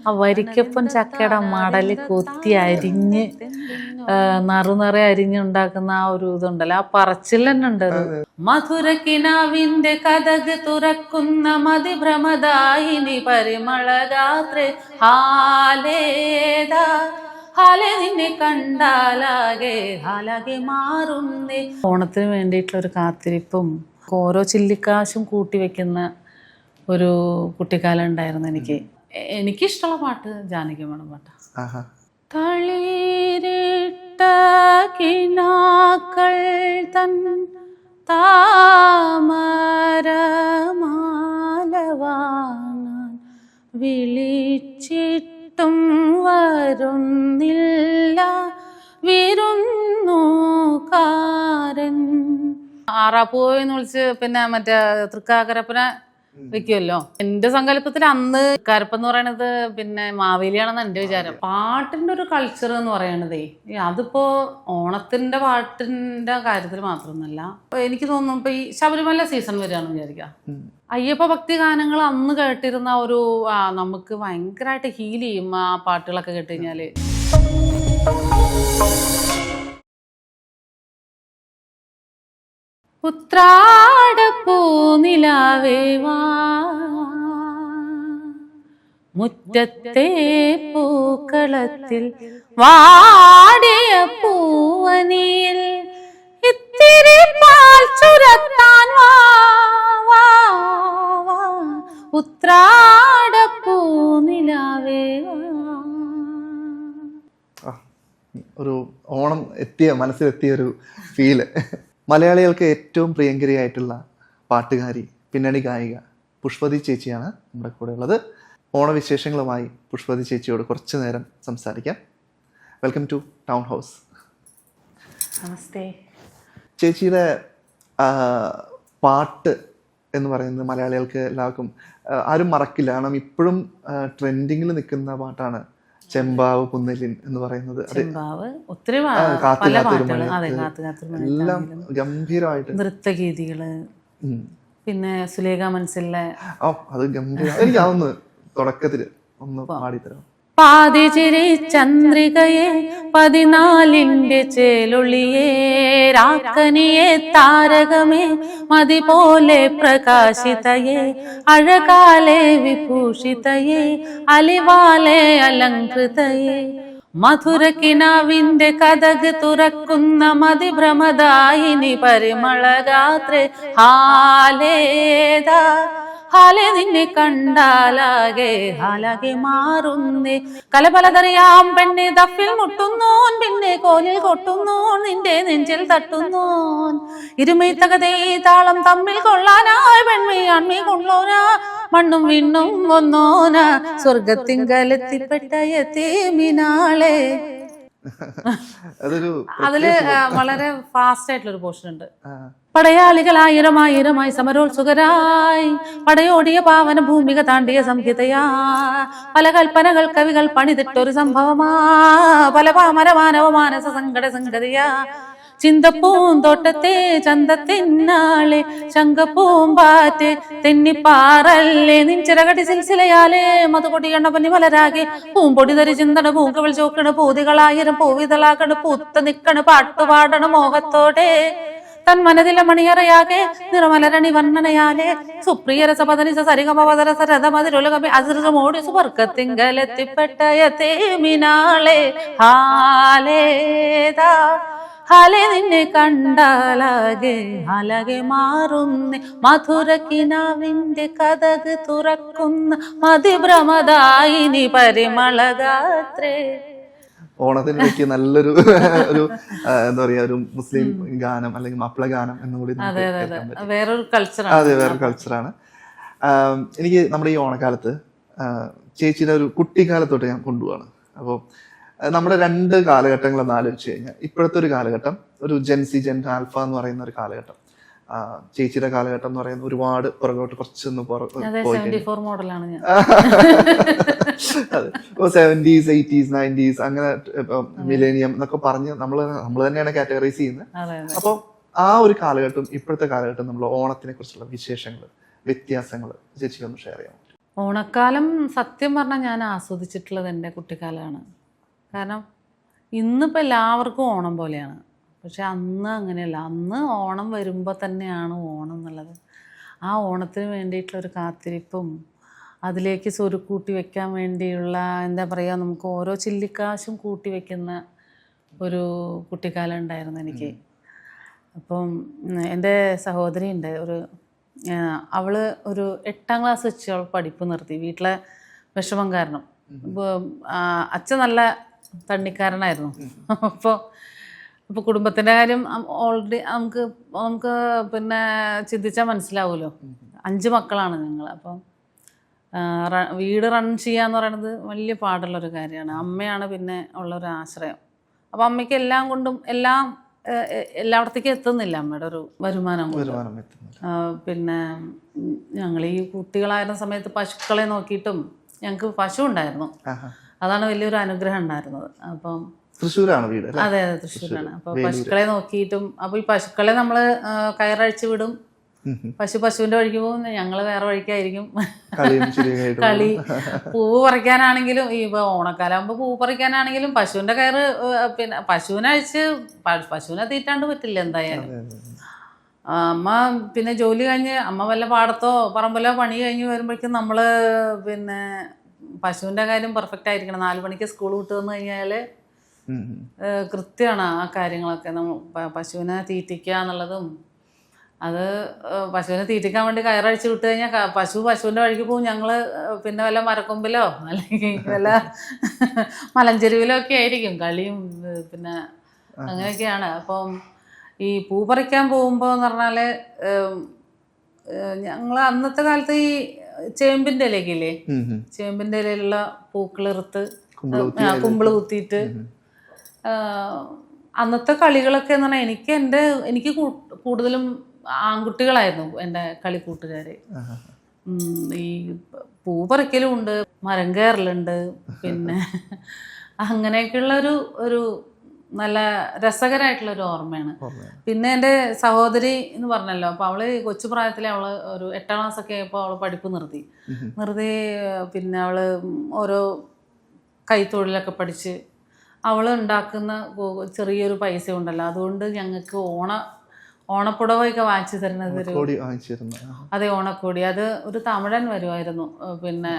ആ വരിക്കപ്പം ചക്കയുടെ മടല് കൊത്തി അരിഞ്ഞ് നറുനിറയെ അരിഞ്ഞുണ്ടാക്കുന്ന ആ ഒരു ഇതുണ്ടല്ലോ, ആ പറച്ചിൽ തന്നെ ഉണ്ട്. മധുരക്കിനാവിന്റെ കഥക് തുറക്കുന്ന മതിഭ്രമദായിനി പരിമളഗാത്രേ ഹാലേദാ ഹാലെ നിന്നെ കണ്ടാലാകെ ഹാലാകെ മാറുന്നേ. ഓണത്തിന് വേണ്ടിയിട്ടുള്ള ഒരു കാത്തിരിപ്പും ഓരോ ചില്ലിക്കാശും കൂട്ടി വെക്കുന്ന ഒരു കുട്ടിക്കാലം ഉണ്ടായിരുന്നു എനിക്ക്. എനിക്കിഷ്ടമുള്ള പാട്ട് ജാനകി അമ്മയുടെ പാട്ടാ. തളിരിട്ട കിനാക്കൾ തൻ താമരമാലവാനാൻ വിളിച്ചിട്ടും വരുന്നില്ല വിരുന്നുകാരൻ. ആറാപ്പൂവെന്ന് വിളിച്ച് പിന്നെ മറ്റേ തൃക്കാക്കരപ്പനെ വെക്കുമല്ലോ. എന്റെ സങ്കല്പത്തിൽ അന്ന് കരപ്പെന്ന് പറയണത് പിന്നെ മാവേലിയാണെന്ന് എന്റെ വിചാരം. പാട്ടിന്റെ ഒരു കൾച്ചർ എന്ന് പറയണതേ അതിപ്പോ ഓണത്തിന്റെ പാട്ടിന്റെ കാര്യത്തിൽ മാത്രമൊന്നുമല്ല. എനിക്ക് തോന്നുന്നു ഇപ്പൊ ഈ ശബരിമല സീസൺ വരികയാണെന്ന് വിചാരിക്കാം. അയ്യപ്പ ഭക്തി ഗാനങ്ങൾ അന്ന് കേട്ടിരുന്ന ഒരു നമുക്ക് ഭയങ്കരമായിട്ട് ഹീൽ ചെയ്യും ആ പാട്ടുകളൊക്കെ കേട്ട് കഴിഞ്ഞാല്. ഉത്രാടപ്പൂനിലാവേ വാ മുറ്റത്തെ പൂക്കളത്തിൽ വാടിയ പൂവനിയിൽ ഇത്തിരി പാൽ ചുരത്താൻ വാ ഉത്രാടപ്പൂനിലാവേ വാ. ഒരു ഓണം മനസ്സിലെത്തിയ ഒരു ഫീല്. മലയാളികൾക്ക് ഏറ്റവും പ്രിയങ്കരിയായിട്ടുള്ള പാട്ടുകാരി, പിന്നണി ഗായിക പുഷ്പതി ചേച്ചിയാണ് നമ്മുടെ കൂടെ ഉള്ളത്. ഓണവിശേഷങ്ങളുമായി പുഷ്പതി ചേച്ചിയോട് കുറച്ച് നേരം സംസാരിക്കാം. Welcome to town hall. നമസ്തേ. ചേച്ചിയുടെ പാട്ട് എന്ന് പറയുന്നത് മലയാളികൾക്ക് എല്ലാവർക്കും ആരും മറക്കില്ല. കാരണം ഇപ്പോഴും ട്രെൻഡിങ്ങിൽ നിൽക്കുന്ന പാട്ടാണ് ചെമ്പാവ് പുന്നലിൻ എന്ന് പറയുന്നത്. എല്ലാം ഗംഭീരമായിട്ട് നൃത്തഗീതികള്, പിന്നെ സുലേഖ മനസ്സിലെ അത് ഗംഭീരം. എനിക്ക് അതൊന്ന് തുടക്കത്തില് ഒന്ന് പാടിത്തരാം. പാതിചിരി ചന്ദ്രികയെ 14ന്റെ ചേലൊളിയേ രാക്കനിയെ താരകമേ മതി പോലെ പ്രകാശിതയേ അഴകാലെ വിഭൂഷിതയേ അലിവാലെ അലങ്കൃതയേ മധുരക്കിനാവിന്റെ കഥക് തുറക്കുന്ന മതിഭ്രമദായിനി പരിമളഗാത്രേ ഹാലേദാ ഹാലെ നിന്നെ കണ്ടാലാകെ ഹാലാകെ മാറുന്നേ. കലപലതറിയാം പെണ്ണെ ദഫിൽ മുട്ടുന്നോൻ പിന്നെ കോലിൽ കൊട്ടുന്നോൻ നിന്റെ നെഞ്ചിൽ തട്ടുന്നോൻ ഇരുമൈ തകതേ താളം തമ്മിൽ കൊള്ളാനായി പെൺമീ ആൺമീ കൊള്ളോനാ മണ്ണും വിണ്ണും ഒന്നോന സ്വർഗത്തിങ്കലെത്തിപ്പെട്ട യതീമിനാളെ. അതില് വളരെ ഫാസ്റ്റ് ആയിട്ടുള്ള ഒരു പോർഷൻ ഉണ്ട്. പടയാളികൾ ആയിരമായി സമരോത്സുകരായി പടയോടിയ പാവന ഭൂമിക താണ്ടിയ സംഹിതയാ പല കൽപ്പനകൾ കവികൾ പണിതിട്ടൊരു സംഭവമാ പല പാമരമാനവ മാനസ സങ്കട സംഗതിയാ ചിന്തപ്പൂന്തോട്ടത്തെ ചന്തത്തിന്നാളെ ശങ്കപ്പൂമ്പാറ്റെ തെന്നിപ്പാറല്ലേ നിൻചിറകടി സിൽസിലയാലേ മതുകൊടി എണ്ണപ്പന്നി മലരാകെ പൂമ്പൊടി തരി ചിന്തണ പൂങ്കവൾ ചോക്കണ് പൂതികളായിരം പൂവിതളാക്കണ് പൂത്ത നിക്കണ് പാട്ടുപാടണ മോഹത്തോടെ തൻ മനതിലെ മണിയറയാകെ നിറമലരണി വർണ്ണനയാലെ സുപ്രിയരസപദനിസ സരിഗമപദരസ രഥമതിരുലകമി അസൃജമോടി സുവർക്കത്തിങ്കലെത്തിപ്പെട്ട യതീമിനാളെ ഹാലേദാ ഹാലെ നിന്നെ കണ്ടാലാകെ ഹാലാകെ മാറുന്നേ മധുരക്കിനാവിന്റെ കഥക് തുറക്കുന്ന മതിഭ്രമദായിനി പരിമളഗാത്രേ. ഓണത്തിന് പറ്റിയ നല്ലൊരു ഒരു എന്താ പറയാ ഒരു മുസ്ലിം ഗാനം അല്ലെങ്കിൽ മാപ്പിള ഗാനം എന്നുകൂടി വേറൊരു കൾച്ചറാണ്. അതെ, വേറൊരു കൾച്ചറാണ്. എനിക്ക് നമ്മുടെ ഈ ഓണക്കാലത്ത് ചേച്ചിയുടെ ഒരു കുട്ടിക്കാലത്തോട്ട് ഞാൻ കൊണ്ടുപോവാണ്. അപ്പോൾ നമ്മുടെ രണ്ട് കാലഘട്ടങ്ങളെന്ന് ആലോചിച്ച് കഴിഞ്ഞാൽ ഇപ്പോഴത്തെ ഒരു കാലഘട്ടം ഒരു ജെൻസി ജെൻ ആൽഫ എന്ന് പറയുന്ന ഒരു കാലഘട്ടം. ചേച്ചിയുടെ കാലഘട്ടം എന്ന് പറയുന്നത് ഒരുപാട് പുറകോട്ട് കുറച്ചൊന്ന് പോയി 70s 80s 90s അങ്ങനെ മിലേനിയം എന്നൊക്കെ പറഞ്ഞ് നമ്മൾ തന്നെയാണ് കാറ്റഗറൈസ് ചെയ്യുന്നത്. അപ്പോൾ ആ ഒരു കാലഘട്ടം ഇപ്പോഴത്തെ കാലഘട്ടം നമ്മൾ ഓണത്തിനെ കുറിച്ചുള്ള വിശേഷങ്ങൾ വ്യത്യാസങ്ങൾ ചേച്ചിക്ക് ഒന്ന് ഷെയർ ചെയ്യാം? ഓണക്കാലം സത്യം പറഞ്ഞാൽ ഞാൻ ആസ്വദിച്ചിട്ടുള്ളത് എൻ്റെ കുട്ടിക്കാലമാണ്. കാരണം ഇന്നിപ്പോൾ എല്ലാവർക്കും ഓണം പോലെയാണ്, പക്ഷെ അന്ന് അങ്ങനെയല്ല. അന്ന് ഓണം വരുമ്പോൾ തന്നെയാണ് ഓണം എന്നുള്ളത്. ആ ഓണത്തിന് വേണ്ടിയിട്ടുള്ളൊരു കാത്തിരിപ്പും അതിലേക്ക് സ്വരുക്കൂട്ടി വെക്കാൻ വേണ്ടിയുള്ള എന്താ പറയുക, നമുക്ക് ഓരോ ചില്ലിക്കാശും കൂട്ടി വെക്കുന്ന ഒരു കുട്ടിക്കാലം ഉണ്ടായിരുന്നു എനിക്ക്. അപ്പം എൻ്റെ സഹോദരി ഉണ്ട്, അവൾ ഒരു 8ാം ക്ലാസ് വെച്ച് അവൾ പഠിപ്പ് നിർത്തി, വീട്ടിലെ വിഷമം കാരണം. അച്ഛൻ നല്ല തണ്ണിക്കാരനായിരുന്നു. അപ്പോൾ കുടുംബത്തിൻ്റെ കാര്യം ഓൾറെഡി നമുക്ക് പിന്നെ ചിന്തിച്ചാൽ മനസ്സിലാവുമല്ലോ. 5 മക്കളാണ് ഞങ്ങൾ. അപ്പം വീട് റൺ ചെയ്യാന്ന് പറയുന്നത് വലിയ പാടുള്ളൊരു കാര്യമാണ്. അമ്മയാണ് പിന്നെ ഉള്ളൊരു ആശ്രയം. അപ്പം അമ്മയ്ക്ക് എല്ലാം കൊണ്ടും എല്ലായിടത്തേക്കും എത്തുന്നില്ല അമ്മയുടെ ഒരു വരുമാനം കൊണ്ട്. പിന്നെ ഞങ്ങൾ ഈ കുട്ടികളായിരുന്ന സമയത്ത് പശുക്കളെ നോക്കിയിട്ടും, ഞങ്ങൾക്ക് പശു ഉണ്ടായിരുന്നു, അതാണ് വലിയൊരു അനുഗ്രഹം ഉണ്ടായിരുന്നത്. അപ്പം തൃശ്ശൂരാണ് വീട്? അതെ, തൃശ്ശൂരാണ്. അപ്പോൾ പശുക്കളെ നോക്കിയിട്ടും, അപ്പോൾ ഈ പശുക്കളെ നമ്മൾ കയറഴിച്ച് വിടും, പശുവിന്റെ വഴിക്ക് പോകും, ഞങ്ങൾ വേറെ വഴിക്കായിരിക്കും കളി. പൂവ് പറിക്കാനാണെങ്കിലും, ഈ ഓണക്കാലാകുമ്പോൾ പൂവ് പറിക്കാനാണെങ്കിലും പശുവിന്റെ കയറ്, പിന്നെ പശുവിനെ തീറ്റാണ്ട് പറ്റില്ല എന്തായാലും. അമ്മ പിന്നെ ജോലി കഴിഞ്ഞ് അമ്മ വല്ല പാടത്തോ പറമ്പിലോ പണി കഴിഞ്ഞ് വരുമ്പോഴേക്കും നമ്മൾ പിന്നെ പശുവിന്റെ കാര്യം പെർഫെക്റ്റ് ആയിരിക്കണം. 4 മണിക്ക് സ്കൂൾ വിട്ട് വന്നു കഴിഞ്ഞാൽ കൃത്യമാണ് ആ കാര്യങ്ങളൊക്കെ. പശുവിനെ തീറ്റിക്കുക എന്നുള്ളതും, അത് പശുവിനെ തീറ്റിക്കാൻ വേണ്ടി കയറഴിച്ച് വിട്ട് കഴിഞ്ഞാൽ പശുവിൻ്റെ വഴിക്ക് പോകും. ഞങ്ങൾ പിന്നെ വല്ല മരക്കൊമ്പിലോ അല്ലെങ്കിൽ വല്ല മലഞ്ചെരുവിലോ ഒക്കെ ആയിരിക്കും കളിയും, പിന്നെ അങ്ങനെയൊക്കെയാണ്. അപ്പം ഈ പൂ പറിക്കാൻ പോകുമ്പോൾ എന്ന് പറഞ്ഞാൽ, ഞങ്ങൾ അന്നത്തെ കാലത്ത് ഈ ചേമ്പിൻ്റെ ഇലക്കില്ലേ, ചേമ്പിൻ്റെ ഇലയിലുള്ള പൂക്കളിറുത്ത് കുമ്പിള് കുത്തിയിട്ട് അന്നത്തെ കളികളൊക്കെ എന്ന് പറഞ്ഞാൽ എനിക്ക് കൂടുതലും ആൺകുട്ടികളായിരുന്നു എൻ്റെ കളിക്കൂട്ടുകാർ. ഈ പൂ പറിക്കലും ഉണ്ട്, മരം കയറലുണ്ട്, പിന്നെ അങ്ങനെയൊക്കെയുള്ള ഒരു നല്ല രസകരമായിട്ടുള്ളൊരു ഓർമ്മയാണ്. പിന്നെ എൻ്റെ സഹോദരി എന്ന് പറഞ്ഞല്ലോ, അപ്പോൾ അവള് കൊച്ചു പ്രായത്തിൽ അവള് ഒരു 8ാം ക്ലാസ്സൊക്കെ ആയപ്പോൾ അവൾ പഠിപ്പ് നിർത്തി. പിന്നെ അവള് ഓരോ കൈത്തൊഴിലൊക്കെ പഠിച്ച് അവൾ ഉണ്ടാക്കുന്ന ചെറിയൊരു പൈസ ഉണ്ടല്ലോ, അതുകൊണ്ട് ഞങ്ങൾക്ക് ഓണപ്പുടവയൊക്കെ വാങ്ങിച്ചു തരുന്നത് അതെ, ഓണക്കോടി. അത് ഒരു തമിഴൻ വരുമായിരുന്നു, പിന്നെ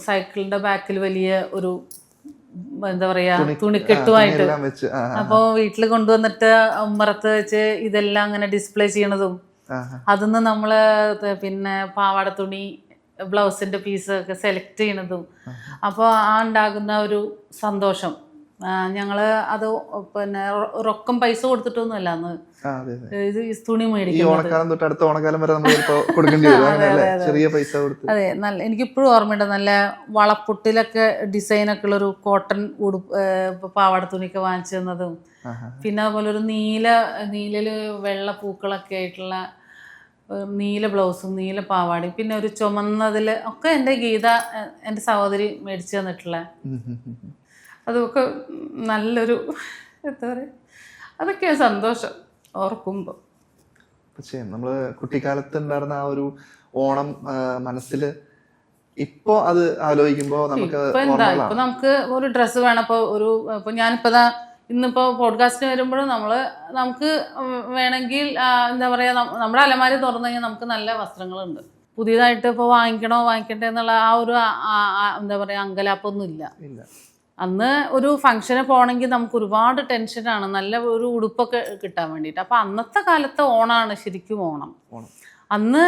സൈക്കിളിന്റെ ബാക്കിൽ വലിയ ഒരു എന്താ പറയാ തുണിക്കെട്ടുമായിട്ട്. അപ്പോൾ വീട്ടിൽ കൊണ്ടുവന്നിട്ട് ഉമ്മറത്ത് വെച്ച് ഇതെല്ലാം അങ്ങനെ ഡിസ്പ്ലേ ചെയ്യണതും, അതിന്ന് നമ്മള് പിന്നെ പാവാട തുണി, ബ്ലൗസിന്റെ പീസ് ഒക്കെ സെലക്ട് ചെയ്യണതും, അപ്പോൾ ആ ഉണ്ടാകുന്ന ഒരു സന്തോഷം. ഞങ്ങള് അത് പിന്നെ റൊക്കം പൈസ കൊടുത്തിട്ടൊന്നുമല്ല അന്ന് ഇത് തുണി മേടിക്കുന്നത്. അതെ, നല്ല എനിക്കിപ്പോഴും ഓർമ്മയുണ്ട്. നല്ല വളപ്പൊട്ടിലൊക്കെ ഡിസൈനൊക്കെ ഉള്ളൊരു കോട്ടൺ ഉടുപ്പ് പാവാട തുണിയൊക്കെ വാങ്ങിച്ചു തന്നതും, പിന്നെ അതുപോലെ ഒരു നീലല് വെള്ള പൂക്കളൊക്കെ ആയിട്ടുള്ള നീല ബ്ലൗസും നീല പാവാടയും, പിന്നെ ഒരു ചുമന്നതിൽ ഒക്കെ എൻ്റെ സഹോദരി മേടിച്ചു തന്നിട്ടുള്ള അതൊക്കെ നല്ലൊരു എന്താ പറയുക, അതൊക്കെയാണ് സന്തോഷം ഓർക്കുമ്പോൾ. പക്ഷേ നമ്മള് കുട്ടിക്കാലത്ത് ഉണ്ടായിരുന്ന ആ ഒരു ഓണം മനസ്സിൽ ഇപ്പൊ അത് ആലോചിക്കുമ്പോ ഇപ്പൊ നമുക്ക് ഒരു ഡ്രസ്സ് വേണം. ഇപ്പൊ ഞാനിപ്പോ ഇന്നിപ്പോ പോഡ്കാസ്റ്റിന് വരുമ്പോഴും നമുക്ക് വേണമെങ്കിൽ എന്താ പറയാ, നമ്മുടെ അലമാരി തുറന്നു കഴിഞ്ഞാൽ നമുക്ക് നല്ല വസ്ത്രങ്ങളുണ്ട്. പുതിയതായിട്ട് ഇപ്പോൾ വാങ്ങിക്കണ്ടേ എന്നുള്ള ആ ഒരു എന്താ പറയാ അങ്കലാപ്പൊന്നും ഇല്ല. അന്ന് ഒരു ഫംഗ്ഷന് പോകണമെങ്കിൽ നമുക്ക് ഒരുപാട് ടെൻഷനാണ്, നല്ല ഒരു ഉടുപ്പൊക്കെ കിട്ടാൻ വേണ്ടിയിട്ട്. അപ്പം അന്നത്തെ കാലത്തെ ഓണമാണ് ശരിക്കും ഓണം. അന്ന്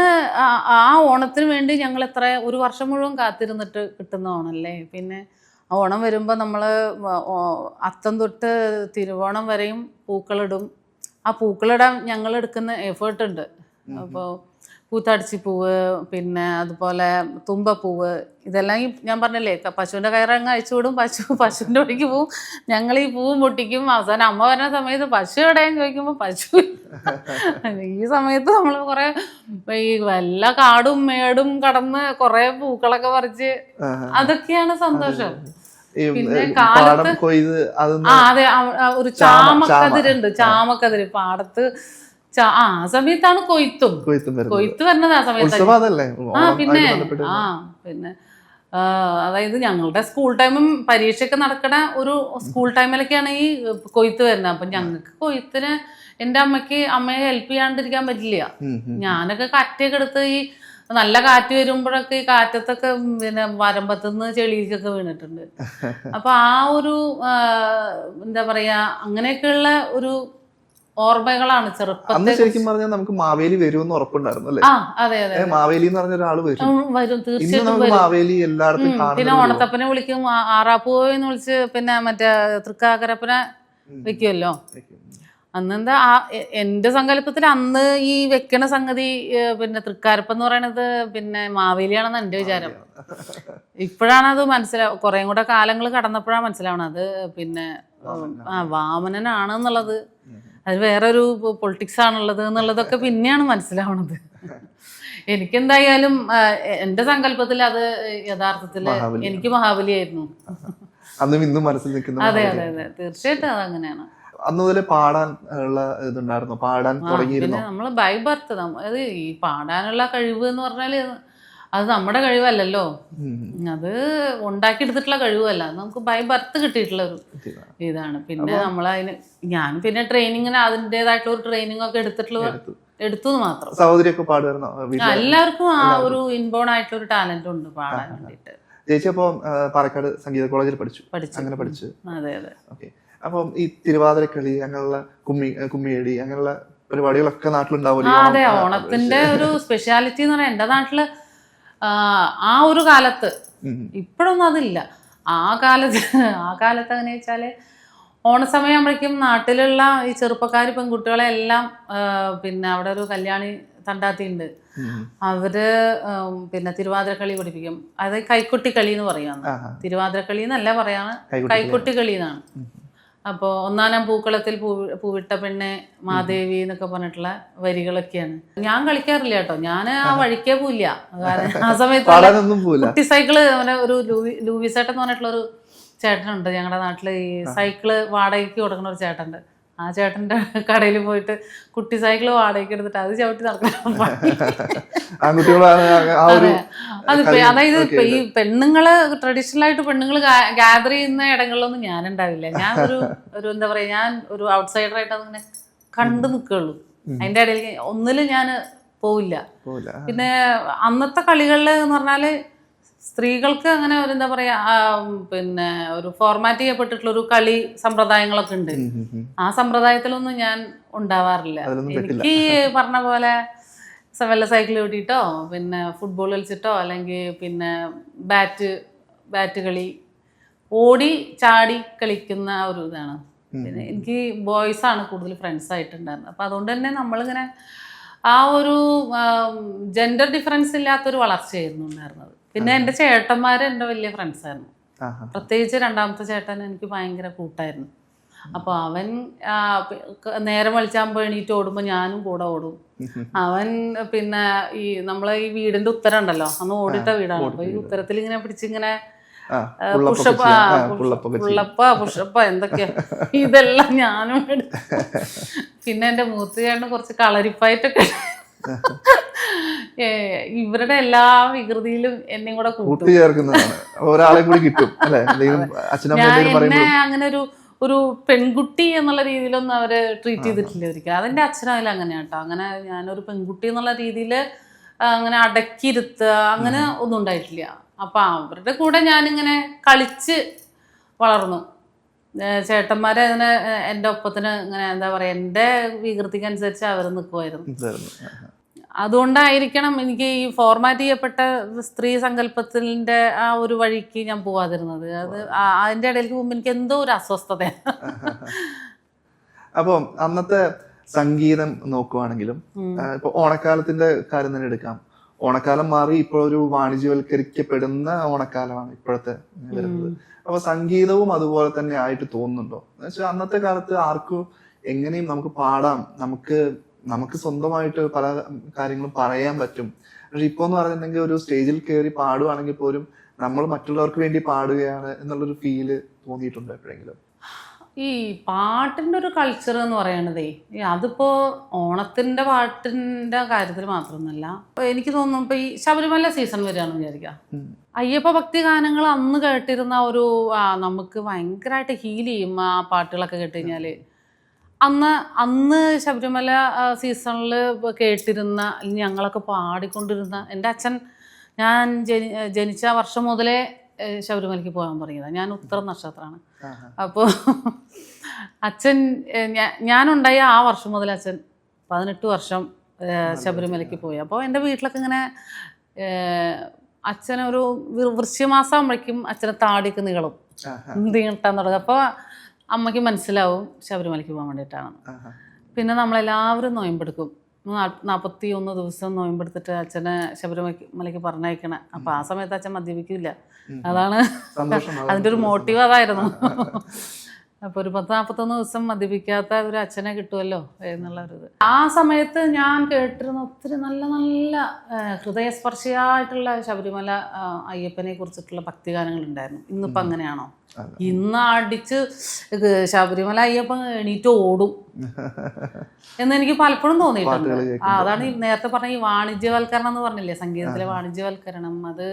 ആ ഓണത്തിന് വേണ്ടി ഞങ്ങൾ ഒരു വർഷം മുഴുവൻ കാത്തിരുന്നിട്ട് കിട്ടുന്ന ഓണമല്ലേ. പിന്നെ ഓണം വരുമ്പോൾ നമ്മൾ അത്തം തൊട്ട് തിരുവോണം വരെയും പൂക്കളിടും. ആ പൂക്കളിടാൻ ഞങ്ങൾ എടുക്കുന്ന എഫേർട്ട് ഉണ്ട്. അപ്പോൾ പൂത്താടിച്ചിപ്പൂവ്, പിന്നെ അതുപോലെ തുമ്പപ്പൂവ്, ഇതെല്ലാം ഞാൻ പറഞ്ഞില്ലേ പശുവിൻ്റെ കയറങ്ങ് അയച്ചു വിടും, പശുവിൻ്റെ വഴിക്ക് പോവും. ഞങ്ങൾ ഈ പൂവ് പൊട്ടിക്കും. അവസാനം അമ്മ വരുന്ന സമയത്ത് പശു എവിടെയെന്ന് ചോദിക്കുമ്പോൾ പശു. ഈ സമയത്ത് നമ്മൾ കുറേ ഈ വല്ല കാടും മേടും കടന്ന് കുറേ പൂക്കളൊക്കെ പറിച്ച്, അതൊക്കെയാണ് സന്തോഷം. പിന്നെ കാലത്ത് അതെ, ഒരു ചാമക്കതിരുണ്ട്, ചാമക്കതിര് പാടത്ത് ആ സമയത്താണ് കൊയ്ത്തും വരുന്നത്. കൊയ്ത്ത് വരുന്നത് ആ സമയത്താണ്. ഉത്സവം അതല്ലേ? പിന്നെ പിന്നെ അതായത് ഞങ്ങളുടെ സ്കൂൾ ടൈമും പരീക്ഷയൊക്കെ നടക്കണ ഒരു സ്കൂൾ ടൈമിലൊക്കെയാണ് ഈ കൊയ്ത്ത് വരുന്നത്. അപ്പൊ ഞങ്ങൾക്ക് കൊയ്ത്തിന് എൻ്റെ അമ്മയെ ഹെൽപ്പ് ചെയ്യാണ്ടിരിക്കാൻ പറ്റില്ല. ഞാനൊക്കെ കറ്റയൊക്കെ എടുത്ത് ഈ നല്ല കാറ്റ് വരുമ്പോഴൊക്കെ ഈ കാറ്റത്തൊക്കെ പിന്നെ വരമ്പത്തുനിന്ന് ചെളിയിലൊക്കെ വീണിട്ടുണ്ട്. അപ്പൊ ആ ഒരു എന്താ പറയാ അങ്ങനെയൊക്കെയുള്ള ഒരു ഓർമ്മകളാണ് ചെറുപ്പത്തിൽ. ശരിക്കും പറഞ്ഞാൽ നമുക്ക് മാവേലി വരുമെന്ന് ഉറപ്പുണ്ടായിരുന്നു അല്ലേ? അതെ അതെ, മാവേലി എന്ന് പറഞ്ഞ ഒരാൾ വരും തീർച്ചയായിട്ടും വരും. മാവേലി എല്ലായിടത്തും. പിന്നെ ഓണത്തപ്പനെ വിളിക്കും, ആറാപ്പൂവെന്ന് വിളിച്ച് പിന്നെ മറ്റേ തൃക്കാക്കരപ്പനെ വെക്കുമല്ലോ. അന്നെന്താ എന്റെ സങ്കല്പത്തിൽ അന്ന് ഈ വെക്കണ സംഗതി പിന്നെ തൃക്കാരപ്പം എന്ന് പറയണത് പിന്നെ മാവേലിയാണെന്ന് എന്റെ വിചാരം. ഇപ്പോഴാണ് അത് കുറേ കൂടെ കാലങ്ങൾ കടന്നപ്പോഴാണ് മനസ്സിലാവണത് പിന്നെ വാമനനാണെന്നുള്ളത്. അത് വേറെ ഒരു പൊളിറ്റിക്സ് ആണുള്ളത് എന്നുള്ളതൊക്കെ പിന്നെയാണ് മനസ്സിലാവണത്. എനിക്കെന്തായാലും എന്റെ സങ്കല്പത്തിൽ അത് യഥാർത്ഥത്തിൽ എനിക്ക് മഹാബലിയായിരുന്നു. അതെ അതെ അതെ, തീർച്ചയായിട്ടും അതങ്ങനെയാണ്. അന്ന് മുതലേ പാടാൻ ഉള്ള ഇതുണ്ടായിരുന്നു, പാടാൻ തുടങ്ങിയിരുന്നു. പിന്നെ നമ്മള് ബൈ ബർത്ത് അത് ഈ പാടാനുള്ള കഴിവ് എന്ന് പറഞ്ഞാല് അത് നമ്മുടെ കഴിവല്ലല്ലോ, അത് ഉണ്ടാക്കിയെടുത്തിട്ടുള്ള കഴിവല്ല, നമുക്ക് ബൈ ബർത്ത് കിട്ടിയിട്ടുള്ള ഒരു ഇതാണ്. പിന്നെ ഞാൻ പിന്നെ ട്രെയിനിങ്ങിന് അതിൻ്റെതായിട്ടുള്ള ഒരു ട്രെയിനിങ് ഒക്കെ എടുത്തു മാത്രം. സഹോദരിയൊക്കെ പാടുമായിരുന്നോ? എല്ലാവർക്കും ആ ഒരു ഇൻബോൺ ആയിട്ടുള്ള ഒരു ടാലന്റ് ഉണ്ട് പാടാൻ വേണ്ടിട്ട്. ചേച്ചി അപ്പൊ പാലക്കാട് സംഗീത കോളേജിൽ പഠിച്ചു? അങ്ങനെ പഠിച്ചു. അതെ അതെ. ഓക്കെ. അപ്പം ഈ തിരുവാതിരക്കളി അങ്ങനെയുള്ള കുമ്മിയടി അങ്ങനെയുള്ള പരിപാടികളൊക്കെ നാട്ടിലുണ്ടാവില്ല? അതെ, ഓണത്തിന്റെ ഒരു സ്പെഷ്യാലിറ്റി എന്ന് പറയാൻ എൻ്റെ നാട്ടില് ആ ഒരു കാലത്ത്, ഇപ്പോഴൊന്നും അതില്ല, ആ കാലത്ത് അങ്ങനെ വെച്ചാല് ഓണസമയം ആകുമ്പോഴേക്കും നാട്ടിലുള്ള ഈ ചെറുപ്പക്കാർ പെൺകുട്ടികളെ എല്ലാം പിന്നെ അവിടെ ഒരു കല്യാണി തണ്ടാത്തിയുണ്ട്, അവര് പിന്നെ തിരുവാതിരക്കളി പഠിപ്പിക്കും. അത് കൈക്കുട്ടിക്കളി എന്ന് പറയാന്ന്, തിരുവാതിരക്കളി എന്നല്ല പറയാണ്, കൈക്കുട്ടിക്കളി എന്നാണ്. അപ്പോൾ ഒന്നാനാം പൂക്കളത്തിൽ പൂവിട്ട പെണ്ണെ മാദേവി എന്നൊക്കെ പറഞ്ഞിട്ടുള്ള വരികളൊക്കെയാണ്. ഞാൻ കളിക്കാറില്ല കേട്ടോ, ഞാൻ ആ വഴിക്കേ പോയില്ല. ആ സമയത്ത് കുട്ടി സൈക്കിള് ഒരു ലൂവിസേട്ടൻ എന്ന് പറഞ്ഞിട്ടുള്ള ഒരു ചേട്ടനുണ്ട് ഞങ്ങളുടെ നാട്ടിൽ. ഈ സൈക്കിള് വാടകയ്ക്ക് കൊടുക്കുന്ന ഒരു ചേട്ടനുണ്ട്. ആ ചേട്ടൻ്റെ കടയിൽ പോയിട്ട് കുട്ടി സൈക്കിള് വാടകയ്ക്ക് എടുത്തിട്ട് അത് ചവിട്ടി നടക്കണം. അതായത് ഈ പെണ്ണുങ്ങള് ട്രഡീഷണൽ ആയിട്ട് പെണ്ണുങ്ങൾ ഗ്യാദർ ചെയ്യുന്ന ഇടങ്ങളിലൊന്നും ഞാനുണ്ടാവില്ല. ഞാൻ ഒരു എന്താ പറയാ, ഞാൻ ഒരു ഔട്ട്സൈഡർ ആയിട്ട് അതിങ്ങനെ കണ്ടു നിൽക്കുള്ളൂ. അതിന്റെ ഇടയിൽ ഒന്നിലും ഞാൻ പോവില്ല. പിന്നെ അന്നത്തെ കളികളിൽ എന്ന് പറഞ്ഞാല് സ്ത്രീകൾക്ക് അങ്ങനെ ഒരു എന്താ പറയാ പിന്നെ ഒരു ഫോർമാറ്റ് ചെയ്യപ്പെട്ടിട്ടുള്ള ഒരു കളി സമ്പ്രദായങ്ങളൊക്കെ ഉണ്ട്. ആ സമ്പ്രദായത്തിലൊന്നും ഞാൻ ഉണ്ടാവാറില്ല. എനിക്ക് പറഞ്ഞ പോലെ വല്ല സൈക്കിൾ ഓടിയിട്ടോ പിന്നെ ഫുട്ബോൾ കളിച്ചിട്ടോ അല്ലെങ്കിൽ പിന്നെ ബാറ്റ് കളി, ഓടി ചാടി കളിക്കുന്ന ഒരു ഇതാണ്. പിന്നെ എനിക്ക് ബോയ്സ് ആണ് കൂടുതൽ ഫ്രണ്ട്സ് ആയിട്ടുണ്ടായിരുന്നത്. അപ്പം അതുകൊണ്ട് തന്നെ നമ്മളിങ്ങനെ ആ ഒരു ജെൻഡർ ഡിഫറൻസ് ഇല്ലാത്തൊരു വളർച്ചയായിരുന്നു ഉണ്ടായിരുന്നത്. പിന്നെ എൻ്റെ ചേട്ടന്മാർ എൻ്റെ വലിയ ഫ്രണ്ട്സായിരുന്നു. പ്രത്യേകിച്ച് രണ്ടാമത്തെ ചേട്ടൻ എനിക്ക് ഭയങ്കര കൂട്ടായിരുന്നു. അപ്പോൾ അവൻ നേരം വെളിച്ചാകുമ്പോൾ എണീറ്റ് ഓടുമ്പോൾ ഞാനും കൂടെ ഓടും. അവൻ പിന്നെ ഈ നമ്മളെ ഈ വീടിന്റെ ഉത്തരം ഉണ്ടല്ലോ, അന്ന് ഓടിട്ട വീടാണ്. അപ്പൊ ഈ ഉത്തരത്തിൽ ഇങ്ങനെ പിടിച്ചിങ്ങനെ പുഷപ്പ എന്തൊക്കെയാ ഇതെല്ലാം ഞാനും എടുത്തു. പിന്നെ എൻ്റെ മൂത്ത ചേട്ടന് കുറച്ച് കളരിപ്പായിട്ടൊക്കെ ഇവരുടെ എല്ലാ വികൃതിയിലും എന്നെ കൂടെ കൂട്ടും. എന്നെ അങ്ങനെ ഒരു പെൺകുട്ടി എന്നുള്ള രീതിയിലൊന്നും അവര് ട്രീറ്റ് ചെയ്തിട്ടില്ല ഒരിക്കലും. അതെന്റെ അച്ഛനായാലും അങ്ങനെ കേട്ടോ. അങ്ങനെ ഞാനൊരു പെൺകുട്ടി എന്നുള്ള രീതിയിൽ അങ്ങനെ അടക്കിയിരുത്തുക അങ്ങനെ ഒന്നും ഉണ്ടായിട്ടില്ല. അപ്പൊ അവരുടെ കൂടെ ഞാനിങ്ങനെ കളിച്ച് വളർന്നു. ചേട്ടന്മാരെ അങ്ങനെ എൻ്റെ ഒപ്പത്തിന് ഇങ്ങനെ എന്താ പറയാ, എൻ്റെ വികൃതിക്ക് അനുസരിച്ച് അവർ നിൽക്കുമായിരുന്നു. അതുകൊണ്ടായിരിക്കണം എനിക്ക് ഈ ഫോർമാറ്റ് ചെയ്യപ്പെട്ട സ്ത്രീ സങ്കല്പത്തിന്റെ ആ ഒരു വഴിക്ക് ഞാൻ പോവാതിരുന്നത്. അത് അതിന്റെ ഇടയിലേക്ക് പോകുമ്പോൾ എനിക്ക് എന്തോ ഒരു അസ്വസ്ഥത. അപ്പം അന്നത്തെ സംഗീതം നോക്കുവാണെങ്കിലും ഇപ്പൊ ഓണക്കാലത്തിന്റെ കാര്യം തന്നെ എടുക്കാം. ഓണക്കാലം മാറി ഇപ്പോൾ ഒരു വാണിജ്യവൽക്കരിക്കപ്പെടുന്ന ഓണക്കാലമാണ് ഇപ്പോഴത്തെ വരുന്നത്. അപ്പൊ സംഗീതവും അതുപോലെ തന്നെ ആയിട്ട് തോന്നുന്നുണ്ടോ? എന്നുവെച്ചാൽ അന്നത്തെ കാലത്ത് ആർക്കും എങ്ങനെയും നമുക്ക് പാടാം, നമുക്ക് സ്വന്തമായിട്ട് പല കാര്യങ്ങളും പറയാൻ പറ്റും. പക്ഷെ ഇപ്പൊ എന്ന് പറഞ്ഞിട്ടുണ്ടെങ്കിൽ ഒരു സ്റ്റേജിൽ കയറി പാടുവാണെങ്കിൽ പോലും നമ്മൾ മറ്റുള്ളവർക്ക് വേണ്ടി പാടുകയാണ് എന്നുള്ളൊരു ഫീല് തോന്നിയിട്ടുണ്ടോ എപ്പോഴെങ്കിലും? ഈ പാട്ടിൻ്റെ ഒരു കൾച്ചർ എന്ന് പറയണതേ അതിപ്പോ ഓണത്തിന്റെ പാട്ടിന്റെ കാര്യത്തിൽ മാത്രമൊന്നുമല്ല. എനിക്ക് തോന്നുന്നു ഇപ്പൊ ഈ ശബരിമല സീസൺ വരികയാണെന്ന് വിചാരിക്കാം, അയ്യപ്പ ഭക്തി ഗാനങ്ങൾ അന്ന് കേട്ടിരുന്ന ഒരു നമുക്ക് ഭയങ്കരമായിട്ട് ഹീൽ ചെയ്യും ആ പാട്ടുകളൊക്കെ കേട്ട് കഴിഞ്ഞാല്. അന്ന് ശബരിമല സീസണിൽ കേട്ടിരുന്ന ഞങ്ങളൊക്കെ പാടിക്കൊണ്ടിരുന്ന എൻ്റെ അച്ഛൻ, ഞാൻ ജനിച്ച വർഷം മുതലേ ശബരിമലയ്ക്ക് പോകാൻ തുടങ്ങിയതാണ്. ഞാൻ ഉത്തര നക്ഷത്രമാണ്. അപ്പോൾ അച്ഛൻ ഞാനുണ്ടായ ആ വർഷം മുതൽ അച്ഛൻ 18 വർഷം ശബരിമലയ്ക്ക് പോയി. അപ്പോൾ എൻ്റെ വീട്ടിലൊക്കെ ഇങ്ങനെ അച്ഛനൊരു വൃശ്ചികമാസം ആകുമ്പോഴേക്കും അച്ഛനെ താടിയൊക്കെ നീട്ടാൻ തുടങ്ങും. അപ്പോൾ അമ്മയ്ക്ക് മനസ്സിലാവും ശബരിമലയ്ക്ക് പോകാൻ വേണ്ടിയിട്ടാണ്. പിന്നെ നമ്മളെല്ലാവരും നോയമ്പെടുക്കും. 41 ദിവസം നോയമ്പെടുത്തിട്ട് അച്ഛനെ ശബരിമലയ്ക്ക് പറഞ്ഞയക്കണേ. അപ്പം ആ സമയത്ത് അച്ഛൻ മദ്യപിക്കില്ല. അതാണ് അതിൻ്റെ ഒരു മോട്ടീവ് അതായിരുന്നു. അപ്പോൾ ഒരു 40-41 ദിവസം മദ്യപിക്കാത്ത ഒരു അച്ഛനെ കിട്ടുമല്ലോ എന്നുള്ളൊരിത്. ആ സമയത്ത് ഞാൻ കേട്ടിരുന്ന ഒത്തിരി നല്ല നല്ല ഹൃദയസ്പർശിയായിട്ടുള്ള ശബരിമല അയ്യപ്പനെ കുറിച്ചിട്ടുള്ള ഭക്തിഗാനങ്ങൾ ഉണ്ടായിരുന്നു. ഇന്നിപ്പോൾ അങ്ങനെയാണോ? ഇന്ന് അടിച്ച് ശബരിമല അയ്യപ്പൻ എണീറ്റ് ഓടും എന്നെനിക്ക് പലപ്പോഴും തോന്നിയിട്ടുണ്ട്. അതാണ് നേരത്തെ പറഞ്ഞ ഈ വാണിജ്യവൽക്കരണം എന്ന് പറഞ്ഞില്ലേ, സംഗീതത്തിലെ വാണിജ്യവൽക്കരണം. അത്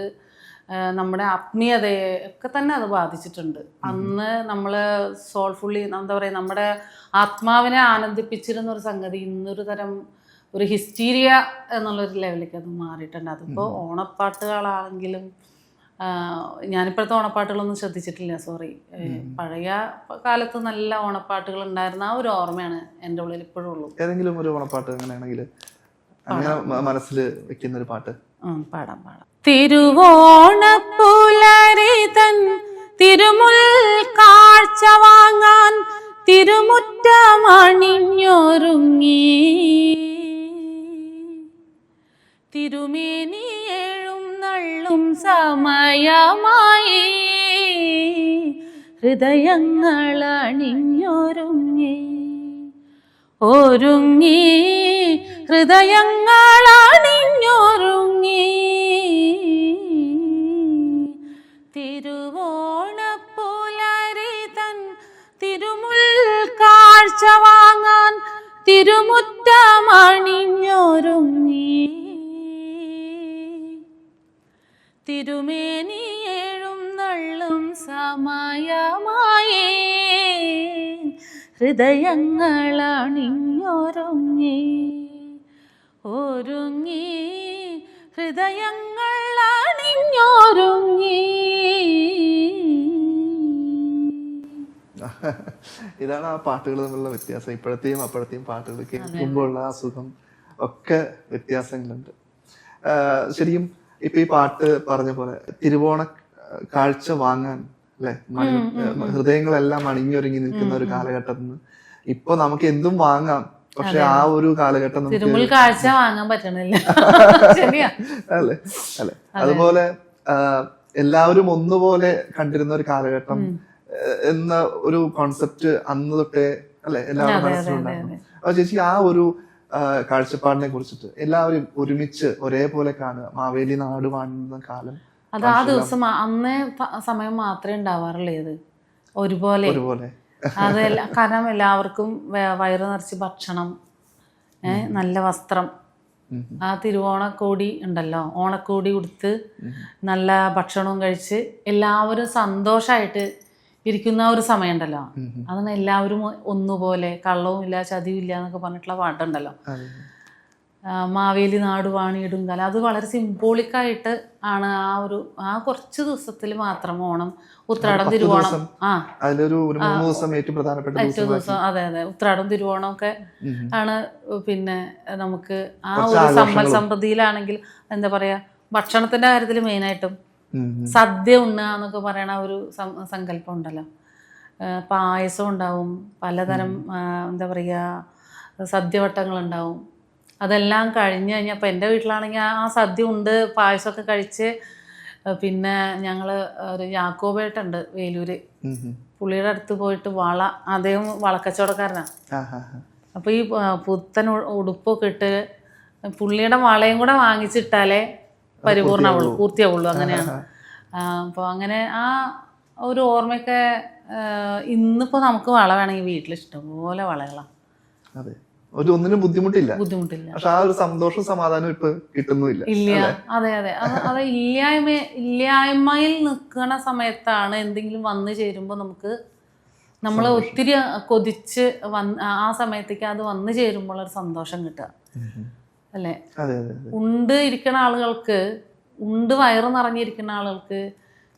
നമ്മുടെ ആത്മീയതയെ ഒക്കെ തന്നെ അത് ബാധിച്ചിട്ടുണ്ട്. അന്ന് നമ്മൾ സോൾഫുള്ളി എന്താ പറയുക, നമ്മുടെ ആത്മാവിനെ ആനന്ദിപ്പിച്ചിരുന്ന ഒരു സംഗതി ഇന്നൊരു തരം ഒരു ഹിസ്റ്റീരിയ എന്നുള്ളൊരു ലെവലിലേക്ക് അത് മാറിയിട്ടുണ്ട്. അതിപ്പോൾ ഓണപ്പാട്ടുകളാണെങ്കിലും ഞാനിപ്പോഴത്തെ ഓണപ്പാട്ടുകളൊന്നും ശ്രദ്ധിച്ചിട്ടില്ല, സോറി. പഴയ കാലത്ത് നല്ല ഓണപ്പാട്ടുകൾ ഉണ്ടായിരുന്ന ആ ഒരു ഓർമ്മയാണ് എൻ്റെ ഉള്ളിൽ ഇപ്പോഴും ഉള്ളൂ. ഏതെങ്കിലും ഒരു ഓണപ്പാട്ട് അങ്ങനെയാണെങ്കിൽ മനസ്സിൽ വെക്കുന്ന ഒരു പാട്ട് പാടാം. തിരുവോണപ്പുലരി തൻ തിരുമുൽ കാഴ്ച വാങ്ങാൻ തിരുമുറ്റമണിഞ്ഞൊരുങ്ങി തിരുമേനിയേഴും നള്ളും സമയമായി ഹൃദയങ്ങളണിഞ്ഞൊരുങ്ങി ഒരുങ്ങി ഹൃദയങ്ങളണിഞ്ഞൊരുങ്ങി തിരുവോണപ്പുലരി തൻ തിരുമുൽ കാഴ്ച വാങ്ങാൻ തിരുമുറ്റമണിഞ്ഞൊരുങ്ങി തിരുമേനിയേഴും നള്ളും സമയമായി ഹൃദയങ്ങളണിഞ്ഞൊരുങ്ങി ഒരുങ്ങി ഹൃദയങ്ങളണിഞ്ഞൊരുങ്ങി. ഇതാണ് ആ പാട്ടുകൾ തമ്മിലുള്ള വ്യത്യാസം. ഇപ്പോഴത്തെയും അപ്പോഴത്തെയും പാട്ടുകൾ കേൾക്കുമ്പോഴുള്ള ആ സുഖം ഒക്കെ വ്യത്യാസങ്ങളുണ്ട്. ശരിക്കും ഇപ്പൊ ഈ പാട്ട് പറഞ്ഞ പോലെ തിരുവോണ കാഴ്ച വാങ്ങാൻ അല്ലെ, ഹൃദയങ്ങളെല്ലാം അണിഞ്ഞൊരുങ്ങി നിൽക്കുന്ന ഒരു കാലഘട്ടത്തിൽ നിന്ന് ഇപ്പൊ നമുക്ക് എന്തും വാങ്ങാം, പക്ഷെ ആ ഒരു കാലഘട്ടം തിരുമുൽ കാഴ്ച വാങ്ങാൻ പറ്റണില്ല. അല്ലെ അല്ലെ അതുപോലെ എല്ലാവരും ഒന്നുപോലെ കണ്ടിരുന്ന ഒരു കാലഘട്ടം എന്ന ഒരു കോൺസെപ്റ്റ് അന്ന് തൊട്ടേ അല്ലെ എല്ലാവരും മനസ്സിലുണ്ടായിരുന്നു. അപ്പൊ ചേച്ചി ആ ഒരു കാഴ്ചപ്പാടിനെ കുറിച്ചിട്ട് എല്ലാവരും ഒരുമിച്ച് ഒരേപോലെ കാണുക, മാവേലി നാട് കാണുന്ന കാലം അത് ആ ദിവസം അന്നേ സമയം മാത്രമേ ഉണ്ടാവാറുള്ളൂ. ഇത് ഒരുപോലെ അതെല്ലാം കാരണം എല്ലാവർക്കും വയറ് നിറച്ച് ഭക്ഷണം, നല്ല വസ്ത്രം, ആ തിരുവോണക്കോടി ഉണ്ടല്ലോ, ഓണക്കോടി ഉടുത്ത് നല്ല ഭക്ഷണവും കഴിച്ച് എല്ലാവരും സന്തോഷമായിട്ട് ഇരിക്കുന്ന ഒരു സമയം ഉണ്ടല്ലോ. അതാണ് എല്ലാവരും ഒന്നുപോലെ, കള്ളവും ഇല്ല ചതിയും ഇല്ല എന്നൊക്കെ പറഞ്ഞിട്ടുള്ള പാട്ടുണ്ടല്ലോ, മാവേലി നാട് വാണിയിടും കാലം. അത് വളരെ സിംബോളിക്കായിട്ട് ആണ് ആ കുറച്ച് ദിവസത്തിൽ മാത്രം ഓണം, ഉത്രാടം, തിരുവോണം. ഏറ്റവും ദിവസം അതെ അതെ ഉത്രാടം തിരുവോണം ഒക്കെ ആണ്. പിന്നെ നമുക്ക് ആ ഒരു സമ്പൽ സമൃദ്ധിയിലാണെങ്കിൽ എന്താ പറയാ, ഭക്ഷണത്തിന്റെ കാര്യത്തിൽ മെയിനായിട്ടും സദ്യ ഉണ്ണുക എന്നൊക്കെ പറയണ ഒരു സങ്കല്പം ഉണ്ടല്ലോ. പായസം ഉണ്ടാവും, പലതരം എന്താ പറയുക സദ്യവട്ടങ്ങളുണ്ടാവും. അതെല്ലാം കഴിഞ്ഞ് കഴിഞ്ഞാൽ ഇപ്പം എൻ്റെ വീട്ടിലാണെങ്കിൽ ആ സദ്യ ഉണ്ട് പായസമൊക്കെ കഴിച്ച് പിന്നെ ഞങ്ങൾ ഒരു യാക്കോബേട്ടുണ്ട് വേലൂര്, പുള്ളിയുടെ അടുത്ത് പോയിട്ട് അദ്ദേഹം വളക്കച്ചവടക്കാരനാണ്. അപ്പോൾ ഈ പുത്തൻ ഉടുപ്പൊക്കെ ഇട്ട് പുള്ളിയുടെ വളയും കൂടെ വാങ്ങിച്ചിട്ടാലേ പൂർത്തിയാവുള്ളൂ, അങ്ങനെയാണ്. അപ്പോൾ അങ്ങനെ ആ ഒരു ഓർമ്മയൊക്കെ ഇന്നിപ്പോൾ നമുക്ക് വള വേണമെങ്കിൽ വീട്ടിൽ ഇഷ്ടംപോലെ വളകളാണ്. അതെ, ഒന്നിനും ബുദ്ധിമുട്ടില്ല. പക്ഷെ ആ ഒരു സന്തോഷവും സമാധാനവും ഇപ്പൊ കിട്ടുന്നില്ല. ഇല്ല. അതെ അതെ, അത് ഇല്ലായ്മയിൽ നിൽക്കുന്ന സമയത്താണ് എന്തെങ്കിലും വന്നു ചേരുമ്പോൾ നമുക്ക് നമ്മൾ ഒത്തിരി കൊതിച്ച് ആ സമയത്തേക്ക് അത് വന്നു ചേരുമ്പോൾ ഒരു സന്തോഷം കിട്ടുക അല്ലേ. ഉണ്ട് ഇരിക്കുന്ന ആളുകൾക്ക്, ഉണ്ട് വയറ് നിറഞ്ഞിരിക്കുന്ന ആളുകൾക്ക്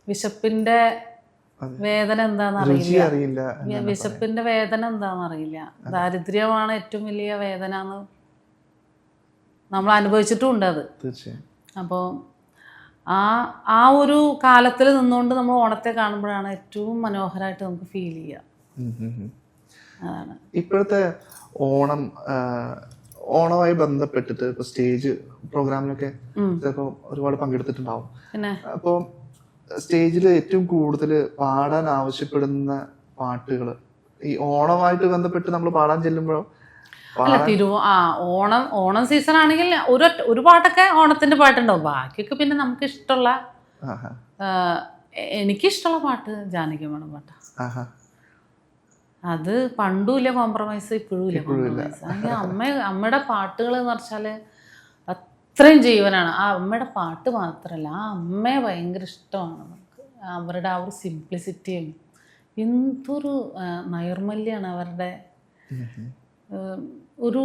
വിശപ്പിന്റെ വേദന എന്താന്ന് അറിയില്ല. വിശപ്പിന്റെ വേദന എന്താന്ന് അറിയില്ല. ദാരിദ്ര്യമാണ് ഏറ്റവും വലിയ വേദന എന്ന് നമ്മൾ അനുഭവിച്ചിട്ടുമുണ്ട് അത്. അപ്പോൾ ആ ഒരു കാലത്തിൽ നിന്നുകൊണ്ട് നമ്മൾ ഓണത്തെ കാണുമ്പോഴാണ് ഏറ്റവും മനോഹരമായിട്ട് നമുക്ക് ഫീൽ ചെയ്യുക. അതാണ് ഇപ്പോഴത്തെ ഓണവുമായി ബന്ധപ്പെട്ടിട്ട് ഇപ്പൊ സ്റ്റേജ് പ്രോഗ്രാമിലൊക്കെ ചിലപ്പോൾ ഒരുപാട് പങ്കെടുത്തിട്ടുണ്ടാവും. അപ്പോൾ സ്റ്റേജിൽ ഏറ്റവും കൂടുതൽ പാടാൻ ആവശ്യപ്പെടുന്ന പാട്ടുകൾ ഈ ഓണമായിട്ട് ബന്ധപ്പെട്ട് നമ്മൾ പാടാൻ ചെല്ലുമ്പോഴോ? ഓണം സീസൺ ആണെങ്കിൽ ഒരു പാട്ടൊക്കെ ഓണത്തിന്റെ പാട്ടുണ്ടാവും. ബാക്കിയൊക്കെ പിന്നെ നമുക്ക് ഇഷ്ടമുള്ള, എനിക്കിഷ്ടമുള്ള പാട്ട് ജാനകിയമ്മയുടെ പാട്ടാ. അത് പണ്ടും ഇല്ല കോംപ്രമൈസ്, ഇപ്പോഴും ഇല്ല കോംപ്രമൈസ്. അമ്മയുടെ പാട്ടുകൾ എന്ന് പറഞ്ഞാല് അത്രയും ജീവനാണ്. ആ അമ്മയുടെ പാട്ട് മാത്രമല്ല, ആ അമ്മയെ ഭയങ്കര ഇഷ്ടമാണ് നമുക്ക്. അവരുടെ ആ ഒരു സിംപ്ലിസിറ്റിയും എന്തൊരു നൈർമല്യമാണ് അവരുടെ. ഒരു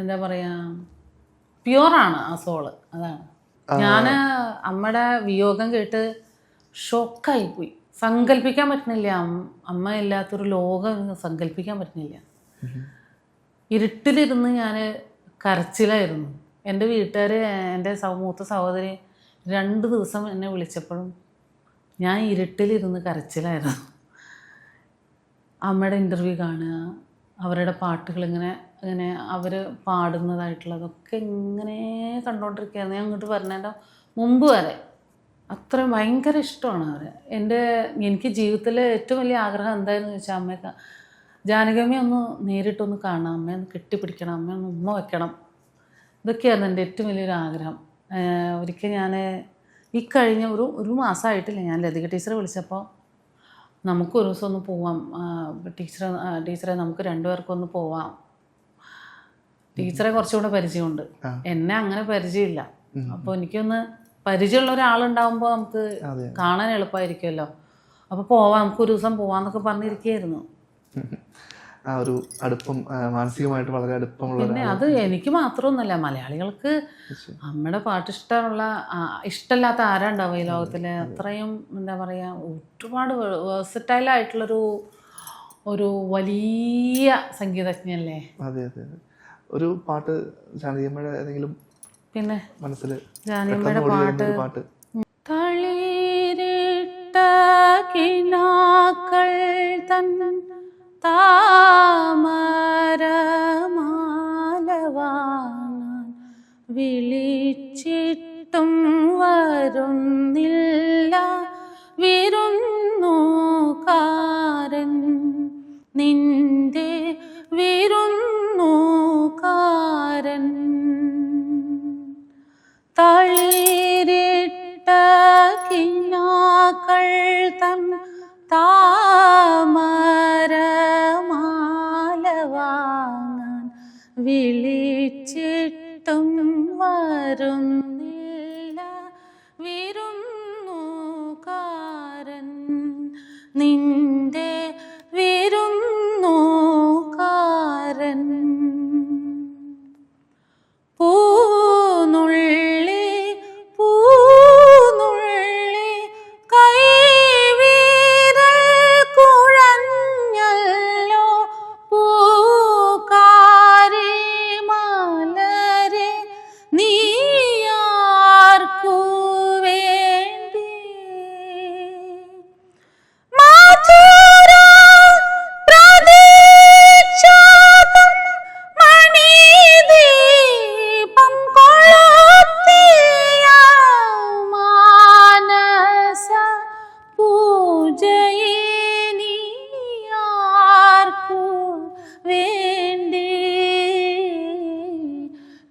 എന്താ പറയാ, പ്യുവറാണ് ആ സോള്. അതാണ്. ഞാൻ അമ്മയുടെ വിയോഗം കേട്ട് ഷോക്കായിപ്പോയി. സങ്കല്പിക്കാൻ പറ്റുന്നില്ല. അമ്മ ഇല്ലാത്തൊരു ലോകം സങ്കല്പിക്കാൻ പറ്റുന്നില്ല. ഇരുട്ടിലിരുന്ന് ഞാൻ കരച്ചിലായിരുന്നു. എൻ്റെ വീട്ടുകാർ, എൻ്റെ മൂത്ത സഹോദരി 2 ദിവസം എന്നെ വിളിച്ചപ്പോഴും ഞാൻ ഇരുട്ടിലിരുന്ന് കരച്ചിലായിരുന്നു. അമ്മയുടെ ഇൻ്റർവ്യൂ കാണുക, അവരുടെ പാട്ടുകൾ ഇങ്ങനെ അവർ പാടുന്നതായിട്ടുള്ളതൊക്കെ ഇങ്ങനെ കണ്ടുകൊണ്ടിരിക്കുകയായിരുന്നു. ഞാൻ അങ്ങോട്ട് പറഞ്ഞതിൻ്റെ മുമ്പ് വരെ അത്രയും ഭയങ്കര ഇഷ്ടമാണ് അവർ. എനിക്ക് ജീവിതത്തിൽ ഏറ്റവും വലിയ ആഗ്രഹം എന്തായിരുന്നു ചോദിച്ചാൽ, അമ്മയെ ജാനകിയമ്മയെ ഒന്ന് നേരിട്ടൊന്ന് കാണണം, അമ്മയെ ഒന്ന് കെട്ടിപ്പിടിക്കണം, അമ്മയെ ഒന്ന് ഉമ്മ വയ്ക്കണം. ഇതൊക്കെയായിരുന്നു എൻ്റെ ഏറ്റവും വലിയൊരു ആഗ്രഹം. ഒരിക്കൽ ഞാൻ ഈ കഴിഞ്ഞ ഒരു മാസമായിട്ടില്ല, ഞാൻ ലതിക ടീച്ചറെ വിളിച്ചപ്പോൾ നമുക്ക് ഒരു ദിവസം ഒന്ന് പോവാം ടീച്ചറെ നമുക്ക് 2 പേർക്കൊന്ന് പോവാം. ടീച്ചറെ കുറച്ചുകൂടെ പരിചയമുണ്ട്, എന്നെ അങ്ങനെ പരിചയമില്ല. അപ്പോൾ എനിക്കൊന്ന് പരിചയമുള്ള ഒരാളുണ്ടാകുമ്പോൾ നമുക്ക് കാണാൻ എളുപ്പമായിരിക്കുമല്ലോ. അപ്പോൾ പോവാം, നമുക്ക് ഒരു ദിവസം പോവാന്നൊക്കെ പറഞ്ഞിരിക്കുകയായിരുന്നു. ആ ഒരു അടുപ്പം മാനസികമായിട്ട് വളരെ അടുപ്പമുള്ള. പിന്നെ അത് എനിക്ക് മാത്രമൊന്നുമല്ല, മലയാളികൾക്ക് അമ്മയുടെ പാട്ട് ഇഷ്ടമില്ലാത്ത ആരാ ഉണ്ടാവും ഈ ലോകത്തിൽ? അത്രയും എന്താ പറയുക, ഒരുപാട് വേഴ്സറ്റൈലായിട്ടുള്ളൊരു വലിയ സംഗീതജ്ഞല്ലേ. അതെ അതെ. ഒരു പാട്ട് ജാനകിയമ്മയുടെ ഏതെങ്കിലും പിന്നെ മനസ്സിൽ? ജാനകിയമ്മയുടെ പാട്ട് തളിരിട്ട കിനാക്കൾ തൻ താമരമാലവാൻ വിളിച്ചിട്ടും വരുന്നില്ല വിരുന്നുകാരൻ, നിന്റെ വിരുന്നുകാരൻ. തളിരിട്ട കിനാക്കൾ തൻ താമരമാലവാങ്ങാൻ വിളിച്ചിട്ടും വരുന്നില്ല വിരുന്നുകാരൻ, നിന്റെ വിരുന്നുകാരൻ. പൂനുള്ളി കൈവിരൽ കുഴഞ്ഞല്ലോ പൂക്കാരി മലരെ നീയാർക്കു വേണ്ടി.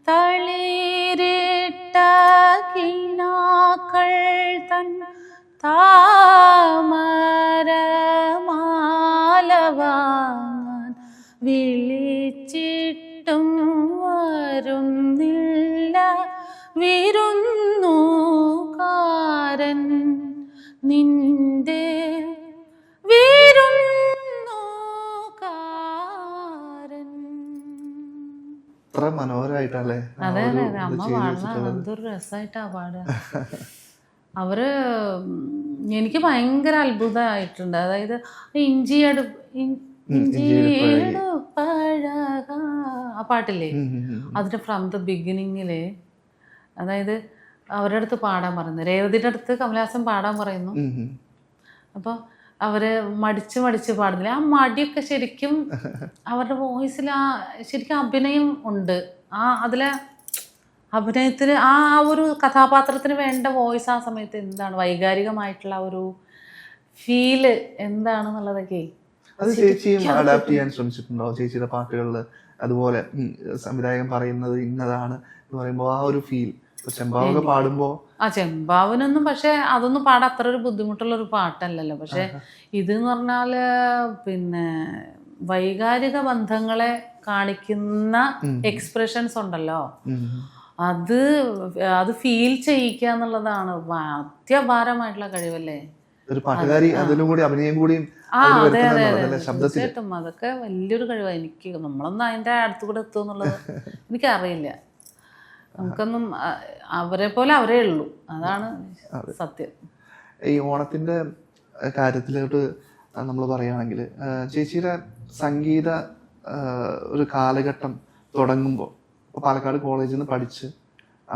തളിരിട്ട കിനാക്കൾ തൻ താമരമാ വാങ്ങാൻ വിളിച്ചിട്ടും വരുന്നില്ല വിരുന്നുകാരൻ നിന്റെ വിരുന്നുകാരൻ. അത്ര മനോഹരമായിട്ടല്ലേ അതെ അതെ അതെ, അമ്മ പാടുന്ന എന്തൊരു രസമായിട്ടാ പാടുക. അവര് എനിക്ക് ഭയങ്കര അത്ഭുതമായിട്ടുണ്ട്. അതായത് ഇഞ്ചിയടുപ്പഴക ആ പാട്ടില്ലേ, അതിന്റെ ഫ്രം ദ ബിഗിനിങ്ങില്, അതായത് അവരുടെ അടുത്ത് പാടാൻ പറയുന്നു, രേവതിയുടെ അടുത്ത് കമലഹാസൻ പാടാൻ പറയുന്നു. അപ്പോൾ അവര് മടിച്ച് പാടുന്നില്ല. ആ മടിയൊക്കെ ശരിക്കും അവരുടെ വോയിസിൽ ആ ശരിക്കും അഭിനയം ഉണ്ട്. അതിലെ അഭിനയത്തിന് ആ ഒരു കഥാപാത്രത്തിന് വേണ്ട വോയിസ് ആ സമയത്ത് എന്താണ് വൈകാരികമായിട്ടുള്ള ഒരു ഫീല് എന്താണെന്നുള്ളതൊക്കെ അത് ചേച്ചിയും അഡാപ്റ്റ് ചെയ്യാൻ ശ്രമിച്ചിട്ടുണ്ടോ? ചേച്ചിയുടെ പാട്ടുകളിൽ അതുപോലെ സംവിധായകൻ പറയുന്നത് ഇന്നതാണ് എന്ന് പറയുമ്പോൾ ആ ഒരു ഫീൽ ചെമ്പാവൊക്കെ പാടുമ്പോ ചെമ്പാവിനൊന്നും പക്ഷെ അതൊന്നും പാടാൻ അത്ര ഒരു ബുദ്ധിമുട്ടുള്ള ഒരു പാട്ടല്ലല്ലോ. പക്ഷെ ഇതെന്ന് പറഞ്ഞാല് പിന്നെ വൈകാരിക ബന്ധങ്ങളെ കാണിക്കുന്ന എക്സ്പ്രഷൻസ് ഉണ്ടല്ലോ, അത് ഫീൽ ചെയ്യിക്കുക എന്നുള്ളതാണ് അത്യഭാരമായിട്ടുള്ള കഴിവല്ലേ. ഒരു പാട്ടുകാരി അതിലും കൂടി അഭിനയം കൂടിയും അതെ അതെ അതെ തീർച്ചയായിട്ടും അതൊക്കെ വലിയൊരു കഴിവാണ്. എനിക്ക് നമ്മളൊന്നും അതിന്റെ അടുത്ത് കൂടെ എത്തുമെന്നുള്ളത് എനിക്കറിയില്ല. നമുക്കൊന്നും അവരെ പോലെ അവരേ ഉള്ളൂ, അതാണ് സത്യം. ഈ ഓണത്തിന്റെ കാര്യത്തിലോട്ട് നമ്മൾ പറയുകയാണെങ്കിൽ ചേച്ചിയുടെ സംഗീത ഒരു കാലഘട്ടം തുടങ്ങുമ്പോൾ പാലക്കാട് കോളേജിൽ നിന്ന് പഠിച്ച്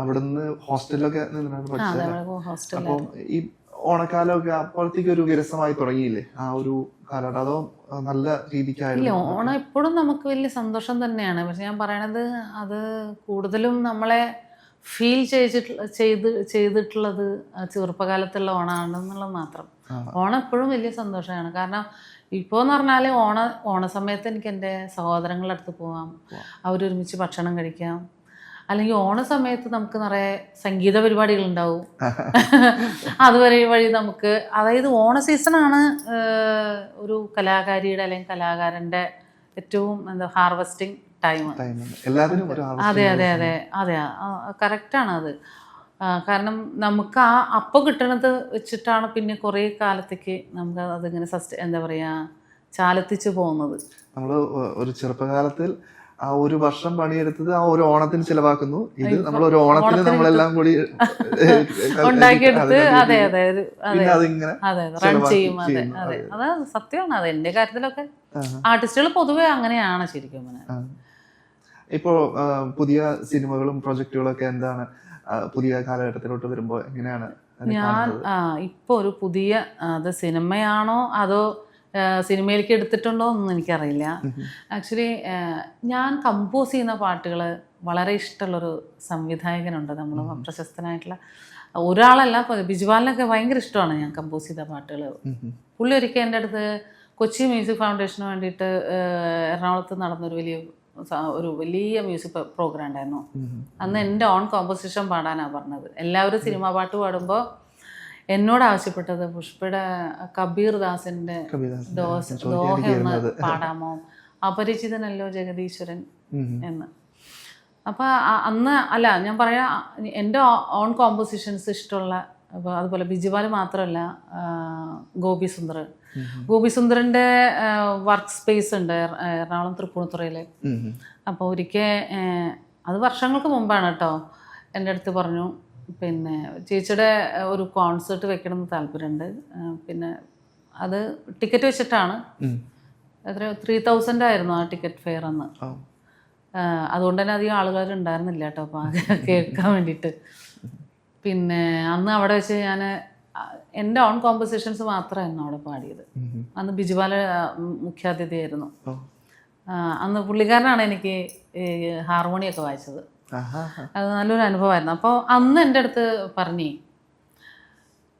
അവിടുന്ന് ഹോസ്റ്റലിലൊക്കെ നിന്നാണ് പഠിച്ചത്. അപ്പം ഈ ഓണക്കാലമൊക്കെ അപ്പോഴത്തേക്ക് ഒരു വിരസമായി തുടങ്ങിയില്ലേ ആ ഒരു കാലഘട്ടം? അതോ നല്ല രീതിക്കായിരുന്നു? ഓണം എപ്പോഴും നമുക്ക് വലിയ സന്തോഷം തന്നെയാണ്. പക്ഷെ ഞാൻ പറയണത് അത് കൂടുതലും നമ്മളെ ഫീൽ ചെയ്തിട്ടുള്ളത് ചെറുപ്പകാലത്തുള്ള ഓണമാണെന്നുള്ളത് മാത്രം. ഓണം എപ്പോഴും വലിയ സന്തോഷമാണ്. കാരണം ഇപ്പോൾ എന്ന് പറഞ്ഞാൽ ഓണസമയത്ത് എനിക്ക് എൻ്റെ സഹോദരങ്ങളുടെ അടുത്ത് പോവാം, അവരൊരുമിച്ച് ഭക്ഷണം കഴിക്കാം. അല്ലെങ്കിൽ ഓണ സമയത്ത് നമുക്ക് നിറയെ സംഗീത പരിപാടികളുണ്ടാവും. അതുവരെ വഴി നമുക്ക്, അതായത് ഓണ സീസണാണ് ഒരു കലാകാരിയുടെ അല്ലെങ്കിൽ കലാകാരൻ്റെ ഏറ്റവും ഹാർവെസ്റ്റിംഗ് ടൈം. അതെ അതെ അതെ അതെ കറക്റ്റാണ് അത്. കാരണം നമുക്ക് അപ്പം കിട്ടണത് വെച്ചിട്ടാണ് പിന്നെ കുറേ കാലത്തേക്ക് നമുക്ക് അതിങ്ങനെ എന്താ പറയുക ചാലത്തിച്ച് പോകുന്നത്. നമ്മൾ ഒരു ചെറുപ്പകാലത്തിൽ ആ ഒരു വർഷം പണിയെടുത്തത് ആ ഒരു ഓണത്തിന് ചിലവാക്കുന്നു. ഇത് നമ്മൾ ഒരു ഓണത്തിന് നമ്മളെല്ലാം കൂടി ഉണ്ടാക്കിയെടുത്ത് അതെ അതെ പിന്നെ അതിങ്ങനെ അതെ റൺ ചെയ്യും. അതെ അതെ അത് സത്യമാണ്. അത് എൻ്റെ കാര്യത്തിലൊക്കെ ആർട്ടിസ്റ്റുകൾ പൊതുവെ അങ്ങനെയാണ് ശരിക്കും. ഇപ്പോ പുതിയ സിനിമകളും പ്രൊജക്ടുകളൊക്കെ എന്താണ് പുതിയ കാലഘട്ടത്തിലോട്ട് വരുമ്പോൾ എങ്ങനെയാണ്? ഞാൻ ഇപ്പോൾ ഒരു പുതിയ അത് സിനിമയാണോ അതോ സിനിമയിലേക്ക് എടുത്തിട്ടുണ്ടോ എന്നൊന്നും എനിക്കറിയില്ല. ആക്ച്വലി ഞാൻ കമ്പോസ് ചെയ്യുന്ന പാട്ടുകൾ വളരെ ഇഷ്ടമുള്ളൊരു സംവിധായകനുണ്ട്, നമ്മൾ പ്രശസ്തനായിട്ടുള്ള ഒരാളല്ല, ബിജുപാലിനൊക്കെ ഭയങ്കര ഇഷ്ടമാണ് ഞാൻ കമ്പോസ് ചെയ്ത പാട്ടുകൾ. പുള്ളി ഒരിക്കൽ എൻ്റെ അടുത്ത് കൊച്ചി മ്യൂസിക് ഫൗണ്ടേഷന് വേണ്ടിയിട്ട് എറണാകുളത്ത് നടന്നൊരു വലിയ മ്യൂസിക് പ്രോഗ്രാം ഉണ്ടായിരുന്നു. അന്ന് എൻ്റെ ഓൺ കോമ്പോസിഷൻ പാടാനാണ് പറഞ്ഞത്. എല്ലാവരും സിനിമ പാട്ട് പാടുമ്പോൾ എന്നോട് ആവശ്യപ്പെട്ടത് പുഷ്പയുടെ കബീർ ദാസിന്റെ ദോഹ ഒന്ന് പാടാമോ, അപരിചിതനല്ലോ ജഗദീശ്വരൻ എന്ന്. അപ്പൊ അന്ന് അല്ല ഞാൻ പറയാ എൻ്റെ ഓൺ കോമ്പോസിഷൻസ് ഇഷ്ടമുള്ള, അപ്പോൾ അതുപോലെ ബിജുപാൽ മാത്രമല്ല ഗോപി സുന്ദറിന്റെ വർക്ക് സ്പേസ് ഉണ്ട് എറണാകുളം തൃപ്പൂണിത്തുറയിൽ. അപ്പോൾ ഒരിക്കൽ അത് വർഷങ്ങൾക്ക് മുമ്പാണ് കേട്ടോ, എൻ്റെ അടുത്ത് പറഞ്ഞു പിന്നെ ചേച്ചിയുടെ ഒരു കോൺസേർട്ട് വെക്കണം എന്ന് താല്പര്യമുണ്ട്. പിന്നെ അത് ടിക്കറ്റ് വെച്ചിട്ടാണ്, എത്ര 3000 ആയിരുന്നു ആ ടിക്കറ്റ് ഫെയർ അന്ന്. അതുകൊണ്ട് തന്നെ അധികം ആളുകളുണ്ടായിരുന്നില്ല കേട്ടോ അപ്പോൾ കേൾക്കാൻ വേണ്ടിയിട്ട്. പിന്നെ അന്ന് അവിടെ വെച്ച് ഞാൻ എൻ്റെ ഓൺ കോമ്പോസിഷൻസ് മാത്രമായിരുന്നു അവിടെ പാടിയത്. അന്ന് ബിജുപാല മുഖ്യാതിഥിയായിരുന്നു. അന്ന് പുള്ളിക്കാരനാണ് എനിക്ക് ഹാർമോണിയൊക്കെ വായിച്ചത്. അത് നല്ലൊരു അനുഭവമായിരുന്നു. അപ്പോൾ അന്ന് എൻ്റെ അടുത്ത് പറഞ്ഞേ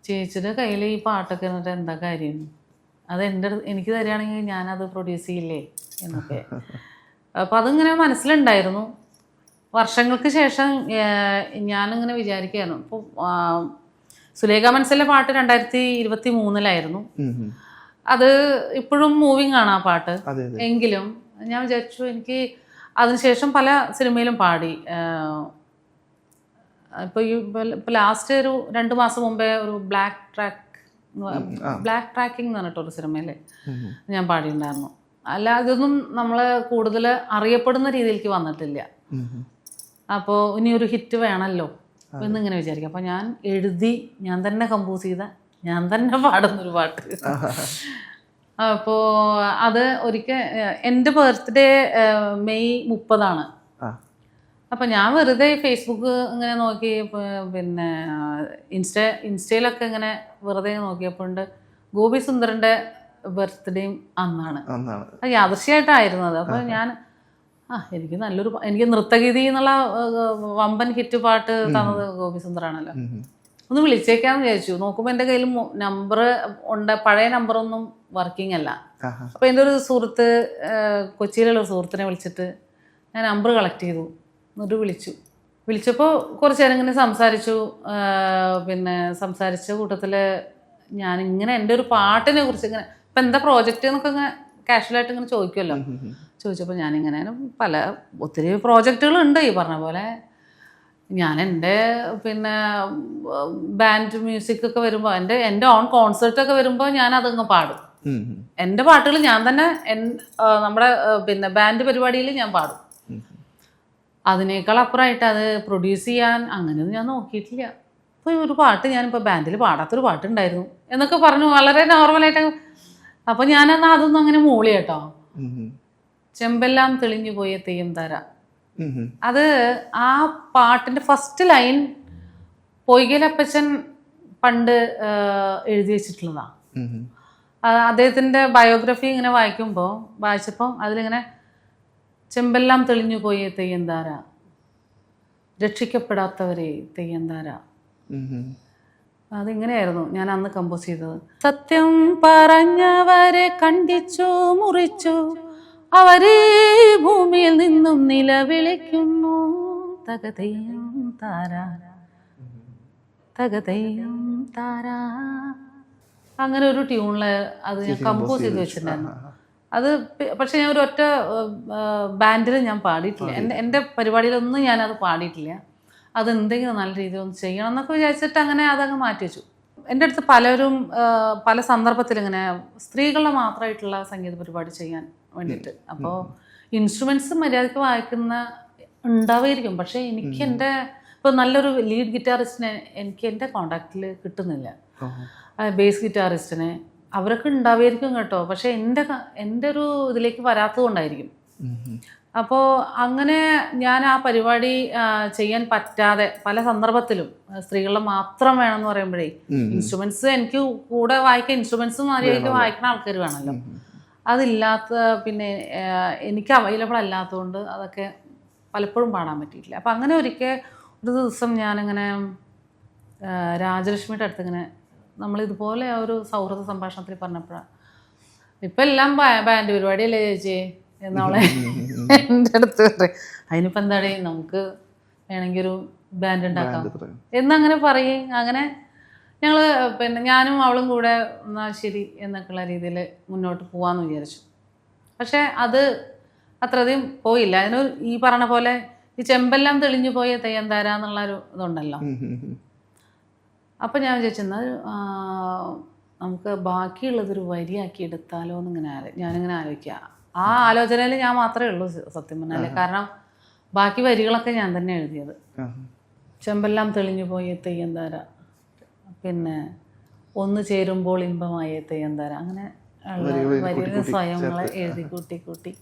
ചേച്ചിയുടെ കയ്യിൽ ഈ പാട്ടൊക്കെ എന്നിട്ട് എന്താ കാര്യം, അത് എനിക്ക് തരികയാണെങ്കിൽ ഞാനത് പ്രൊഡ്യൂസ് ചെയ്യില്ലേ എന്നൊക്കെ. അപ്പോൾ അതിങ്ങനെ മനസ്സിലുണ്ടായിരുന്നു. വർഷങ്ങൾക്ക് ശേഷം ഞാനിങ്ങനെ വിചാരിക്കുകയായിരുന്നു. ഇപ്പോൾ സുലേഖ മനസ്സിലെ പാട്ട് 2023 അത് ഇപ്പോഴും മൂവിങ് ആണ് ആ പാട്ട്. അതെ അതെ. എങ്കിലും ഞാൻ വിചാരിച്ചു എനിക്ക് അതിനുശേഷം പല സിനിമയിലും പാടി. ഇപ്പോൾ ഇപ്പോൾ ലാസ്റ്റ് ഒരു 2 മാസം മുമ്പേ ഒരു ബ്ലാക്ക് ട്രാക്കിംഗ് എന്ന് പറഞ്ഞിട്ടൊരു സിനിമയിൽ ഞാൻ പാടിയിട്ടുണ്ടായിരുന്നു. അല്ല ഇതൊന്നും നമ്മൾ കൂടുതൽ അറിയപ്പെടുന്ന രീതിയിലേക്ക് വന്നിട്ടില്ല. അപ്പോൾ ഇനി ഒരു ഹിറ്റ് വേണമല്ലോ എന്നിങ്ങനെ വിചാരിക്കും. അപ്പോൾ ഞാൻ എഴുതി ഞാൻ തന്നെ കമ്പോസ് ചെയ്ത ഞാൻ തന്നെ പാടുന്നൊരു പാട്ട്. അപ്പോൾ അത് ഒരിക്കൽ എൻ്റെ ബർത്ത്ഡേ മെയ് 30 അപ്പം ഞാൻ വെറുതെ ഫേസ്ബുക്ക് ഇങ്ങനെ നോക്കി, പിന്നെ ഇൻസ്റ്റയിലൊക്കെ ഇങ്ങനെ വെറുതെ നോക്കിയപ്പോണ്ട് ഗോപി സുന്ദറിൻ്റെ ബർത്ത്ഡേയും അന്നാണ്. അത് യാദൃശ്യമായിട്ടായിരുന്നു അത്. അപ്പോൾ ഞാൻ എനിക്ക് നൃത്തഗീതി എന്നുള്ള വമ്പൻ ഹിറ്റ് പാട്ട് തന്നത് ഗോപി സുന്ദറാണല്ലോ, ഒന്ന് വിളിച്ചേക്കാന്ന് വിചാരിച്ചു. നോക്കുമ്പോൾ എൻ്റെ കയ്യിൽ നമ്പർ ഉണ്ട്, പഴയ നമ്പറൊന്നും വർക്കിംഗ് അല്ല. അപ്പോൾ എൻ്റെ ഒരു സുഹൃത്ത്, കൊച്ചിയിലുള്ള ഒരു സുഹൃത്തിനെ വിളിച്ചിട്ട് ഞാൻ നമ്പർ കളക്ട് ചെയ്തു. എന്നിട്ട് വിളിച്ചപ്പോൾ കുറച്ച് നേരം ഇങ്ങനെ സംസാരിച്ചു. പിന്നെ സംസാരിച്ച കൂട്ടത്തിൽ ഞാനിങ്ങനെ എൻ്റെ ഒരു പാട്ടിനെ കുറിച്ച് ഇങ്ങനെ ഇപ്പം എന്താ പ്രോജക്റ്റ് എന്നൊക്കെ ഇങ്ങനെ കാഷ്വലായിട്ട് ഇങ്ങനെ ചോദിക്കുമല്ലോ. ചോദിച്ചപ്പോൾ ഞാനിങ്ങനെ ഒത്തിരി പ്രോജക്റ്റുകളുണ്ട് ഈ പറഞ്ഞ പോലെ. ഞാൻ എൻ്റെ പിന്നെ ബാൻഡ് മ്യൂസിക് ഒക്കെ വരുമ്പോൾ എൻ്റെ ഓൺ കോൺസേർട്ടൊക്കെ വരുമ്പോൾ ഞാൻ അതങ്ങ് പാടും. എൻ്റെ പാട്ടുകൾ ഞാൻ തന്നെ നമ്മുടെ പിന്നെ ബാൻഡ് പരിപാടിയിൽ ഞാൻ പാടും. അതിനേക്കാൾ അപ്പുറമായിട്ട് അത് പ്രൊഡ്യൂസ് ചെയ്യാൻ അങ്ങനെയൊന്നും ഞാൻ നോക്കിയിട്ടില്ല. അപ്പോൾ ഒരു പാട്ട് ഞാനിപ്പോൾ ബാൻഡിൽ പാടാത്തൊരു പാട്ടുണ്ടായിരുന്നു എന്നൊക്കെ പറഞ്ഞു, വളരെ നോർമലായിട്ട്. അപ്പോൾ ഞാനെന്നാൽ അതൊന്നും അങ്ങനെ മൂളി കേട്ടോ. ചെമ്പെല്ലാം തെളിഞ്ഞു പോയ തെയ്യം താര, അത് ആ പാട്ടിൻ്റെ ഫസ്റ്റ് ലൈൻ പൊയ്കലപ്പച്ചൻ പണ്ട് എഴുതി വെച്ചിട്ടുള്ളതാണ്. അദ്ദേഹത്തിൻ്റെ ബയോഗ്രഫി ഇങ്ങനെ വായിച്ചപ്പോൾ അതിലിങ്ങനെ ചെമ്പെല്ലാം തെളിഞ്ഞു പോയ തെയ്യന്താര, രക്ഷിക്കപ്പെടാത്തവരെ തെയ്യന്താര, അതിങ്ങനെയായിരുന്നു ഞാൻ അന്ന് കമ്പോസ് ചെയ്തത്. സത്യം പറഞ്ഞവരെ കണ്ടിച്ചു മുറിച്ചു, അവരെ ഭൂമിയിൽ നിന്നും നിലവിളിക്കുന്നു, തകതയും താര തകതയും താര. അങ്ങനെ ഒരു ട്യൂണില് അത് ഞാൻ കമ്പോസ് ചെയ്ത് വെച്ചിട്ടുണ്ടായിരുന്നു. അത് പക്ഷെ ഞാൻ ഒരു ഒറ്റ ബാൻഡിൽ ഞാൻ പാടിയിട്ടില്ല. എൻ്റെ പരിപാടിയിലൊന്നും ഞാനത് പാടിയിട്ടില്ല. അതെന്തെങ്കിലും നല്ല രീതിയിൽ ഒന്ന് ചെയ്യണം എന്നൊക്കെ വിചാരിച്ചിട്ട് അങ്ങനെ അതങ്ങ് മാറ്റി വെച്ചു. എൻ്റെ അടുത്ത് പലരും പല സന്ദർഭത്തിൽ ഇങ്ങനെ സ്ത്രീകളുടെ മാത്രമായിട്ടുള്ള സംഗീത പരിപാടി ചെയ്യാൻ വേണ്ടിയിട്ട്. അപ്പോൾ ഇൻസ്ട്രുമെൻറ്റ്സ് മര്യാദയ്ക്ക് വായിക്കുന്ന ഉണ്ടാവുമായിരിക്കും, പക്ഷേ എനിക്ക് ഇപ്പോൾ നല്ലൊരു ലീഡ് ഗിറ്റാറിസ്റ്റിനെ എനിക്ക് എൻ്റെ കോണ്ടാക്റ്റിൽ കിട്ടുന്നില്ല. ബേസ് ഗിറ്റാറിസ്റ്റിനെ അവരൊക്കെ ഉണ്ടാവുമായിരിക്കും കേട്ടോ, പക്ഷേ എൻ്റെ ഒരു ഇതിലേക്ക് വരാത്തത് കൊണ്ടായിരിക്കും. അപ്പോൾ അങ്ങനെ ഞാൻ ആ പരിപാടി ചെയ്യാൻ പറ്റാതെ പല സന്ദർഭത്തിലും സ്ത്രീകളെ മാത്രം വേണമെന്ന് പറയുമ്പോഴേ ഇൻസ്ട്രുമെന്റ്സ് എനിക്ക് കൂടെ വായിക്കാൻ ഇൻസ്ട്രുമെന്റ്സ് മര്യാദയ്ക്ക് വായിക്കുന്ന ആൾക്കാർ വേണമല്ലോ. അതില്ലാത്ത പിന്നെ എനിക്ക് അവൈലബിൾ അല്ലാത്തതുകൊണ്ട് അതൊക്കെ പലപ്പോഴും പാടാൻ പറ്റിയിട്ടില്ല. അപ്പം അങ്ങനെ ഒരു ദിവസം ഞാനിങ്ങനെ രാജലക്ഷ്മിയുടെ അടുത്ത് ഇങ്ങനെ നമ്മളിതുപോലെ ഒരു സൗഹൃദ സംഭാഷണത്തിൽ പറഞ്ഞപ്പോഴാണ്, ഇപ്പം എല്ലാം ബാൻഡ് പരിപാടിയല്ലേ ചേച്ചി എന്നവളെ എൻ്റെ അടുത്ത് പറയും. അതിനിപ്പോൾ എന്താടേ നമുക്ക് വേണമെങ്കിൽ ഒരു ബാൻഡ് ഉണ്ടാക്കാം എന്നങ്ങനെ പറയും. അങ്ങനെ ഞങ്ങൾ പിന്നെ ഞാനും അവളും കൂടെ എന്നാൽ ശരി എന്നൊക്കെയുള്ള രീതിയിൽ മുന്നോട്ട് പോകാമെന്ന് വിചാരിച്ചു. പക്ഷേ അത് അത്രയധികം പോയില്ല. അതിന് ഈ പറഞ്ഞ പോലെ ഈ ചെമ്പെല്ലാം തെളിഞ്ഞു പോയ തെയ്യന്താര എന്നുള്ളൊരു ഇതുണ്ടല്ലോ. അപ്പം ഞാൻ വിചാരിച്ചെന്നാൽ നമുക്ക് ബാക്കിയുള്ളതൊരു വരിയാക്കി എടുത്താലോ എന്നിങ്ങനെ ഞാനിങ്ങനെ ആലോചിക്കുക. ആ ആലോചനയിൽ ഞാൻ മാത്രമേ ഉള്ളൂ സത്യം പറഞ്ഞാൽ. കാരണം ബാക്കി വരികളൊക്കെ ഞാൻ തന്നെ എഴുതിയത്. ചെമ്പെല്ലാം തെളിഞ്ഞു പോയ തെയ്യന്താര, പിന്നെ ഒന്ന് ചേരുമ്പോൾ ഇമ്പമായ തെയ്യന്താര, അങ്ങനെ വരികൾ സ്വയങ്ങളെ എഴുതി കൂട്ടി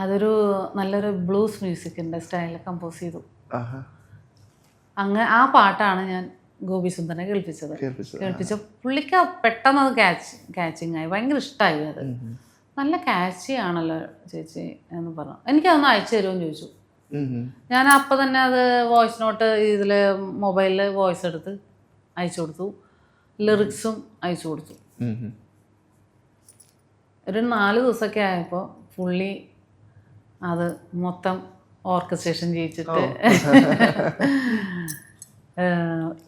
അതൊരു നല്ലൊരു ബ്ലൂസ് മ്യൂസിക്കിൻ്റെ സ്റ്റൈലിൽ കമ്പോസ് ചെയ്തു. അങ്ങനെ ആ പാട്ടാണ് ഞാൻ ഗോപി സുന്ദറിനെ കേൾപ്പിച്ച പുള്ളിക്ക് പെട്ടെന്ന് അത് ക്യാച്ചിങ് ആയി, ഭയങ്കര ഇഷ്ടമായി. അത് നല്ല ക്യാച്ചി ആണല്ലോ ചേച്ചി എന്ന് പറഞ്ഞു. എനിക്കതൊന്ന് അയച്ചു തരുമെന്ന് ചോദിച്ചു. ഞാൻ അപ്പം തന്നെ അത് വോയിസ് നോട്ട് ഇതിൽ മൊബൈലിൽ വോയിസ് എടുത്ത് അയച്ചു കൊടുത്തു, ലിറിക്സും അയച്ചു കൊടുത്തു. ഒരു 4 ദിവസമൊക്കെ ആയപ്പോൾ പുള്ളി അത് മൊത്തം ഓർക്കസ്ട്രേഷൻ ചെയ്യിച്ചിട്ട്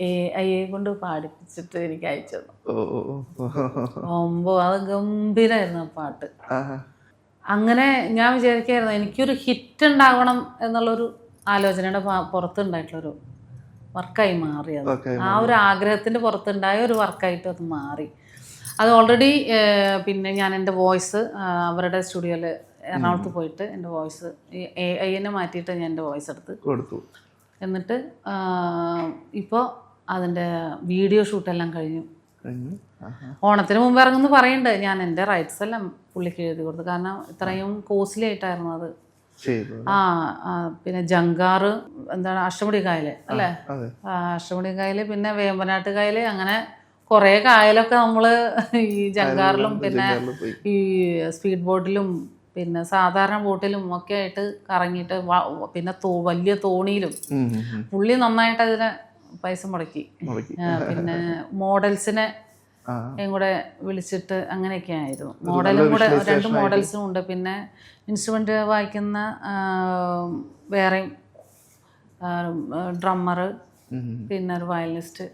AI കൊണ്ട് പാടിപ്പിച്ചിട്ട് എനിക്ക് അയച്ചു തന്നു. ഓ ഓ ഓ അത് ഗംഭീരമായിരുന്നു ആ പാട്ട്. ആഹാ. അങ്ങനെ ഞാൻ വിചാരിക്കായിരുന്നു എനിക്കൊരു ഹിറ്റ് ഉണ്ടാവണം എന്നുള്ളൊരു ആലോചനയുടെ പുറത്തുണ്ടായിട്ടുള്ളൊരു വർക്കായി മാറി അത്. ഓക്കെ. ആ ഒരു ആഗ്രഹത്തിൻ്റെ പുറത്തുണ്ടായ ഒരു വർക്കായിട്ട് അത് മാറി. അത് ഓൾറെഡി പിന്നെ ഞാൻ എൻ്റെ വോയിസ് അവരുടെ സ്റ്റുഡിയോയിൽ എറണാകുളത്ത് പോയിട്ട് എൻ്റെ വോയിസ് AI മാറ്റിയിട്ട് ഞാൻ എൻ്റെ വോയിസ് എടുത്ത് കൊടുത്തു. എന്നിട്ട് ഇപ്പോൾ അതിൻ്റെ വീഡിയോ ഷൂട്ടെല്ലാം കഴിഞ്ഞു. ഓണത്തിന് മുമ്പ് ഇറങ്ങുമെന്ന് പറയുന്നുണ്ട്. ഞാൻ എൻ്റെ റൈറ്റ്സ് എല്ലാം പുള്ളിക്ക് എഴുതി കൊടുത്തു. കാരണം ഇത്രയും കോസ്റ്റ്ലി ആയിട്ടായിരുന്നു അത്. പിന്നെ ജങ്കാറ് എന്താണ് അഷ്ടമുടി കായൽ അല്ലേ, അഷ്ടമുടി കായൽ, പിന്നെ വേമ്പനാട്ട് കായൽ, അങ്ങനെ കുറേ കായലൊക്കെ നമ്മൾ ഈ ജങ്കാറിലും പിന്നെ ഈ സ്പീഡ് ബോട്ടിലും പിന്നെ സാധാരണ ബോട്ടിലും ഒക്കെ ആയിട്ട് കറങ്ങിയിട്ട് പിന്നെ വലിയ തോണിയിലും പുള്ളി നന്നായിട്ട് അതിനെ പൈസ മുടക്കി. പിന്നെ മോഡൽസിനെ കൂടെ വിളിച്ചിട്ട് അങ്ങനെയൊക്കെ ആയിരുന്നു. മോഡലും കൂടെ 2 മോഡൽസും ഉണ്ട്. പിന്നെ ഇൻസ്ട്രുമെൻ്റ് വായിക്കുന്ന വേറെയും ഡ്രമ്മർ, പിന്നെ ഒരു വയലിനിസ്റ്റ്,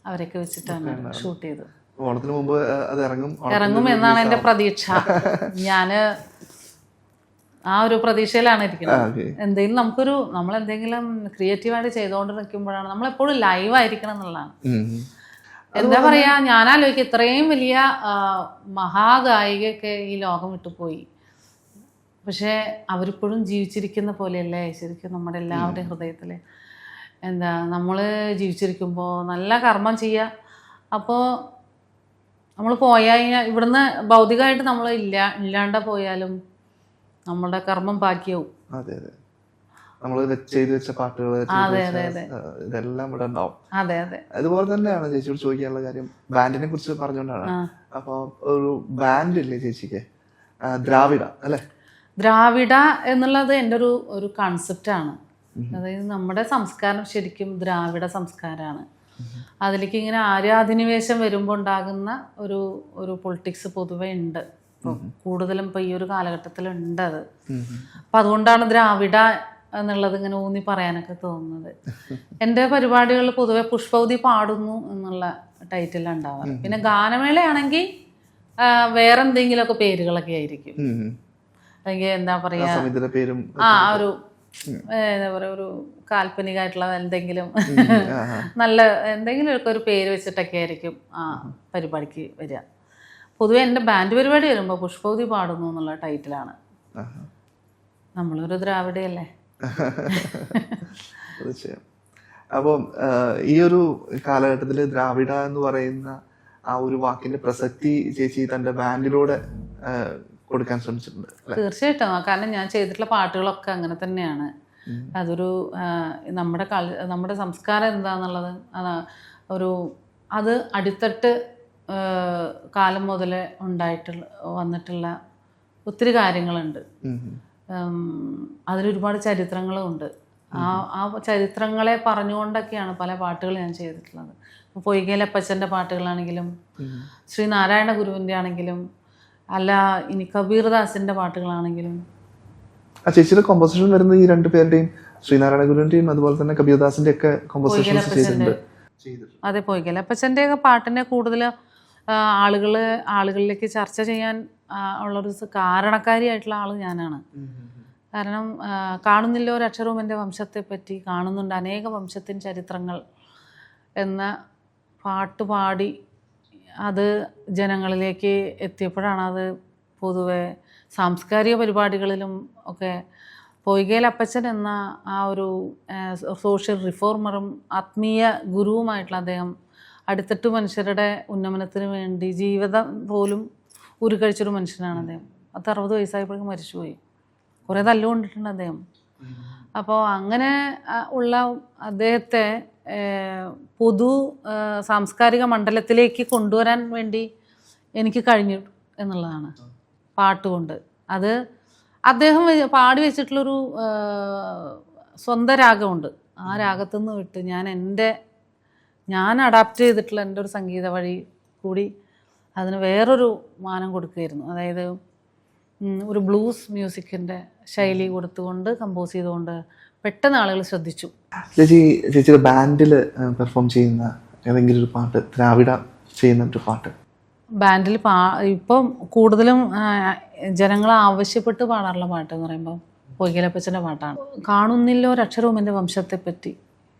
അവരൊക്കെ വെച്ചിട്ടാണ് ഷൂട്ട് ചെയ്തത്. ഓണത്തിന് മുമ്പ് അത് ഇറങ്ങും എന്നാണ് എൻ്റെ പ്രതീക്ഷ. ഞാൻ ആ ഒരു പ്രതീക്ഷയിലാണ് ഇരിക്കുന്നത്. എന്തെങ്കിലും നമ്മളെന്തെങ്കിലും ക്രിയേറ്റീവായിട്ട് ചെയ്തുകൊണ്ട് നിൽക്കുമ്പോഴാണ് നമ്മളെപ്പോഴും ലൈവായിരിക്കണം എന്നുള്ളതാണ്. എന്താ പറയാ, ഞാനാലോചിക്കും ഇത്രയും വലിയ മഹാഗായികയൊക്കെ ഈ ലോകം വിട്ടുപോയി. പക്ഷേ അവരിപ്പോഴും ജീവിച്ചിരിക്കുന്ന പോലെയല്ലേ ശരിക്കും നമ്മുടെ എല്ലാവരുടെയും ഹൃദയത്തിൽ. എന്താ നമ്മൾ ജീവിച്ചിരിക്കുമ്പോൾ നല്ല കർമ്മം ചെയ്യുക. അപ്പോൾ നമ്മൾ പോയാൽ ഇവിടുന്ന് ഭൗതികമായിട്ട് നമ്മൾ ഇല്ലാണ്ട് പോയാലും നമ്മുടെ കർമ്മം ബാക്കിയാവും. അതെ അതെ, നമ്മൾ ചെയ്തു വെച്ച പാട്ടുകൾ ഇതെല്ലാം ഇവിടെ ഉണ്ടാവും. അതെ അതെ. അതുപോലെ തന്നെയാണ് ചേച്ചിയോട് ചോദിക്കാനുള്ള കാര്യം, ബാൻഡിനെ കുറിച്ച് പറഞ്ഞുകൊണ്ടാണ്. അപ്പൊ ഒരു ബാൻഡ് ഇല്ലേ ചേച്ചിക്ക്, ദ്രാവിഡ അല്ലെ? ദ്രാവിഡ എന്നുള്ളത് എൻ്റെ ഒരു കൺസെപ്റ്റാണ്. അതായത് നമ്മുടെ സംസ്കാരം ശരിക്കും ദ്രാവിഡ സംസ്കാരമാണ്. അതിലേക്ക് ഇങ്ങനെ ആര്യാധിനിവേശം വരുമ്പോൾ ഉണ്ടാകുന്ന ഒരു പൊളിറ്റിക്സ് പൊതുവെ ഉണ്ട്. കൂടുതലും ഇപ്പോൾ ഈ ഒരു കാലഘട്ടത്തിലുണ്ട് അത്. അപ്പം അതുകൊണ്ടാണ് ദ്രാവിഡ എന്നുള്ളത് ഇങ്ങനെ ഊന്നി പറയാനൊക്കെ തോന്നുന്നത്. എൻ്റെ പരിപാടികളിൽ പൊതുവെ പുഷ്പവതി പാടുന്നു എന്നുള്ള ടൈറ്റിലാണ് ഉണ്ടാവാറ്. പിന്നെ ഗാനമേളയാണെങ്കിൽ വേറെ എന്തെങ്കിലുമൊക്കെ പേരുകളൊക്കെ ആയിരിക്കും. അല്ലെങ്കിൽ എന്താ പറയുക, ഒരു എന്താ പറയുക, ഒരു കാൽപ്പനികമായിട്ടുള്ള എന്തെങ്കിലും നല്ല എന്തെങ്കിലുമൊക്കെ ഒരു പേര് വെച്ചിട്ടൊക്കെ ആയിരിക്കും ആ പരിപാടിക്ക് വരിക. പൊതുവെ എൻ്റെ ബാൻഡ് പരിപാടി വരുമ്പോൾ പുഷ്പവതി പാടുന്നു എന്നുള്ള ടൈറ്റിലാണ്. നമ്മളൊരു ദ്രാവിഡയല്ലേ. തീർച്ചയായും. അപ്പം ഈ ഒരു കാലഘട്ടത്തിൽ ദ്രാവിഡ എന്ന് പറയുന്ന ആ ഒരു വാക്കിന്റെ പ്രസക്തി ചേച്ചി തന്റെ ബാൻഡിലൂടെ കൊടുക്കാൻ ശ്രമിച്ചിട്ടുണ്ട്. തീർച്ചയായിട്ടും. കാരണം ഞാൻ ചെയ്തിട്ടുള്ള പാട്ടുകളൊക്കെ അങ്ങനെ തന്നെയാണ്. അതൊരു നമ്മുടെ സംസ്കാരം എന്താന്നുള്ളത് അത് അടിത്തട്ട് കാലം മുതലേ വന്നിട്ടുള്ള ഒത്തിരി കാര്യങ്ങളുണ്ട്. അതിലൊരുപാട് ചരിത്രങ്ങളുമുണ്ട്. ആ ചരിത്രങ്ങളെ പറഞ്ഞുകൊണ്ടൊക്കെയാണ് പല പാട്ടുകൾ ഞാൻ ചെയ്തിട്ടുള്ളത്. ഇപ്പോൾ പൊയ്കയിലപ്പച്ചൻ്റെ പാട്ടുകളാണെങ്കിലും ശ്രീനാരായണ ഗുരുവിൻ്റെ ആണെങ്കിലും അല്ല ഇനി കബീർദാസിൻ്റെ പാട്ടുകളാണെങ്കിലും. ചേച്ചിയുടെ കോമ്പോസിഷൻ വരുന്നത് ഈ 2 പേരുടെയും, ശ്രീനാരായണ ഗുരുവിന്റെയും അതുപോലെ തന്നെ കബീർദാസിന്റെ ഒക്കെ കോമ്പോസിഷൻസ് ചെയ്തിട്ടുണ്ട്. അതെ, പൊയ്കയിലപ്പച്ചൻ്റെ ഒക്കെ പാട്ടിനെ കൂടുതൽ ആളുകളിലേക്ക് ചർച്ച ചെയ്യാൻ ഉള്ളൊരു കാരണക്കാരിയായിട്ടുള്ള ആൾ ഞാനാണ്. കാരണം കാണുന്നില്ല ഒരക്ഷരവും എൻ്റെ വംശത്തെപ്പറ്റി, കാണുന്നുണ്ട് അനേക വംശത്തിൻ ചരിത്രങ്ങൾ എന്ന പാട്ട് പാടി അത് ജനങ്ങളിലേക്ക് എത്തിയപ്പോഴാണ് അത് പൊതുവെ സാംസ്കാരിക പരിപാടികളിലും ഒക്കെ പൊയ്കയിലപ്പച്ചൻ എന്ന ആ ഒരു സോഷ്യൽ റിഫോർമറും ആത്മീയ ഗുരുവുമായിട്ടുള്ള അദ്ദേഹം അടിത്തട്ട് മനുഷ്യരുടെ ഉന്നമനത്തിന് വേണ്ടി ജീവിതം പോലും ഉരുക്കഴിച്ചൊരു മനുഷ്യനാണ് അദ്ദേഹം. 60 വയസ്സായപ്പോഴേക്കും മരിച്ചുപോയി. കുറേ തല്ലുകൊണ്ടിട്ടുണ്ട് അദ്ദേഹം. അപ്പോൾ അങ്ങനെ ഉള്ള അദ്ദേഹത്തെ പൊതു സാംസ്കാരിക മണ്ഡലത്തിലേക്ക് കൊണ്ടുവരാൻ വേണ്ടി എനിക്ക് കഴിഞ്ഞു എന്നുള്ളതാണ് പാട്ടുകൊണ്ട്. അത് അദ്ദേഹം പാടി വെച്ചിട്ടുള്ളൊരു സ്വന്തം രാഗമുണ്ട്. ആ രാഗത്തു നിന്ന് വിട്ട് ഞാൻ അഡാപ്റ്റ് ചെയ്തിട്ടുള്ള എൻ്റെ ഒരു സംഗീത വഴി കൂടി അതിന് വേറൊരു മാനം കൊടുക്കുകയായിരുന്നു. അതായത് ഒരു ബ്ലൂസ് മ്യൂസിക്കിൻ്റെ ശൈലി കൊടുത്തുകൊണ്ട് കമ്പോസ് ചെയ്തുകൊണ്ട് പെട്ടെന്ന് ആളുകൾ ശ്രദ്ധിച്ചു. ചേച്ചിയുടെ ബാൻഡിൽ പെർഫോം ചെയ്യുന്ന ഏതെങ്കിലും ഒരു പാട്ട്, ദ്രാവിഡ ചെയ്യുന്ന ഒരു പാട്ട്? ബാൻഡിൽ ഇപ്പം കൂടുതലും ജനങ്ങൾ ആവശ്യപ്പെട്ട് പാടാറുള്ള പാട്ട് എന്ന് പറയുമ്പോൾ പൊയ്കലപ്പച്ചൻ്റെ പാട്ടാണ്. കാണുന്നില്ല ഒരക്ഷരവും എൻ്റെ വംശത്തെപ്പറ്റി,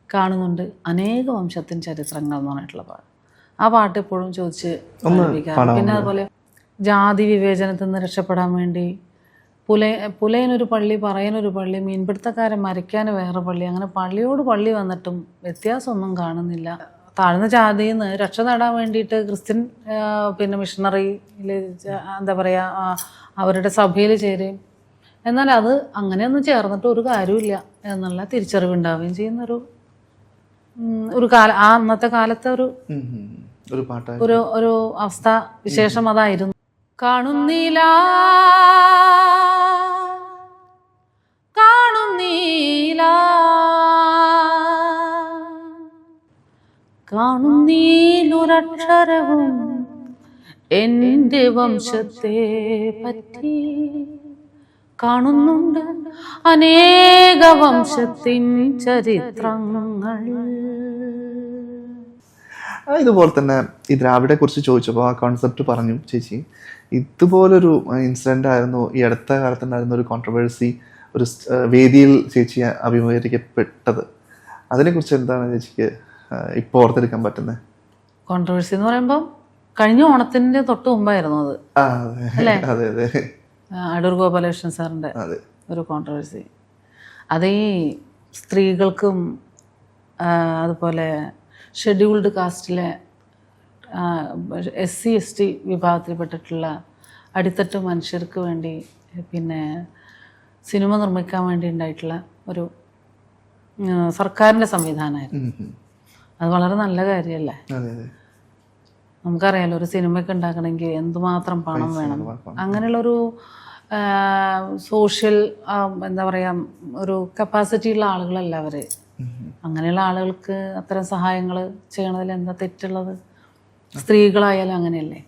കാണുന്നുണ്ട് അനേക വംശത്തിൻ ചരിത്രങ്ങൾ എന്ന് പറഞ്ഞിട്ടുള്ള പാട്ട്. ആ പാട്ട് എപ്പോഴും ചോദിച്ച് ആലപിക്കാറ്. പിന്നെ അതുപോലെ ജാതി വിവേചനത്തിൽ നിന്ന് രക്ഷപ്പെടാൻ വേണ്ടി പുലയനൊരു പള്ളി, പറയനൊരു പള്ളി, മീൻപിടുത്തക്കാരൻ മരിക്കാൻ വേറെ പള്ളി, അങ്ങനെ പള്ളിയോട് പള്ളി വന്നിട്ടും വ്യത്യാസമൊന്നും കാണുന്നില്ല. താഴ്ന്ന ജാതിയിൽ നിന്ന് രക്ഷ നേടാൻ വേണ്ടിയിട്ട് ക്രിസ്ത്യൻ പിന്നെ മിഷണറിയിൽ എന്താ പറയുക അവരുടെ സഭയിൽ ചേരുകയും എന്നാൽ അത് അങ്ങനെയൊന്നും ചേർന്നിട്ട് ഒരു കാര്യമില്ല എന്നുള്ള തിരിച്ചറിവുണ്ടാവുകയും ചെയ്യുന്ന ഒരു ആ അന്നത്തെ കാലത്തെ ഒരു അവസ്ഥ വിശേഷം അതായിരുന്നു. കാണുന്നില്ല കാണുന്നീലൊരക്ഷരവും എൻ്റെ വംശത്തെ പറ്റി, കാണുന്നുണ്ട് അനേക വംശത്തിൻ ചരിത്രങ്ങൾ. ഇതുപോലെ തന്നെ ഈ ദ്രാവിഡെ കുറിച്ച് ചോദിച്ചപ്പോൾ ആ കോൺസെപ്റ്റ് പറഞ്ഞു ചേച്ചി. ഇതുപോലൊരു ഇൻസിഡന്റ് ആയിരുന്നു ഈ അടുത്ത കാലത്തുണ്ടായിരുന്ന ഒരു കോൺട്രവേഴ്സി, ഒരു വേദിയിൽ ചേച്ചി അഭിമുഖീകരിക്കപ്പെട്ടത്. അതിനെക്കുറിച്ച് എന്താണ് ചേച്ചിക്ക് ഇപ്പോൾ ഓർത്തെടുക്കാൻ പറ്റുന്നത്? കോൺട്രവേഴ്സി എന്ന് പറയുമ്പോൾ കഴിഞ്ഞ ഓണത്തിന്റെ തൊട്ട് മുമ്പായിരുന്നു അത്, അല്ലേ? അടൂർ ഗോപാലകൃഷ്ണൻ സാറിന്റെ ഒരു കോൺട്രവേഴ്സി. അത് ഈ സ്ത്രീകൾക്കും അതുപോലെ ഷെഡ്യൂൾഡ് കാസ്റ്റിലെ SC ST വിഭാഗത്തിൽപ്പെട്ടിട്ടുള്ള അടിത്തട്ട് മനുഷ്യർക്ക് വേണ്ടി പിന്നെ സിനിമ നിർമ്മിക്കാൻ വേണ്ടി ഉണ്ടായിട്ടുള്ള ഒരു സർക്കാരിൻ്റെ സംവിധാനമായിരുന്നു. അത് വളരെ നല്ല കാര്യമല്ലേ? നമുക്കറിയാലോ ഒരു സിനിമയൊക്കെ ഉണ്ടാക്കണമെങ്കിൽ എന്തുമാത്രം പണം വേണം. അങ്ങനെയുള്ളൊരു സോഷ്യൽ എന്താ പറയുക ഒരു കപ്പാസിറ്റി ഉള്ള ആളുകളല്ല അവർ. അങ്ങനെയുള്ള ആളുകൾക്ക് അത്തരം സഹായങ്ങൾ ചെയ്യണതിൽ എന്താ തെറ്റുള്ളത്? സ്ത്രീകളായാലും അങ്ങനെയല്ലേ?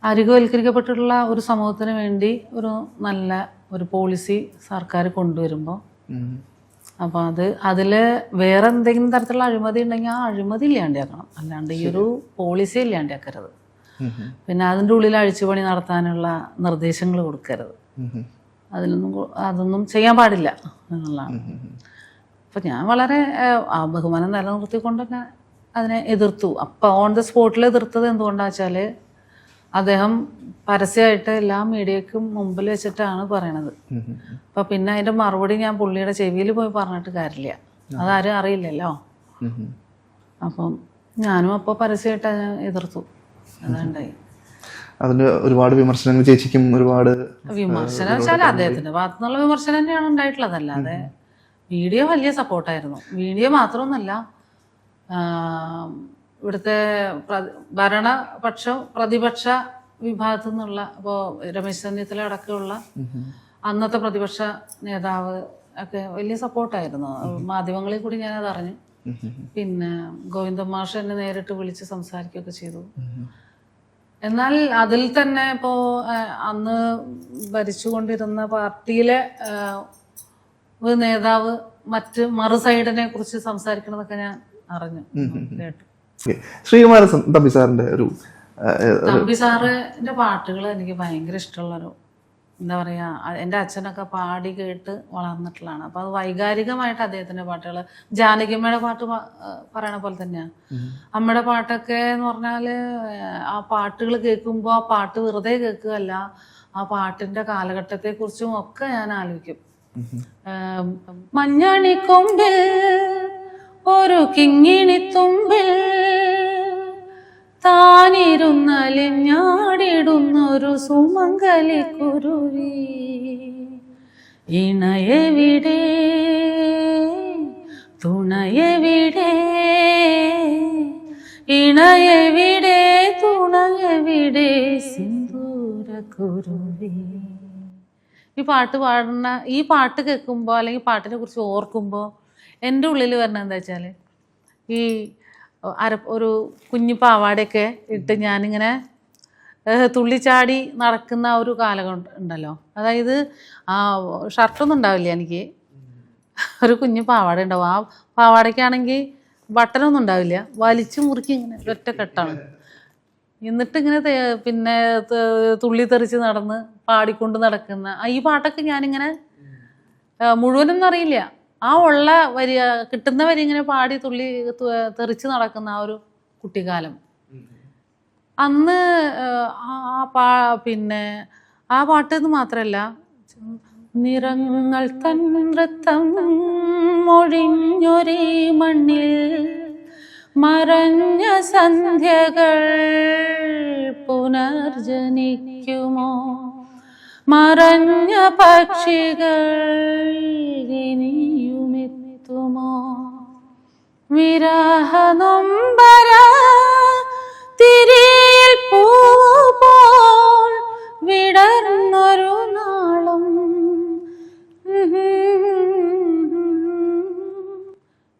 അരികുവൽക്കരിക്കപ്പെട്ടിട്ടുള്ള ഒരു സമൂഹത്തിന് വേണ്ടി ഒരു നല്ല ഒരു പോളിസി സർക്കാർ കൊണ്ടുവരുമ്പോൾ അപ്പോൾ അതിൽ വേറെ എന്തെങ്കിലും തരത്തിലുള്ള അഴിമതി ഉണ്ടെങ്കിൽ ആ അഴിമതി ഇല്ലാണ്ടാക്കണം, അല്ലാണ്ട് ഈ ഒരു പോളിസി ഇല്ലാണ്ടാക്കരുത്. പിന്നെ അതിൻ്റെ ഉള്ളിൽ അഴിച്ചുപണി നടത്താനുള്ള നിർദ്ദേശങ്ങൾ കൊടുക്കരുത്. അതൊന്നും ചെയ്യാൻ പാടില്ല എന്നുള്ളതാണ്. അപ്പം ഞാൻ വളരെ ബഹുമാനം നിലനിർത്തിക്കൊണ്ട് തന്നെ അതിനെ എതിർത്തു. അപ്പം ഓൺ ദ സ്പോട്ടിൽ എതിർത്തത് എന്തുകൊണ്ടാണെന്ന് വെച്ചാൽ അദ്ദേഹം പരസ്യമായിട്ട് എല്ലാ മീഡിയക്കും മുമ്പിൽ വെച്ചിട്ടാണ് പറയണത്. അപ്പം പിന്നെ അതിൻ്റെ മറുപടി ഞാൻ പുള്ളിയുടെ ചെവിയിൽ പോയി പറഞ്ഞിട്ട് കാര്യമില്ല, അതാരും അറിയില്ലല്ലോ. അപ്പം ഞാനും അപ്പോൾ പരസ്യമായിട്ട് എതിർത്തു. അതുണ്ടായി. അതിന് ഒരുപാട് വിമർശനങ്ങൾ ചേച്ചിക്കും ഒരുപാട് വിമർശനം വെച്ചാൽ അദ്ദേഹത്തിൻ്റെ ഭാഗത്തു നിന്നുള്ള വിമർശനം തന്നെയാണ് ഉണ്ടായിട്ടുള്ളത്. അല്ലാതെ മീഡിയ വലിയ സപ്പോർട്ടായിരുന്നു. മീഡിയ മാത്രമൊന്നുമല്ല, ഇവിടുത്തെ ഭരണപക്ഷം പ്രതിപക്ഷ വിഭാഗത്തു നിന്നുള്ള ഇപ്പോൾ രമേശ് ചെന്നിത്തല അടക്കമുള്ള അന്നത്തെ പ്രതിപക്ഷ നേതാവ് ഒക്കെ വലിയ സപ്പോർട്ടായിരുന്നു. മാധ്യമങ്ങളിൽ കൂടി ഞാനത് അറിഞ്ഞു. പിന്നെ ഗോവിന്ദൻ മാഷ് എന്നെ നേരിട്ട് വിളിച്ച് സംസാരിക്കുകയൊക്കെ ചെയ്തു. എന്നാൽ അതിൽ തന്നെ ഇപ്പോൾ അന്ന് ഭരിച്ചുകൊണ്ടിരുന്ന പാർട്ടിയിലെ ഒരു നേതാവ് മറു സൈഡിനെ കുറിച്ച് സംസാരിക്കണമെന്നൊക്കെ ഞാൻ അറിഞ്ഞു, കേട്ടു. ശ്രീകുമാര തമ്പി സാറിന്റെ തമ്പി സാറിന്റെ പാട്ടുകൾ എനിക്ക് ഭയങ്കര ഇഷ്ടമുള്ളൊരു എന്താ പറയുക, എൻ്റെ അച്ഛനൊക്കെ പാടി കേട്ട് വളർന്നിട്ടുള്ളതാണ്. അപ്പോൾ അത് വൈകാരികമായിട്ട് അദ്ദേഹത്തിൻ്റെ പാട്ടുകൾ, ജാനകിയമ്മയുടെ പാട്ട് പറയണ പോലെ തന്നെയാണ്. അമ്മയുടെ പാട്ടൊക്കെ എന്ന് പറഞ്ഞാൽ ആ പാട്ടുകൾ കേൾക്കുമ്പോൾ ആ പാട്ട് വെറുതെ കേൾക്കുകയല്ല, ആ പാട്ടിൻ്റെ കാലഘട്ടത്തെക്കുറിച്ചും ഒക്കെ ഞാൻ ആലോചിക്കും. മഞ്ഞണിക്കൊമ്പിൽ ഒരു കിങ്ങിണിത്തുമ്പിൽ താനിരുന്നലിഞ്ഞാടിടുന്നൊരു സുമംഗലി കുരുവി, ഇണയെവിടെ തുണയെവിടെ, ഇണയെവിടെ തുണയെവിടെ സിന്ദൂര കുരുവി. ഈ പാട്ട് ഈ പാട്ട് കേൾക്കുമ്പോൾ അല്ലെങ്കിൽ പാട്ടിനെ കുറിച്ച് ഓർക്കുമ്പോൾ എൻ്റെ ഉള്ളിൽ വരണത് എന്താ വെച്ചാൽ ഈ ഒരു കുഞ്ഞു പാവാടയൊക്കെ ഇട്ട് ഞാനിങ്ങനെ തുള്ളിച്ചാടി നടക്കുന്ന ഒരു കാലഘട്ടം ഉണ്ടല്ലോ. അതായത് ആ ഷർട്ടൊന്നും ഉണ്ടാവില്ല എനിക്ക്, ഒരു കുഞ്ഞു പാവാട ഉണ്ടാവും. ആ പാവാടയ്ക്കാണെങ്കിൽ ബട്ടനൊന്നും ഉണ്ടാവില്ല, വലിച്ചു മുറുക്കി ഇങ്ങനെ ഒറ്റ കെട്ടാണ്. എന്നിട്ട് ഇങ്ങനെ പിന്നെ തുള്ളി തെറിച്ച് നടന്ന് പാടിക്കൊണ്ട് നടക്കുന്ന ഈ പാട്ടൊക്കെ ഞാനിങ്ങനെ മുഴുവനൊന്നും അറിയില്ല, ആ ഉള്ള വരി കിട്ടുന്ന വരി ഇങ്ങനെ പാടി തുള്ളി തെറിച്ച് നടക്കുന്ന ആ ഒരു കുട്ടിക്കാലം. അന്ന് പിന്നെ ആ പാട്ടെന്ന് മാത്രമല്ല, നിറങ്ങൾ തൻ നൃത്തം മൊഴിഞ്ഞൊരേ മണ്ണിൽ മറഞ്ഞ സന്ധ്യകൾ പുനർജനിക്കുമോ, മറഞ്ഞ പക്ഷികൾ ഇനിയുമെത്തുമോ, വിരഹ നൊമ്പര തിരിയിൽ പൂപോൽ വിടർന്നൊരു നാളും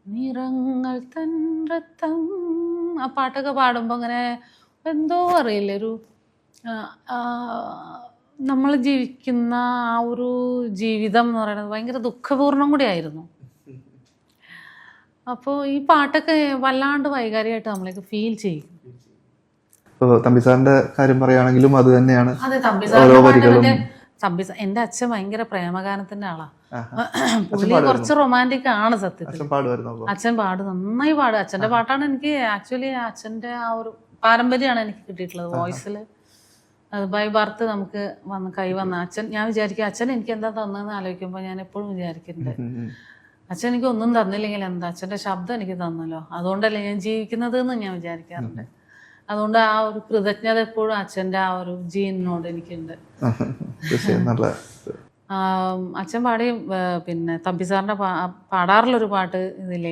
നിറങ്ങൾ തൻ നൃത്തം. ആ പാട്ടൊക്കെ പാടുമ്പോൾ അങ്ങനെ എന്തോ അറിയില്ല, ഒരു നമ്മൾ ജീവിക്കുന്ന ആ ഒരു ജീവിതം എന്ന് പറയുന്നത് ഭയങ്കര ദുഃഖപൂർണ്ണം കൂടി ആയിരുന്നു. അപ്പോൾ ഈ പാട്ടൊക്കെ വല്ലാണ്ട് വൈകാരികമായിട്ട് നമ്മളേക്ക് ഫീൽ ചെയ്യും. തമ്പി സാറിന്റെ കാര്യം പറയുകയാണെങ്കിലും അത് തന്നെയാണ്. അതെ, തമ്പി സാറിന്റെ എൻ്റെ അച്ഛൻ ഭയങ്കര പ്രേമഗാനത്തിന്റെ ആളാ. പുള്ളി കുറച്ച് റൊമാൻറ്റിക് ആണ് സത്യത്തിൽ. അച്ഛൻ നന്നായി പാടും. അച്ഛന്റെ പാട്ടാണ് എനിക്ക് ആക്ച്വലി അച്ഛന്റെ ആ ഒരു പാരമ്പര്യമാണ് എനിക്ക് കിട്ടിയിട്ടുള്ളത് വോയിസിൽ. അത് ബൈ ബർത്ത് നമുക്ക് കൈ വന്ന അച്ഛൻ. ഞാൻ വിചാരിക്കും അച്ഛൻ എനിക്ക് എന്താ തന്നതെന്ന് ആലോചിക്കുമ്പോൾ ഞാൻ എപ്പോഴും വിചാരിക്കുന്നുണ്ട്, അച്ഛൻ എനിക്ക് ഒന്നും തന്നില്ലെങ്കിൽ എന്താ, അച്ഛൻ്റെ ശബ്ദം എനിക്ക് തന്നല്ലോ, അതുകൊണ്ടല്ലേ ഞാൻ ജീവിക്കുന്നത് എന്ന് ഞാൻ വിചാരിക്കാറുണ്ട്. അതുകൊണ്ട് ആ ഒരു കൃതജ്ഞത എപ്പോഴും അച്ഛൻ്റെ ആ ഒരു ജീനിനോട് എനിക്കുണ്ട്. അച്ഛൻ പാടി പിന്നെ തമ്പി സാറിൻ്റെ പാടാറുള്ളൊരു പാട്ട് ഇതില്ലേ,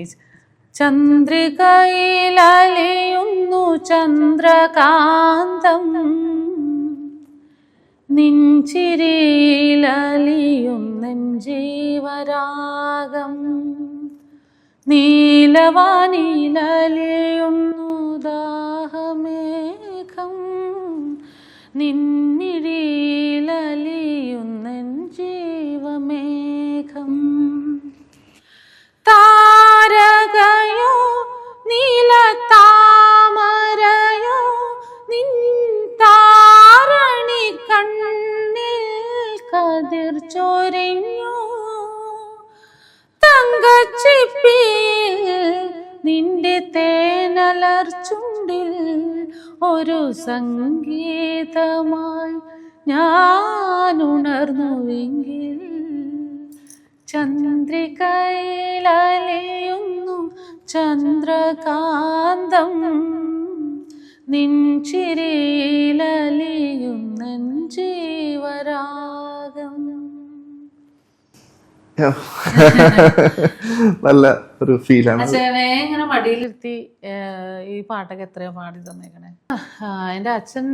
ചന്ദ്രികയിലലിയുന്നു ചന്ദ്രകാന്തം നിൻചിരിയിലലിയുന്നെൻ ജീവരാഗം നീലവാനിലലിയുന്നു ദാഹമേഘം നിന്നിഴിയിലലിയുന്നെൻ ജീവമേഘം താരകയോ നീലത്താമരയോ നിൻ താരണി കണ്ണിൽ കതിർ ചൊരിഞ്ഞു തങ്കച്ചിപ്പിയിൽ നിന്റെ തേനലർച്ചുണ്ടിൽ ഒരു സംഗീതമായി ഞാൻ ഉണർന്നുവെങ്കിൽ ചന്ദ്രികയിലലിയുന്നു ചന്ദ്രകാന്തം നിൻചിരിയിലലിയുന്നെൻ ജീവരാഗം. നല്ല ഒരു ഫീലാണ്. ഇങ്ങനെ മടിയിലിരുത്തി ഈ പാട്ടൊക്കെ എത്രയോ പാടി തന്നേക്കണേ. എൻ്റെ അച്ഛൻ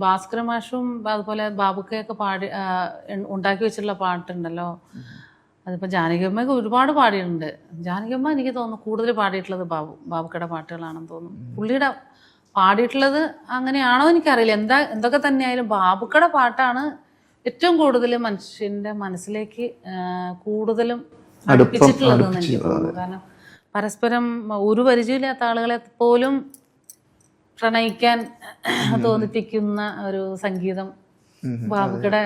ഭാസ്കര മാഷും അതുപോലെ ബാബുക്കയൊക്കെ പാടി ഉണ്ടാക്കി വെച്ചിട്ടുള്ള പാട്ടുണ്ടല്ലോ, അതിപ്പോൾ ജാനകിയമ്മയൊക്കെ ഒരുപാട് പാടിയിട്ടുണ്ട്. ജാനകിയമ്മ എനിക്ക് തോന്നുന്നു കൂടുതൽ പാടിയിട്ടുള്ളത് ബാബുക്കയുടെ പാട്ടുകളാണെന്ന് തോന്നുന്നു. പുള്ളിയുടെ പാടിയിട്ടുള്ളത് അങ്ങനെയാണോ എനിക്കറിയില്ല. എന്തൊക്കെ തന്നെയായാലും ബാബുക്കയുടെ പാട്ടാണ് ഏറ്റവും കൂടുതൽ മനുഷ്യന്റെ മനസ്സിലേക്ക് കൂടുതലും അടുപ്പിച്ചിട്ടുള്ളതെന്ന് എനിക്ക് തോന്നുന്നു. കാരണം പരസ്പരം ഒരു പരിചയമില്ലാത്ത ആളുകളെ പോലും പ്രണയിക്കാൻ തോന്നിപ്പിക്കുന്ന ഒരു സംഗീതം ബാബുക്കയുടെ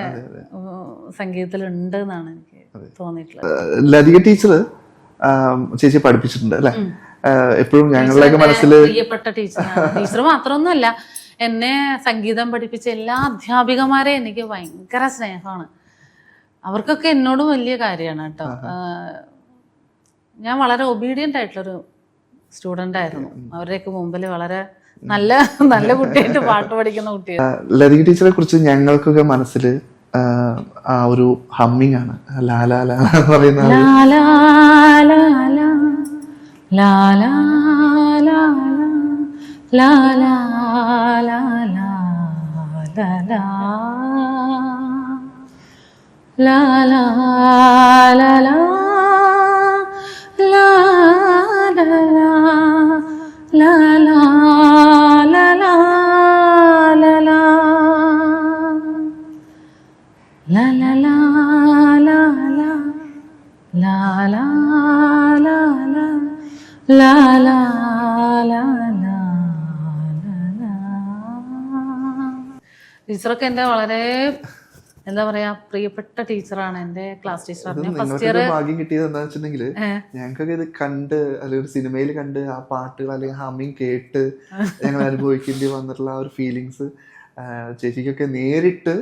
സംഗീതത്തിലുണ്ട് എന്നാണ് എനിക്ക് തോന്നിയിട്ടുള്ളത്. ലതിക ടീച്ചർ ചേച്ചി പഠിപ്പിച്ചിട്ടുണ്ട് അല്ലെ? എപ്പോഴും ഞങ്ങളുടെയൊക്കെ മനസ്സിൽ പ്രിയപ്പെട്ട ടീച്ചർ മാത്രമൊന്നുമല്ല, എന്നെ സംഗീതം പഠിപ്പിച്ച എല്ലാ അധ്യാപികമാരെയും എനിക്ക് ഭയങ്കര സ്നേഹമാണ്. അവർക്കൊക്കെ എന്നോടും വലിയ കാര്യമാണ് കേട്ടോ. ഞാൻ വളരെ ഒബീഡിയൻ്റ് ആയിട്ടുള്ളൊരു സ്റ്റുഡൻ്റ് ആയിരുന്നു. അവരുടെയൊക്കെ മുമ്പിൽ വളരെ നല്ല നല്ല കുട്ടിയായിട്ട് പാട്ട് പഠിക്കുന്ന കുട്ടിയാണ്. ലതിക ടീച്ചറെ കുറിച്ച് ഞങ്ങൾക്കൊക്കെ മനസ്സിൽ ആ ഒരു ഹമ്മിങ് ആണ്, ലാലാ ലാ എന്ന് പറയുന്ന ലാലാ ലാലാ ലാലാ ലാലാ ലാലാ ലാലാ ലാലാ ലാലാ ലാലാ ലാലാ ലാലാ ലാലാ ലാലാ ടീച്ചറൊക്കെ എൻ്റെ വളരെ എന്താ പറയാ പ്രിയപ്പെട്ട ടീച്ചറാണ്. എൻ്റെ ക്ലാസ് ടീച്ചറാണ്. ഫസ്റ്റ് ഇയർ നിങ്ങൾക്കൊക്കെ ഭാഗ്യം കിട്ടിയത് എന്താ വെച്ചിട്ടുണ്ടെങ്കിൽ ഞങ്ങൾക്കൊക്കെ ഇത് കണ്ട് അല്ലെങ്കിൽ ഒരു സിനിമയിൽ കണ്ട് ആ പാട്ടുകൾ അല്ലെങ്കിൽ ഹമ്മിങ് കേട്ട് ഞങ്ങൾ അനുഭവിക്കേണ്ടി വന്നിട്ടുള്ള ആ ഒരു ഫീലിങ്സ് ചേച്ചിക്കൊക്കെ നേരിട്ട്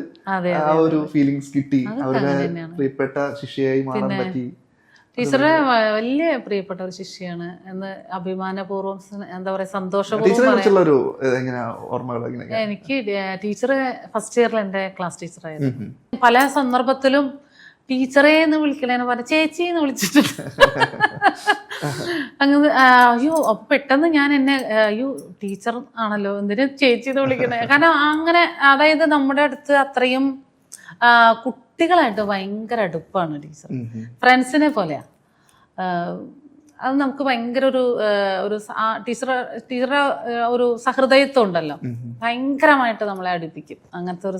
ആ ഒരു ഫീലിങ്സ് കിട്ടി. അവരുടെ പ്രിയപ്പെട്ട ശിഷ്യയായി മാറാൻ പറ്റി. ടീച്ചറെ വലിയ പ്രിയപ്പെട്ട ഒരു ശിഷ്യയാണ് എന്ന് അഭിമാനപൂർവ്വം എന്താ പറയാ സന്തോഷപൂർവ്വം എനിക്ക് ടീച്ചർ ഫസ്റ്റ് ഇയറിൽ എൻ്റെ ക്ലാസ് ടീച്ചറായിരുന്നു. പല സന്ദർഭത്തിലും ടീച്ചറെ എന്ന് വിളിക്കണേന്ന് പറഞ്ഞ ചേച്ചി എന്ന് വിളിച്ചിട്ടുണ്ട്. അങ്ങനെ അയ്യോ അപ്പൊ പെട്ടെന്ന് ഞാൻ അയ്യോ ടീച്ചർ ആണല്ലോ എന്തിനു ചേച്ചി എന്ന് വിളിക്കണേ. കാരണം അങ്ങനെ അതായത് നമ്മുടെ അടുത്ത് അത്രയും കുട്ടികളായിട്ട് ഭയങ്കര അടുപ്പാണ് ടീച്ചർ. ഫ്രണ്ട്സിനെ പോലെയാ. അത് നമുക്ക് ഭയങ്കര ഒരു ടീച്ചറുടെ ഒരു സഹൃദയത്വം ഉണ്ടല്ലോ, ഭയങ്കരമായിട്ട് നമ്മളെ അടുപ്പിക്കും. അങ്ങനത്തെ ഒരു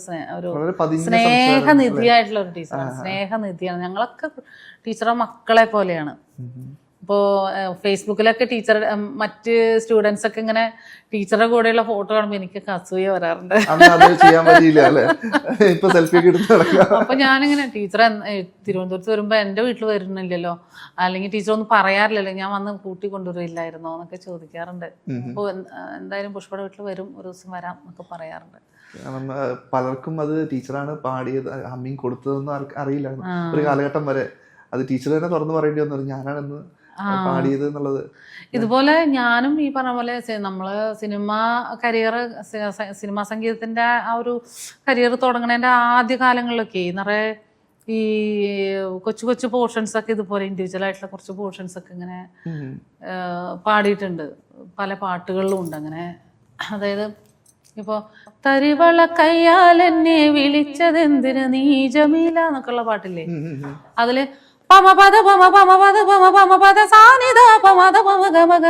സ്നേഹനിധിയായിട്ടുള്ള ഒരു ടീച്ചറാണ്. സ്നേഹനിധിയാണ്. ഞങ്ങളൊക്കെ ടീച്ചറുടെ മക്കളെ പോലെയാണ്. ഇപ്പോൾ ഫേസ്ബുക്കിലൊക്കെ ടീച്ചർ മറ്റ് സ്റ്റുഡൻസ് ഒക്കെ ഇങ്ങനെ ടീച്ചറുടെ കൂടെയുള്ള ഫോട്ടോ കാണുമ്പോൾ എനിക്കൊക്കെ അസൂയ വരാറുണ്ട്. അപ്പൊ ഞാനിങ്ങനെ ടീച്ചർ തിരുവനന്തപുരത്ത് വരുമ്പോ എൻ്റെ വീട്ടിൽ വരുന്നില്ലല്ലോ, അല്ലെങ്കിൽ ടീച്ചർ ഒന്നും പറയാറില്ലല്ലോ, ഞാൻ വന്ന് കൂട്ടി കൊണ്ടുവരില്ലായിരുന്നോ എന്നൊക്കെ ചോദിക്കാറുണ്ട്. അപ്പോൾ എന്തായാലും പുഷ്പയുടെ വീട്ടിൽ വരും, ഒരു ദിവസം വരാം എന്നൊക്കെ പറയാറുണ്ട്. പലർക്കും അത് ടീച്ചറാണ് പാടിയത് ഹമ്മിങ് കൊടുത്തതെന്ന് അറിയില്ലായിരുന്നു ഒരു കാലഘട്ടം വരെ. അത് ടീച്ചർ തന്നെ തുറന്നു പറയേണ്ടി വന്നത് ഞാനാണെന്ന് പാടിയത് എന്നുള്ളത്. ഇതുപോലെ ഞാനും ഈ പറഞ്ഞ പോലെ നമ്മള് സിനിമാ സംഗീതത്തിന്റെ ആ ഒരു കരിയർ തുടങ്ങണേന്റെ ആദ്യ കാലങ്ങളിലൊക്കെ നിറയെ ഈ കൊച്ചു കൊച്ചു പോർഷൻസ് ഒക്കെ ഇതുപോലെ ഇൻഡിവിജ്വൽ ആയിട്ടുള്ള കുറച്ച് പോർഷൻസ് ഒക്കെ ഇങ്ങനെ പാടിയിട്ടുണ്ട്. പല പാട്ടുകളിലും ഉണ്ട് അങ്ങനെ. അതായത് ഇപ്പൊ തരിവള കയ്യാൽ എന്നെ വിളിച്ചതെന്തിന് നീ ജമീല എന്നൊക്കെയുള്ള പാട്ടില്ലേ, അതില് പമപദ പമപമപദ പമപമപദ സാനിദ പമദ പമഗമഗ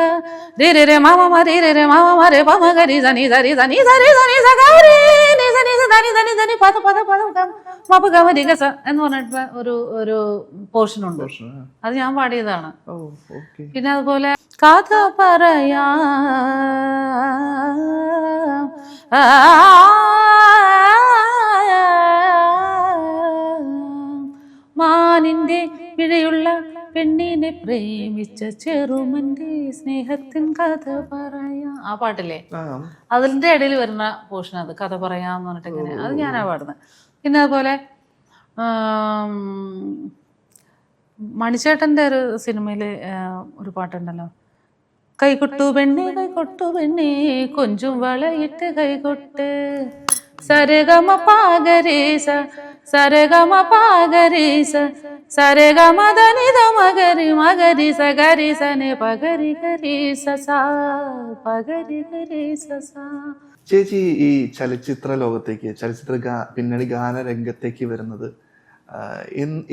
രിരിരെ മമമ രിരിരെ മമമ രെ പമഗരി സനി സരി സനി സരി സനി സഗരി നി സനി സനി സനി സനി പദ പദ പദ മപഗമ രിഗസ എന്ന് പറഞ്ഞിട്ട് ഒരു പോർഷൻ ഉണ്ട്. അത് ഞാൻ പാടിയതാണ്. പിന്നെ അതുപോലെ കഥ പറയാ മാനിന്റെ പിഴയുള്ള പെണ്ണിനെ പ്രേമിച്ച ചെറുമന്റെ സ്നേഹത്തിൻ കഥ പറയാ, ആ പാട്ടില്ലേ, അതിന്റെ ഇടയിൽ വരുന്ന പോർഷൻ അത് കഥ പറയാന്ന് പറഞ്ഞിട്ട് ഇങ്ങനെ, അത് ഞാനാ പാടുന്നത്. പിന്നെ അതുപോലെ മണിച്ചേട്ടന്റെ ഒരു സിനിമയില് ഒരു പാട്ടുണ്ടല്ലോ, കൈകൊട്ടു പെണ്ണേ കൈകൊട്ടു പെണ്ണേ കൊഞ്ചും വളയിട്ട് കൈകൊട്ട് സരഗമ പാഗരേസ സരഗമ പാഗരേസ സരഗമ ധനിധ മഗരി മഗരി സഗരി സനെ പഗരി ഗരി സസാ പഗരി ഗരി സസാ. ചേച്ചി ഈ ചലച്ചിത്ര ലോകത്തേക്ക് പിന്നണി ഗാന രംഗത്തേക്ക് വരുന്നത്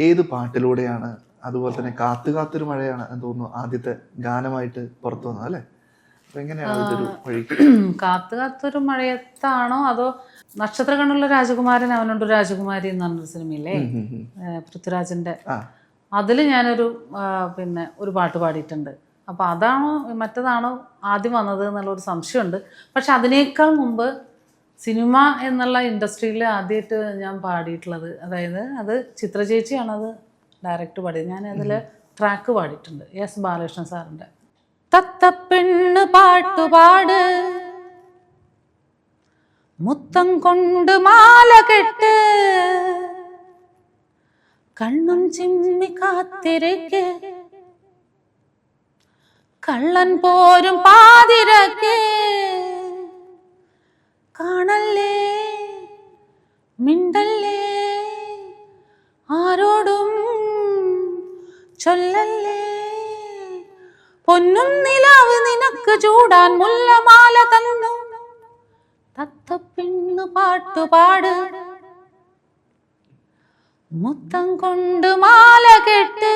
ഏത് പാട്ടിലൂടെയാണ്? അതുപോലെ തന്നെ കാത്തുകാത്തൊരു മഴയാണ് എന്ന് തോന്നുന്നു ആദ്യത്തെ ഗാനമായിട്ട് പുറത്തു വന്നത് അല്ലേ? എങ്ങനെയാണ് ഇതൊരു വഴി? കാത്തുകാത്തൊരു മഴയത്താണോ അതോ നക്ഷത്ര കണ്ണുള്ള രാജകുമാരൻ അവനുണ്ട് രാജകുമാരി എന്ന് പറഞ്ഞൊരു സിനിമയില്ലേ, പൃഥ്വിരാജിന്റെ, അതില് ഞാനൊരു പിന്നെ ഒരു പാട്ട് പാടിയിട്ടുണ്ട്. അപ്പൊ അതാണോ മറ്റേതാണോ ആദ്യം വന്നത് എന്നുള്ളൊരു സംശയമുണ്ട്. പക്ഷെ അതിനേക്കാൾ മുമ്പ് സിനിമ എന്നുള്ള ഇൻഡസ്ട്രിയിൽ ആദ്യമായിട്ട് ഞാൻ പാടിയിട്ടുള്ളത്, അതായത് അത് ചിത്ര ചേച്ചിയാണ് അത് ഡയറക്റ്റ് പാടിയത്. ഞാൻ അതിൽ ട്രാക്ക് പാടിയിട്ടുണ്ട്, എസ് ബാലകൃഷ്ണൻ സാറിൻ്റെ. തത്തപ്പെണ്ണ് പാട്ടുപാട് മുത്തം കൊണ്ട് മാല കെട്ട് കണ്ണും ചിമ്മി കാത്തിരക്ക് കള്ളൻ പോരും പാതിരക്ക് കാണല്ലേ മിണ്ടല്ലേ ആരോടും ചൊല്ലല്ലേ പൊന്നും നിലാവ് നിനക്ക് ചൂടാൻ മുല്ലമാല തന്നു തത്തപ്പെണ്ണ് പാട്ടുപാട് മുത്തം കൊണ്ട് മാല കെട്ട്.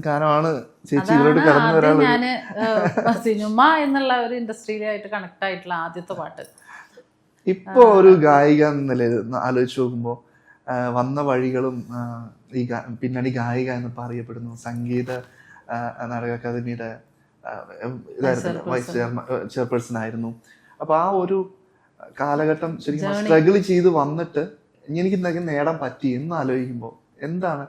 ഗാനമാണ് ചേച്ചി ഇതിലോട്ട് കടന്നു വരാൻ. ഞാന് സിനിമ എന്നുള്ള ഒരു ഇൻഡസ്ട്രിയിലായിട്ട് കണക്ട് ആയിട്ടുള്ള ആദ്യത്തെ പാട്ട്. ഇപ്പൊ ഒരു ഗായിക എന്ന നിലയിൽ ആലോചിച്ച് നോക്കുമ്പോ വന്ന വഴികളും ഈ പിന്നണി ഗായിക എന്ന് പറയപ്പെടുന്നു. സംഗീത നാടക അക്കാദമിയുടെ ഇതായിരുന്നു, വൈസ് ചെയർപേഴ്സൺ ആയിരുന്നു. അപ്പൊ ആ ഒരു കാലഘട്ടം ശരിക്കും സ്ട്രഗിൾ ചെയ്ത് വന്നിട്ട് എനിക്ക് എന്തെങ്കിലും നേടാൻ പറ്റി എന്ന് ആലോചിക്കുമ്പോൾ എന്താണ്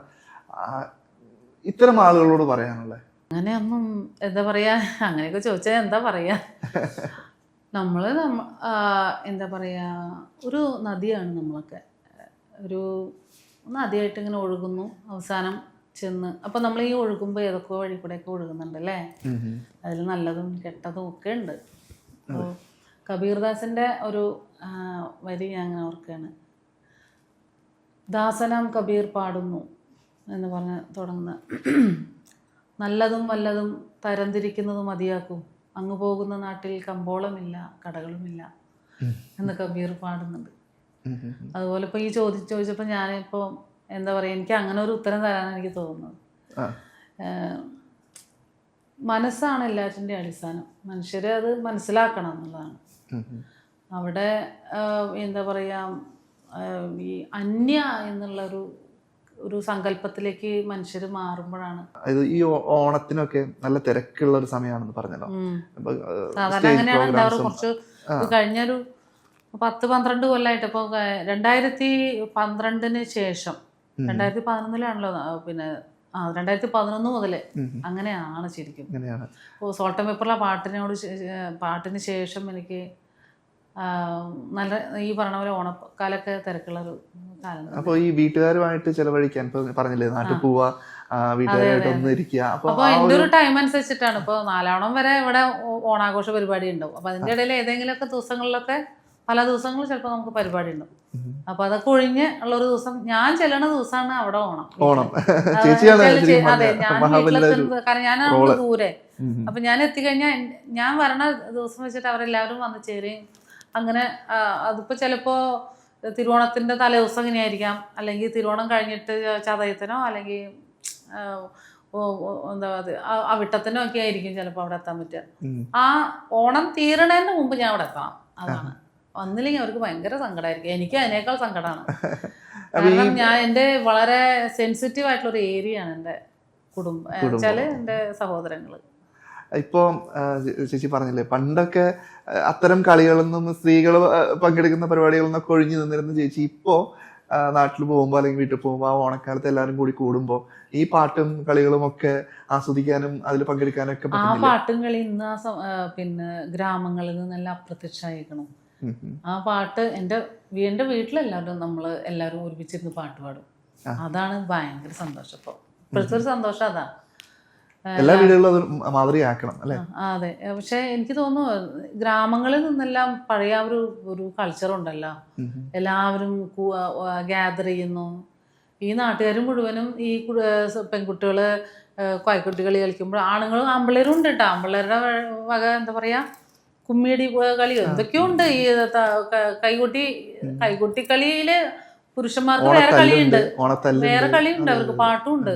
ഇത്തരം ആളുകളോട് പറയാനുള്ളത്? അങ്ങനെയൊന്നും എന്താ പറയാ, അങ്ങനെയൊക്കെ ചോദിച്ചാൽ എന്താ പറയാ, നമ്മള് എന്താ പറയാ, ഒരു നദിയാണ് നമ്മളൊക്കെ, ഒരു നദിയായിട്ട് ഇങ്ങനെ ഒഴുകുന്നു, അവസാനം ചെന്ന് അപ്പൊ നമ്മൾ ഈ ഒഴുകുമ്പോൾ ഏതൊക്കെ വഴി കൂടെയൊക്കെ ഒഴുകുന്നുണ്ടല്ലേ, അതിൽ നല്ലതും കെട്ടതും ഒക്കെ ഉണ്ട്. അപ്പോൾ കബീർദാസിന്റെ ഒരു വരി ഞാൻ അങ്ങനെ ഓർക്കുകയാണ്, ദാസനാം കബീർ പാടുന്നു എന്ന് പറഞ്ഞ് തുടങ്ങുന്ന, നല്ലതും വല്ലതും തരംതിരിക്കുന്നത് മതിയാക്കും, അങ്ങ് പോകുന്ന നാട്ടിൽ കമ്പോളമില്ല കടകളുമില്ല എന്ന് കബീർ പാടുന്നുണ്ട്. അതുപോലെ ഇപ്പോൾ ഈ ചോദിച്ചപ്പോൾ ഞാനിപ്പോൾ എന്താ പറയുക, എനിക്ക് അങ്ങനെ ഒരു ഉത്തരം തരാനാണ് എനിക്ക് തോന്നുന്നത്. മനസ്സാണ് എല്ലാറ്റിൻ്റെ അടിസ്ഥാനം, മനുഷ്യരെ അത് മനസ്സിലാക്കണം എന്നുള്ളതാണ്. അവിടെ എന്താ പറയുക, ഈ അന്യ എന്നുള്ള ഒരു സങ്കല്പത്തിലേക്ക് മനുഷ്യർ മാറുമ്പോഴാണ്. ഈ ഓണത്തിനൊക്കെ നല്ല തിരക്കുള്ള ഒരു സമയമാണെന്ന് പറഞ്ഞല്ലോ. സാധാരണ അങ്ങനെയാണ് ഉണ്ടാവാറ്. കുറച്ച് കഴിഞ്ഞൊരു 10-12 കൊല്ലമായിട്ട്, ഇപ്പോൾ 2012 ശേഷം 2011 പിന്നെ 2011 മുതൽ അങ്ങനെയാണ് ശരിക്കും. ഇപ്പോൾ സോൾട്ട് ആൻഡ് പെപ്പറിലെ പാട്ടിന് ശേഷം എനിക്ക് നല്ല ഈ പറഞ്ഞ പോലെ ഓണക്കാലൊക്കെ തിരക്കുള്ള ഒരു കാലം. അപ്പോൾ ഈ വീട്ടുകാരുമായിട്ട് ചെലവഴിക്കാൻ പറഞ്ഞില്ലേ, നാട്ടിൽ പോവാ, വീട്ടുകാരായിട്ട് ഒന്ന് ഇരിക്കുക. അപ്പോൾ എൻ്റെ ഒരു ടൈം അനുസരിച്ചിട്ടാണ്. ഇപ്പോൾ 4 വരെ ഇവിടെ ഓണാഘോഷ പരിപാടി ഉണ്ടാവും. അപ്പോൾ അതിൻ്റെ ഇടയിൽ ഏതെങ്കിലുമൊക്കെ ദിവസങ്ങളിലൊക്കെ പല ദിവസങ്ങളിൽ ചിലപ്പോൾ നമുക്ക് പരിപാടി ഉണ്ടാവും. അപ്പോൾ അതൊക്കെ ഒഴിഞ്ഞ് ഉള്ളൊരു ദിവസം, ഞാൻ ചെല്ലണ ദിവസമാണ് അവിടെ ഓണം. അതെ, ഞാൻ വീട്ടിലെത്തുന്നത്, കാരണം ഞാനാണ് ദൂരെ. അപ്പം ഞാൻ എത്തിക്കഴിഞ്ഞാൽ ഞാൻ വരണ ദിവസം വെച്ചിട്ട് അവരെല്ലാവരും വന്ന് ചേരുകയും അങ്ങനെ. അതിപ്പോൾ ചിലപ്പോൾ തിരുവോണത്തിൻ്റെ തലേദിവസം ഇങ്ങനെയായിരിക്കാം, അല്ലെങ്കിൽ തിരുവോണം കഴിഞ്ഞിട്ട് ചതയത്തിനോ അല്ലെങ്കിൽ എന്താ അവിട്ടത്തിനോ ഒക്കെ ആയിരിക്കും ചിലപ്പോൾ അവിടെ എത്താൻ പറ്റുക. ആ ഓണം തീരണതിന് മുമ്പ് ഞാൻ അവിടെ എത്തണം. അതാണ്. വന്നില്ലെങ്കിൽ അവർക്ക് ഭയങ്കര സങ്കടമായിരിക്കും. എനിക്ക് അതിനേക്കാൾ സങ്കടമാണ്. കാരണം ഞാൻ എൻ്റെ വളരെ സെൻസിറ്റീവ് ആയിട്ടുള്ള ഒരു ഏരിയ ആണ് എൻ്റെ കുടുംബം വെച്ചാൽ എൻ്റെ സഹോദരങ്ങൾ. ഇപ്പോൾ ചേച്ചി പറഞ്ഞില്ലേ, പണ്ടൊക്കെ അത്തരം കളികളൊന്നും സ്ത്രീകൾ പങ്കെടുക്കുന്ന പരിപാടികളൊന്നൊക്കെ ഒഴിഞ്ഞു നിന്നിരുന്ന ചേച്ചി ഇപ്പോൾ നാട്ടിൽ പോകുമ്പോൾ അല്ലെങ്കിൽ വീട്ടിൽ പോകുമ്പോൾ ആ ഓണക്കാലത്ത് എല്ലാവരും കൂടി കൂടുമ്പോൾ ഈ പാട്ടും കളികളും ഒക്കെ ആസ്വദിക്കാനും അതിൽ പങ്കെടുക്കാനും ഒക്കെ ആ പാട്ടും കളി ഇന്ന് പിന്നെ ഗ്രാമങ്ങളിൽ നിന്നെല്ലാം അപ്രത്യക്ഷമായിരിക്കണം. ആ പാട്ട് എൻ്റെ വീട്ടിലെല്ലാവരും എല്ലാവരും ഒരുമിച്ചിരുന്ന് പാട്ട് പാടും. അതാണ് ഭയങ്കര സന്തോഷം. ഇപ്പോൾ ഇപ്പോഴത്തെ ഒരു സന്തോഷം അതാ. എല്ലാ വീടുകളിലും അത് മാതൃകയാക്കണം അല്ലേ? അതെ. പക്ഷെ എനിക്ക് തോന്നുന്നു ഗ്രാമങ്ങളിൽ നിന്നെല്ലാം പഴയ ഒരു കൾച്ചർ ഉണ്ടല്ലോ, എല്ലാവരും ഗ്യാദർ ചെയ്യുന്നു. ഈ നാട്ടുകാർ മുഴുവനും ഈ പെൺകുട്ടികൾ കോയക്കുട്ടി കളി കളിക്കുമ്പോൾ ആണുങ്ങളും ആമ്പിള്ളേരും ഉണ്ട് കേട്ടോ. ആമ്പിള്ളേരുടെ വക എന്താ പറയാ, കുമ്മിയടി കളിയോ എന്തൊക്കെയോ ഉണ്ട്. ഈ കൈകൊട്ടി കളിയില് പുരുഷന്മാർക്ക് വേറെ കളിയുണ്ട്, വേറെ കളിയുണ്ട്, അവർക്ക് പാട്ടും ഉണ്ട്.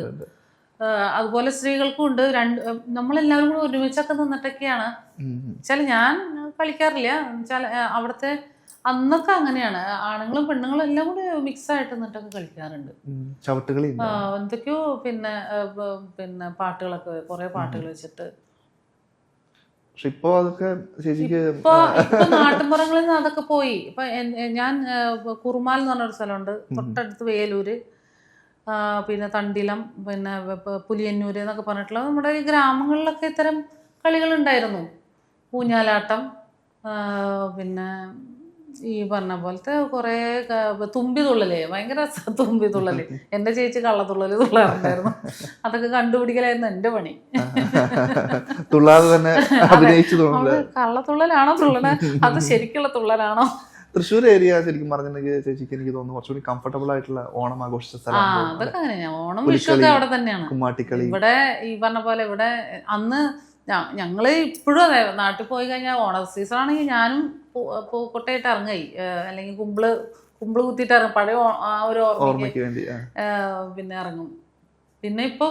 അതുപോലെ സ്ത്രീകൾക്കും ഉണ്ട്. നമ്മളെല്ലാവരും കൂടെ ഒരുമിച്ചൊക്കെ നിന്നിട്ടൊക്കെയാണ്. വെച്ചാൽ ഞാൻ കളിക്കാറില്ല, വെച്ചാൽ അവിടുത്തെ അന്നൊക്കെ അങ്ങനെയാണ്. ആണുങ്ങളും പെണ്ണുങ്ങളും എല്ലാം കൂടെ മിക്സ് ആയിട്ട് നിന്നിട്ടൊക്കെ കളിക്കാറുണ്ട്. എന്തൊക്കെയോ പിന്നെ പാട്ടുകളൊക്കെ, കുറെ പാട്ടുകൾ വെച്ചിട്ട്. ഇപ്പൊ നാട്ടിൻപുറങ്ങളിൽ നിന്ന് അതൊക്കെ പോയി. ഇപ്പൊ ഞാൻ കുറുമാൽ എന്ന് പറഞ്ഞൊരു സ്ഥലമുണ്ട് തൊട്ടടുത്ത്, വേലൂര്, പിന്നെ തണ്ടിലം, പിന്നെ പുലിയന്നൂര് എന്നൊക്കെ പറഞ്ഞിട്ടുള്ള നമ്മുടെ ഈ ഗ്രാമങ്ങളിലൊക്കെ ഇത്തരം കളികളുണ്ടായിരുന്നു. ഊഞ്ഞാലാട്ടം, പിന്നെ ഈ പറഞ്ഞ പോലത്തെ കുറേ തുമ്പി തുള്ളല്, ഭയങ്കര തുമ്പി തുള്ളല്. എൻ്റെ ചേച്ചി കള്ളത്തുള്ളല് തുള്ളാറുണ്ടായിരുന്നു. അതൊക്കെ കണ്ടുപിടിക്കലായിരുന്നു എൻ്റെ പണി. കള്ളത്തുള്ളലാണോ തുള്ളണ, അത് ശരിക്കുള്ള തുള്ളലാണോ? തൃശ്ശൂർ ഏരിയ ശരിക്കും പറഞ്ഞിട്ടുണ്ടെങ്കിൽ ചേച്ചിക്ക് എനിക്ക് തോന്നുന്നു കുറച്ചുകൂടി കംഫർട്ടബിൾ ആയിട്ടുള്ള ഓണം ആഘോഷിച്ച സ്ഥലമാണ്. അതൊക്കെ അങ്ങനെയാണ്. ഓണം വിഷുവൊക്കെ അവിടെ തന്നെയാണ്. കുമ്മാട്ടിക്കളി ഇവിടെ ഈ പറഞ്ഞ പോലെ ഇവിടെ അന്ന് ഞങ്ങള് ഇപ്പോഴും അതെ, നാട്ടിൽ പോയി കഴിഞ്ഞാൽ ഓണ സീസൺ ആണെങ്കിൽ ഞാനും പൂക്കൊട്ടയിട്ട് ഇറങ്ങായി, അല്ലെങ്കിൽ കുമ്പിള് കുത്തിയിട്ട് ഇറങ്ങും. പഴയ ആ ഒരു ഓർമ്മയ്ക്ക് വേണ്ടി പിന്നെ ഇറങ്ങും. പിന്നെ ഇപ്പൊ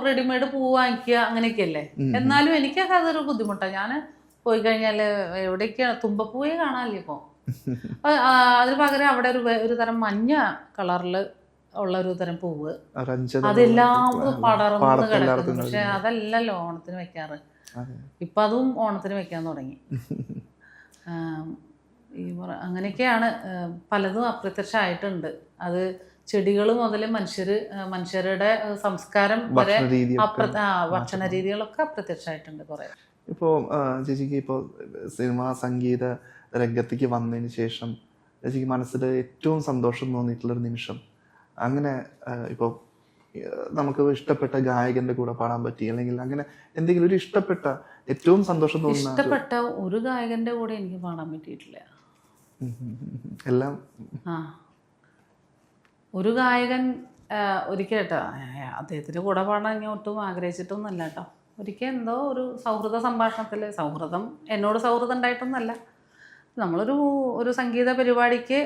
റെഡിമെയ്ഡ് പൂ വാങ്ങിക്കുക അങ്ങനെയൊക്കെയല്ലേ. എന്നാലും എനിക്കൊക്കെ അതൊരു ബുദ്ധിമുട്ടാണ്. ഞാൻ പോയി കഴിഞ്ഞാല് എവിടേക്കാണ് തുമ്പപ്പൂവേ കാണാനില്ല ഇപ്പൊ. അതിന് പകരം അവിടെ ഒരു തരം മഞ്ഞ കളറിൽ ഉള്ള ഒരു തരം പൂവ്, അതെല്ലാം പടർന്ന് കിടക്കുന്നു. പക്ഷെ അതല്ലല്ലോ ഓണത്തിന് വെക്കാറ്. ഇപ്പൊ അതും ഓണത്തിന് വെക്കാൻ തുടങ്ങി. അങ്ങനെയൊക്കെയാണ്. പലതും അപ്രത്യക്ഷമായിട്ടുണ്ട്. അത് ചെടികൾ മുതൽ മനുഷ്യരുടെ സംസ്കാരം വരെ ഭക്ഷണ രീതികളൊക്കെ അപ്രത്യക്ഷമായിട്ടുണ്ട് കുറേ. ഇപ്പോൾ ചേച്ചിക്ക് ഇപ്പോൾ സിനിമ സംഗീത രംഗത്തേക്ക് വന്നതിന് ശേഷം ചേച്ചിക്ക് മനസ്സിൽ ഏറ്റവും സന്തോഷം തോന്നിയിട്ടുള്ളൊരു നിമിഷം, അങ്ങനെ ഇപ്പോൾ നമുക്ക് ഇഷ്ടപ്പെട്ട ഗായകന്റെ കൂടെ പാടാൻ പറ്റി, അല്ലെങ്കിൽ അങ്ങനെ എന്തെങ്കിലും ഒരു ഇഷ്ടപ്പെട്ട ഏറ്റവും സന്തോഷം തോന്നുന്ന ഇഷ്ടപ്പെട്ട ഒരു ഗായകന്റെ കൂടെ എനിക്ക് പാടാൻ പറ്റിയിട്ടില്ല. എല്ലാം ഒരു ഗായകൻ ഒരിക്കൽ കേട്ടോ, അദ്ദേഹത്തിന്റെ കൂടെ പാടാൻ ഞാൻ ഒട്ടും ആഗ്രഹിച്ചിട്ടൊന്നുമല്ല കേട്ടോ. ഒരിക്കൽ എന്തോ ഒരു സൗഹൃദ സംഭാഷണത്തിൽ, സൗഹൃദം എന്നോട് സൗഹൃദം ഉണ്ടായിട്ടൊന്നല്ല, നമ്മളൊരു സംഗീത പരിപാടിക്ക്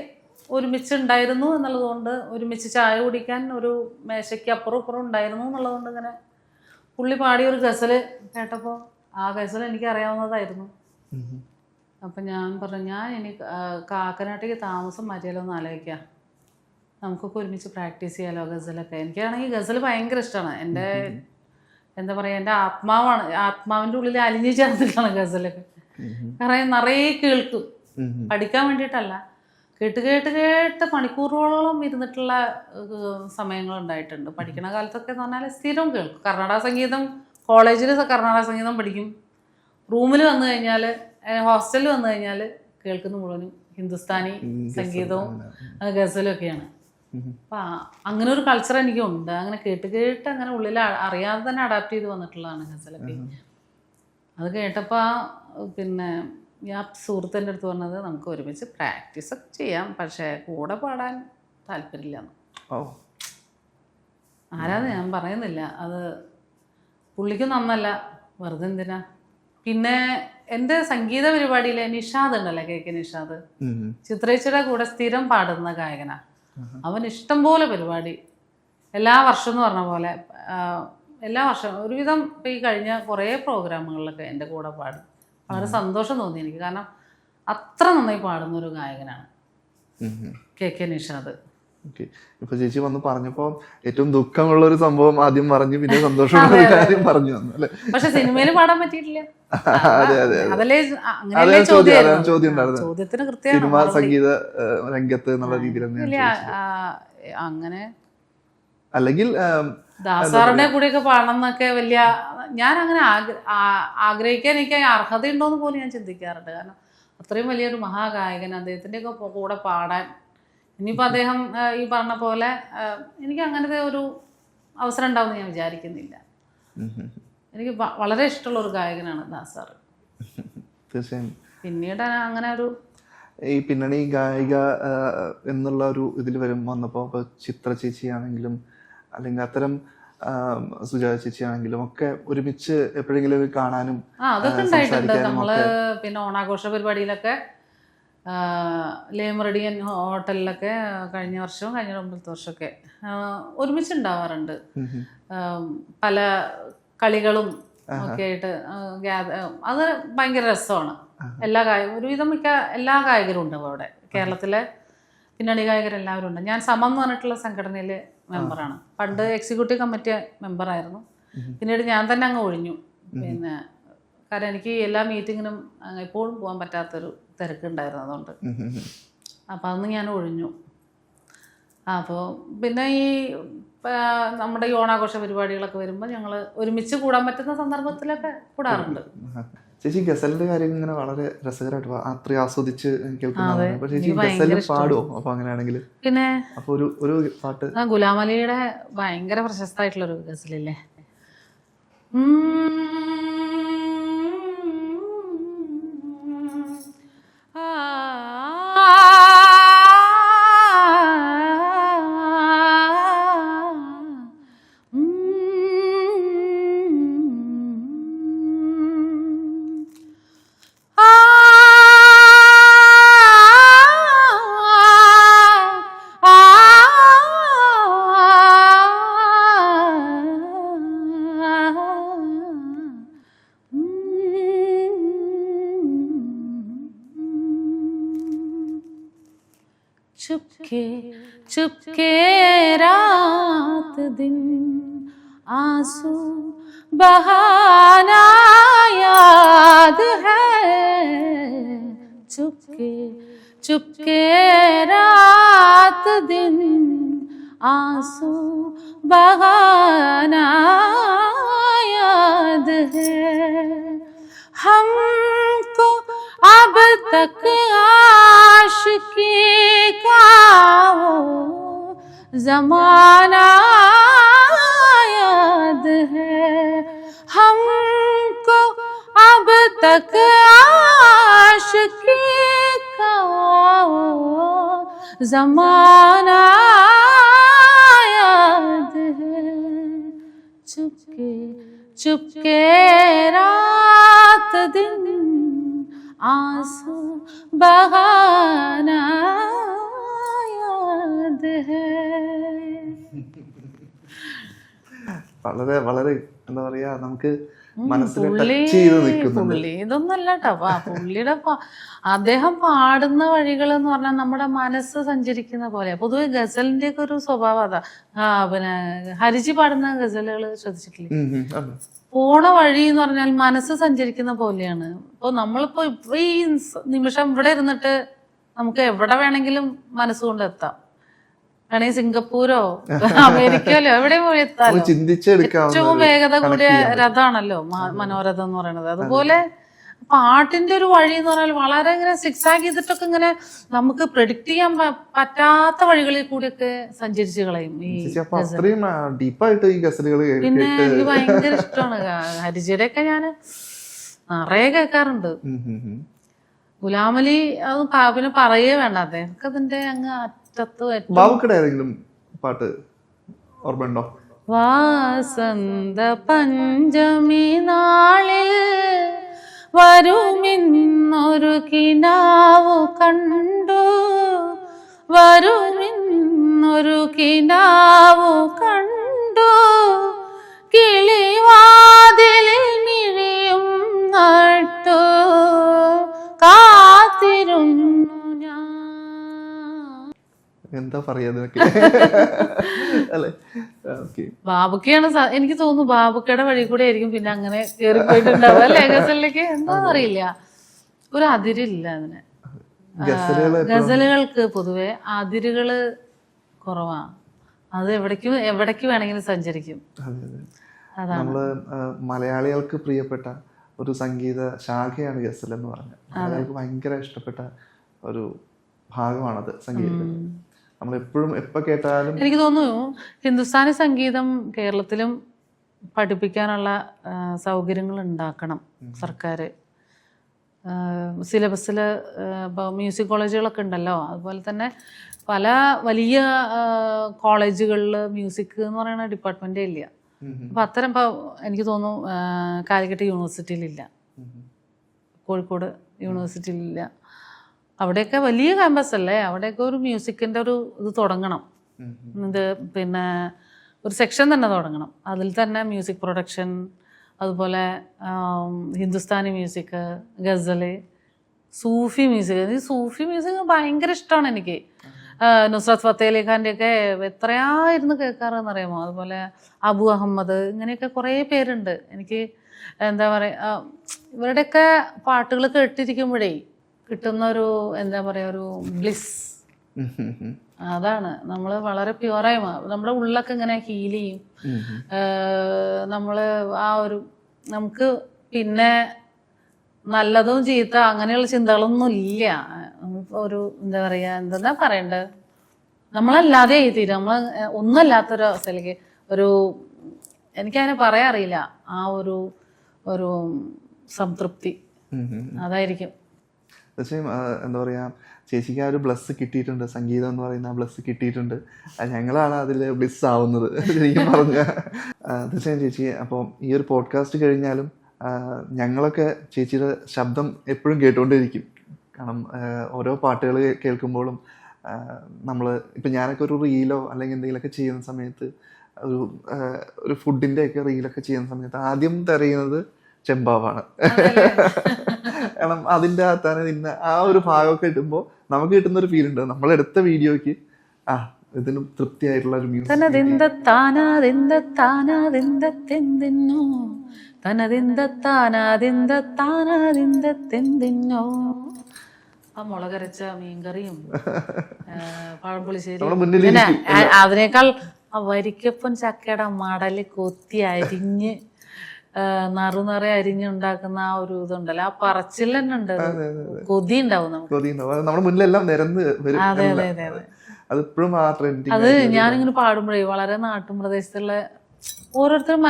ഒരുമിച്ച് ഉണ്ടായിരുന്നു എന്നുള്ളതുകൊണ്ട്, ഒരുമിച്ച് ചായ കുടിക്കാൻ ഒരു മേശയ്ക്ക് അപ്പുറം ഇപ്പുറം ഉണ്ടായിരുന്നു എന്നുള്ളതുകൊണ്ട് ഇങ്ങനെ പുള്ളി പാടിയ ഒരു ഗസല് കേട്ടപ്പോൾ ആ ഗസൽ എനിക്ക് അറിയാവുന്നതായിരുന്നു. അപ്പം ഞാൻ പറഞ്ഞു, ഇനി കാക്കനാട്ടേക്ക് താമസം മാറ്റിയാലോ എന്ന് ആലോചിക്കാം, നമുക്കൊക്കെ ഒരുമിച്ച് പ്രാക്ടീസ് ചെയ്യാലോ ഗസലൊക്കെ. എനിക്കാണെങ്കിൽ ഗസൽ ഭയങ്കര ഇഷ്ടമാണ്. എൻ്റെ എന്താ പറയുക, എൻ്റെ ആത്മാവിൻ്റെ ഉള്ളിൽ അലിഞ്ഞു ചേർന്നിട്ടാണ് ഗസലൊക്കെ. കാരണം നിറയെ കേൾക്കും, പഠിക്കാൻ വേണ്ടിയിട്ടല്ല, കേട്ട് മണിക്കൂറുകളോളം ഇരുന്നിട്ടുള്ള സമയങ്ങളുണ്ടായിട്ടുണ്ട്. പഠിക്കണ കാലത്തൊക്കെ എന്ന് പറഞ്ഞാൽ സ്ഥിരം കേൾക്കും. കർണാടക സംഗീതം, കോളേജിൽ കർണാടക സംഗീതം പഠിക്കും, റൂമിൽ വന്നു കഴിഞ്ഞാൽ, ഹോസ്റ്റലിൽ വന്നു കഴിഞ്ഞാൽ കേൾക്കുന്ന മുഴുവനും ഹിന്ദുസ്ഥാനി സംഗീതവും ഗസലും ഒക്കെയാണ്. അപ്പം അങ്ങനെ ഒരു കൾച്ചർ എനിക്കുണ്ട്. അങ്ങനെ കേട്ട് അങ്ങനെ ഉള്ളിൽ അറിയാതെ തന്നെ അഡാപ്റ്റ് ചെയ്ത് വന്നിട്ടുള്ളതാണ് ഗസലൊക്കെ. അത് കേട്ടപ്പോൾ പിന്നെ ഞാൻ സുഹൃത്തിൻ്റെ അടുത്ത് പറഞ്ഞത്, നമുക്ക് ഒരുമിച്ച് പ്രാക്ടീസൊക്കെ ചെയ്യാം, പക്ഷേ കൂടെ പാടാൻ താല്പര്യമില്ലെന്ന്. ആരാന്ന് ഞാൻ പറയുന്നില്ല, അത് പുള്ളിക്കും നന്നല്ല, വെറുതെ എന്തിനാ. പിന്നെ എൻ്റെ സംഗീത പരിപാടിയിലെ നിഷാദ് ഉണ്ടല്ലോ, KK നിഷാദ്, ചിത്രേച്ചിയുടെ കൂടെ സ്ഥിരം പാടുന്ന ഗായകനാ. അവൻ ഇഷ്ടം പോലെ പരിപാടി എല്ലാ വർഷം എന്ന് പറഞ്ഞ പോലെ എല്ലാ വർഷവും ഒരുവിധം ഇപ്പം ഈ കഴിഞ്ഞ കുറേ പ്രോഗ്രാമുകളിലൊക്കെ എൻ്റെ കൂടെ പാടി. വളരെ സന്തോഷം തോന്നി എനിക്ക്, കാരണം അത്ര നന്നായി പാടുന്ന ഒരു ഗായകനാണ് KK നിഷാദ്. ഇപ്പൊ ചേച്ചി വന്ന് പറഞ്ഞപ്പോ ഏറ്റവും ദുഃഖമുള്ള ഒരു സംഭവം ആദ്യം പറഞ്ഞു, പിന്നെ സന്തോഷമുള്ള ഒരു കാര്യം പറഞ്ഞു തന്നു അല്ലേ. പക്ഷെ സിനിമയിൽ പാടാൻ പറ്റിയിട്ടില്ല. അതല്ലേ ചോദ്യം ഉണ്ടായിരുന്നു, ചോദ്യത്തിന് കൃത്യമാണ് സിനിമ സംഗീത രംഗത്ത് എന്നുള്ള രീതിയിൽ അങ്ങനെ. അല്ലെങ്കിൽ ദാസാറിന്റെ കൂടെയൊക്കെ പാടണം എന്നൊക്കെ വലിയ, ഞാൻ അങ്ങനെ ആഗ്രഹിക്കാൻ എനിക്ക് അർഹതയുണ്ടോന്ന് പോലും ഞാൻ ചിന്തിക്കാറുണ്ട്. കാരണം അത്രയും വലിയൊരു മഹാഗായകൻ, അദ്ദേഹത്തിൻ്റെ ഒക്കെ കൂടെ പാടാൻ ഇനിയിപ്പോൾ അദ്ദേഹം ഈ പറഞ്ഞ പോലെ എനിക്ക് അങ്ങനത്തെ ഒരു അവസരം ഉണ്ടാവുമെന്ന് ഞാൻ വിചാരിക്കുന്നില്ല. എനിക്ക് വളരെ ഇഷ്ടമുള്ള ഒരു ഗായകനാണ് ദാസാർ. തീർച്ചയായും. പിന്നീട് അങ്ങനെ ഒരു ഈ പിന്നണി ഗായിക എന്നുള്ള ഒരു ഇതിൽ വന്നപ്പോൾ ഇപ്പോൾ ചിത്ര ചേച്ചിയാണെങ്കിലും അല്ലെങ്കിൽ അത്തരം സുജാത ചേച്ചിയാണെങ്കിലും ഒക്കെ ഒരുമിച്ച് എപ്പോഴെങ്കിലും കാണാനും അതൊക്കെ ഉണ്ടായിട്ടുണ്ട്. നമ്മള് പിന്നെ ഓണാഘോഷ പരിപാടിയിലൊക്കെ ലേമറഡിയൻ ഹോട്ടലിലൊക്കെ കഴിഞ്ഞ വർഷവും കഴിഞ്ഞ 9 വർഷമൊക്കെ ഒരുമിച്ചുണ്ടാവാറുണ്ട്. പല കളികളും ഒക്കെ ആയിട്ട് അത് ഭയങ്കര രസമാണ്. ഒരുവിധം എല്ലാ ഗായകരും ഉണ്ട് അവിടെ. കേരളത്തിലെ പിന്നണി ഗായകരെല്ലാവരും ഉണ്ട്. ഞാൻ സമം എന്ന് പറഞ്ഞിട്ടുള്ള സംഘടനയിൽ മെമ്പറാണ്. പണ്ട് എക്സിക്യൂട്ടീവ് കമ്മിറ്റി മെമ്പറായിരുന്നു. പിന്നീട് ഞാൻ തന്നെ അങ്ങ് ഒഴിഞ്ഞു. പിന്നെ കാരണം എനിക്ക് എല്ലാ മീറ്റിങ്ങിനും എപ്പോഴും പോകാൻ പറ്റാത്തൊരു തിരക്കുണ്ടായിരുന്നു, അതുകൊണ്ട് അപ്പോൾ അന്ന് ഞാൻ ഒഴിഞ്ഞു. അപ്പോൾ പിന്നെ ഈ നമ്മുടെ ഈ ഓണാഘോഷ പരിപാടികളൊക്കെ വരുമ്പോൾ ഞങ്ങൾ ഒരുമിച്ച് കൂടാൻ പറ്റുന്ന സന്ദർഭത്തിലൊക്കെ കൂടാറുണ്ട്. ചേച്ചി ഗസലിന്റെ കാര്യം ഇങ്ങനെ വളരെ രസകരമായിട്ട് അത്രയും ആസ്വദിച്ച് കേൾക്കുന്നതാണ്. ചേച്ചി ഗസൽ പാടുമോ? അപ്പൊ അങ്ങനെയാണെങ്കിൽ പിന്നെ അപ്പൊ ഒരു പാട്ട്, ഗുലാം അലിയുടെ ഭയങ്കര പ്രശസ്തമായിട്ടുള്ളൊരു ഗസലില്ലേ, चुपके रात दिन आंसू बहाना याद है, चुपके चुपके रात दिन आंसू बहाना याद है हमको अब तक आशिकी का वो जमाना याद है हमको अब तक आशिकी का वो जमाना याद है चुपके चुपके रात दिन आंसू बहाना याद है. വളരെ വളരെ എന്താ പറയാ നമുക്ക് മനസ്സിൽ ടച്ച് ചെയ്ത് നിൽക്കുന്നുണ്ട്. പുള്ളി ഇതൊന്നല്ല കേട്ടോ. പുള്ളിയുടെ അദ്ദേഹം പാടുന്ന വഴികൾ എന്ന് പറഞ്ഞാൽ നമ്മുടെ മനസ്സ് സഞ്ചരിക്കുന്ന പോലെ. പൊതുവെ ഗസലിന്റെ ഒക്കെ ഒരു സ്വഭാവം അതാ. പിന്നെ ഹരിജി പാടുന്ന ഗസലുകൾ ശ്രദ്ധിച്ചിട്ടില്ലേ? പോണ വഴി എന്ന് പറഞ്ഞാൽ മനസ്സ് സഞ്ചരിക്കുന്ന പോലെയാണ്. ഇപ്പൊ നമ്മളിപ്പോ ഈ നിമിഷം ഇവിടെ ഇരുന്നിട്ട് നമുക്ക് എവിടെ വേണമെങ്കിലും മനസ്സുകൊണ്ട് എത്താം. വേണമെങ്കിൽ സിംഗപ്പൂരോ അമേരിക്കയിലോ എവിടെ പോയി എത്താലോ. ഏറ്റവും വേഗത കൂടിയ രഥമാണല്ലോ മനോരഥം എന്ന് പറയുന്നത്. അതുപോലെ പാട്ടിന്റെ ഒരു വഴി എന്ന് പറഞ്ഞാൽ വളരെ ഇങ്ങനെ സിക്സാഗ് ചെയ്തിട്ടൊക്കെ ഇങ്ങനെ നമുക്ക് പ്രെഡിക്റ്റ് ചെയ്യാൻ പറ്റാത്ത വഴികളിൽ കൂടിയൊക്കെ സഞ്ചരിച്ചു കളയും ഈ പിന്നെ എനിക്ക് ഭയങ്കര ഇഷ്ടമാണ്. ഹരിജിയുടെ ഒക്കെ ഞാന് നിറയെ കേൾക്കാറുണ്ട്. ഗുലാമലി അത് പിന്നെ പറയേ വേണ്ട, അദ്ദേഹം അതിന്റെ അങ്ങ് അറ്റത്ത് പാട്ട് ഓർമ്മയുണ്ടോ? വാസന്ത പഞ്ചമി നാളിൽ വരുമിന്നൊരു കിനാവു കണ്ടു വരുമിന്നൊരു കിനാവു കണ്ടു കിളിവാതിലിൽ മിഴിയും നട്ടു കാത്തിരുന്നു ഞാൻ. എന്താ പറയാ അല്ലേ? ബാബുക്കയാണ് എനിക്ക് തോന്നുന്നു. ബാബുക്കയുടെ വഴി കൂടെ ആയിരിക്കും പിന്നെ അങ്ങനെ കയറി പോയിട്ടുണ്ടാവും അല്ലേ ഗസലിലേക്ക്. എന്താന്ന് അറിയില്ല, ഒരു അതിരില്ല അതിന്. ഗസലുകൾക്ക് പൊതുവെ അതിരുകള് കുറവാ. അത് എവിടേക്ക് വേണമെങ്കിലും സഞ്ചരിക്കും. നമ്മള് മലയാളികൾക്ക് പ്രിയപ്പെട്ട ഒരു സംഗീത ശാഖയാണ് ഗസൽ എന്ന് പറഞ്ഞത്. മലയാളികൾക്ക് ഭയങ്കര ഇഷ്ടപ്പെട്ട ഒരു ഭാഗമാണത് സംഗീതത്തിൽ. നമ്മൾ എപ്പോഴും എപ്പോ കേട്ടാലും എനിക്ക് തോന്നുന്നു ഹിന്ദുസ്ഥാനി സംഗീതം കേരളത്തിലും പഠിപ്പിക്കാനുള്ള സൗകര്യങ്ങൾ ഉണ്ടാക്കണം സർക്കാർ. സിലബസിൽ ഇപ്പോൾ മ്യൂസിക് കോളേജുകളൊക്കെ ഉണ്ടല്ലോ, അതുപോലെ തന്നെ പല വലിയ കോളേജുകളിൽ മ്യൂസിക് എന്ന് പറയുന്ന ഡിപ്പാർട്ട്മെൻറ്റേ ഇല്ല. അപ്പം അത്തരം ഇപ്പോൾ എനിക്ക് തോന്നുന്നു കാലിക്കറ്റ് യൂണിവേഴ്സിറ്റിയിലില്ല, കോഴിക്കോട് യൂണിവേഴ്സിറ്റിയിലില്ല. അവിടെയൊക്കെ വലിയ ക്യാമ്പസ് അല്ലേ, അവിടെയൊക്കെ ഒരു മ്യൂസിക്കിൻ്റെ ഒരു ഇത് തുടങ്ങണം. ഇത് പിന്നെ ഒരു സെക്ഷൻ തന്നെ തുടങ്ങണം. അതിൽ തന്നെ മ്യൂസിക് പ്രൊഡക്ഷൻ, അതുപോലെ ഹിന്ദുസ്ഥാനി മ്യൂസിക്, ഗസല്, സൂഫി മ്യൂസിക്. ഈ സൂഫി മ്യൂസിക് ഭയങ്കര ഇഷ്ടമാണ് എനിക്ക്. നുസ്രത് ഫത്തേ അലി ഖാൻ്റെ ഒക്കെ എത്രയായിരുന്നു കേൾക്കാറെന്ന് അറിയാമോ? അതുപോലെ അബു അഹമ്മദ്, ഇങ്ങനെയൊക്കെ കുറേ പേരുണ്ട്. എനിക്ക് എന്താ പറയുക, ഇവരുടെയൊക്കെ പാട്ടുകൾ കേട്ടിരിക്കുമ്പോഴേ കിട്ടുന്ന ഒരു എന്താ പറയുക, ഒരു ബ്ലിസ്. അതാണ് നമ്മൾ വളരെ പ്യുവറായി നമ്മുടെ ഉള്ളൊക്കെ ഇങ്ങനെ ഹീൽ ചെയ്യും. നമ്മൾ ആ ഒരു നമുക്ക് പിന്നെ നല്ലതും ചീത്ത അങ്ങനെയുള്ള ചിന്തകളൊന്നും ഇല്ല. ഒരു എന്താ പറയുക, എന്താ പറയണ്ടത്, നമ്മളല്ലാതെ എഴുതിയിട്ട് നമ്മൾ ഒന്നുമല്ലാത്തൊരു അവസ്ഥയിലേക്ക് ഒരു, എനിക്കതിനെ പറയാൻ അറിയില്ല, ആ ഒരു ഒരു സംതൃപ്തി അതായിരിക്കും. തീർച്ചയായും എന്താ പറയുക, ചേച്ചിക്ക് ആ ഒരു ബ്ലസ് കിട്ടിയിട്ടുണ്ട്, സംഗീതം എന്ന് പറയുന്ന ആ ബ്ലസ് കിട്ടിയിട്ടുണ്ട്. ഞങ്ങളാണ് അതിൽ ബ്ലിസ് ആവുന്നത് ശരിക്കും പറഞ്ഞ. തീർച്ചയായും ചേച്ചി, അപ്പോൾ ഈ ഒരു പോഡ്കാസ്റ്റ് കഴിഞ്ഞാലും ഞങ്ങളൊക്കെ ചേച്ചിയുടെ ശബ്ദം എപ്പോഴും കേട്ടുകൊണ്ടിരിക്കും. കാരണം ഓരോ പാട്ടുകൾ കേൾക്കുമ്പോഴും നമ്മൾ ഇപ്പം ഞാനൊക്കെ ഒരു റീലോ അല്ലെങ്കിൽ എന്തെങ്കിലുമൊക്കെ ചെയ്യുന്ന സമയത്ത്, ഒരു ഫുഡിൻ്റെ ഒക്കെ റീലൊക്കെ ചെയ്യുന്ന സമയത്ത് ആദ്യം തിരയുന്നത് ചെമ്പാവാണ്. കാരണം അതിൻ്റെ അകത്താണ് നിന്ന ആ ഒരു ഭാഗമൊക്കെ കിട്ടുമ്പോൾ നമുക്ക് കിട്ടുന്ന ഒരു ഫീൽ ഉണ്ട്. നമ്മളെടുത്ത വീഡിയോയ്ക്ക് ഇതിനും തൃപ്തിയായിട്ടുള്ള ഒരു മ്യൂസിക്. ആ മുളകരച്ച മീൻകറിയും പഴംപുളിശ്ശേരി നമ്മുടെ മുന്നിൽ പിന്നെ അതിനേക്കാൾ ആ വരിക്കപ്പൻ ചക്കയുടെ മടല് കൊത്തി അരിഞ്ഞ് നറുനിറയെ അരിഞ്ഞുണ്ടാക്കുന്ന ആ ഒരു ഇതുണ്ടല്ലോ, ആ പറച്ചിൽ തന്നെ ഉണ്ട്, കൊതി ഉണ്ടാവും നമുക്ക്. നമ്മുടെ മുന്നിലെല്ലാം നിരന്ന് വരും. അതെ അതെ അതെ അതെ. അതിപ്പോഴും ആ ട്രെൻഡിങ്. അത് ഞാനിങ്ങനെ പാടുമ്പോഴേ വളരെ നാട്ടും പ്രദേശത്തുള്ള ഓരോരുത്തരും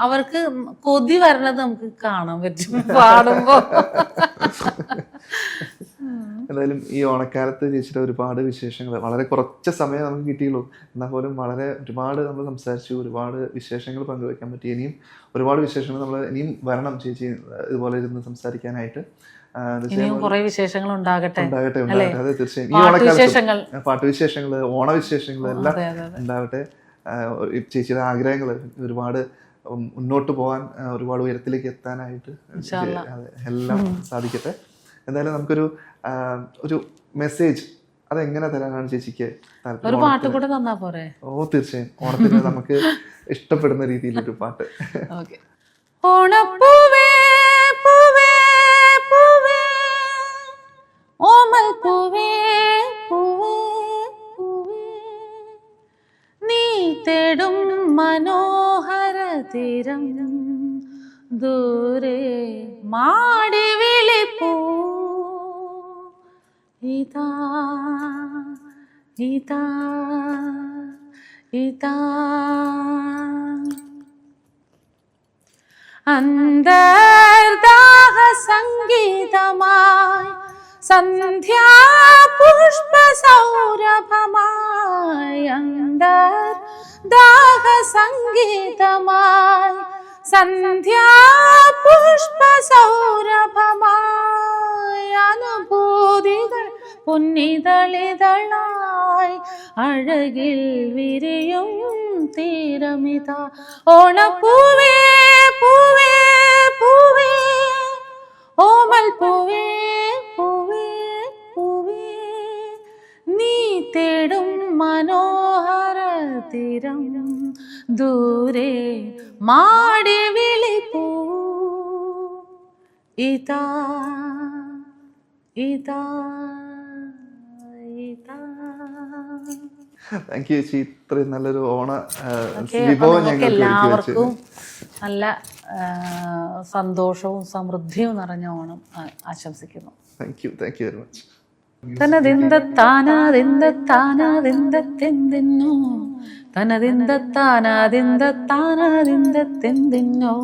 അവർക്ക് കൊതി വരണത് നമുക്ക് കാണാൻ പറ്റും പാടുമ്പോ. എന്തായാലും ഈ ഓണക്കാലത്ത് ചേച്ചിയുടെ ഒരുപാട് വിശേഷങ്ങൾ, വളരെ കുറച്ച് സമയം നമുക്ക് കിട്ടിയുള്ളൂ, എന്നാൽ പോലും വളരെ ഒരുപാട് നമ്മൾ സംസാരിച്ചു, ഒരുപാട് വിശേഷങ്ങൾ പങ്കുവെക്കാൻ പറ്റി. ഇനിയും ഒരുപാട് വിശേഷങ്ങൾ നമ്മൾ ഇനിയും വരണം ചേച്ചി ഇതുപോലെ ഇരുന്ന് സംസാരിക്കാനായിട്ട്. ഇനിയും കുറെ വിശേഷങ്ങൾ ഉണ്ടാകട്ടെ. അതെ തീർച്ചയായും. ഈ ഓണക്കാലത്ത് പാട്ടുവിശേഷങ്ങൾ, ഓണവിശേഷങ്ങൾ എല്ലാം ഉണ്ടാവട്ടെ. ചേച്ചിയുടെ ആഗ്രഹങ്ങൾ ഒരുപാട് മുന്നോട്ട് പോകാൻ, ഒരുപാട് ഉയരത്തിലേക്ക് എത്താനായിട്ട് എല്ലാം സാധിക്കട്ടെ. എന്തായാലും നമുക്കൊരു ഒരു മെസ്സേജ് അതെങ്ങനെ തരാനാണ് ചേച്ചിക്ക് താല്പര്യം? ഒരു പാട്ട് കൂടെ തന്നാ പോരെ? ഓ തീർച്ചയായും. ഓണത്തിന് നമുക്ക് ഇഷ്ടപ്പെടുന്ന രീതിയിലൊരു പാട്ട്. ഓണപ്പൂവേ പൂവേ പൂവേ ഓമൽ പൂവേ പൂവേ പൂവേ നീ തേടും മനോഹര തീരം ദൂരെ മാടി വിളിപ്പൂ ഇതാ ഇതാ ഇതാ അന്തർദാഹ സംഗീതമായി സന്ധ്യാ പുഷ്പ സൗരഭമായി അന്തർദാഹ സംഗീതമായി സന്ധ്യാ പുഷ്പ സൗരഭമായി അനുഭൂതികൾ പുന്നിതളിതളായി അഴകിൽ വിരിയും തീരമിതാ ഓണപ്പൂവേ പൂവേ പൂവേ ഓമൽ പൂവേ പൂവേ പൂവേ നീ തേടും മനോഹര തീരം ദൂരെ മാടി വിളിപ്പൂ ഇതാ ഇതാ ഇതാ. താങ്ക് യു ചേച്ചി, ഇത്രയും നല്ലൊരു ഓണ വിഭവം എല്ലാവർക്കും നല്ല സന്തോഷവും സമൃദ്ധിയും നിറഞ്ഞ ഓണം ആശംസിക്കുന്നു. Thank you very much. തനതിന്ദത്താനാതിന്ദത്താനാതിന്ദത്തെന്തിന്നോ തനതിന്ദത്താനാതിന്ദത്താനാതിന്ദത്തെന്തിന്നോ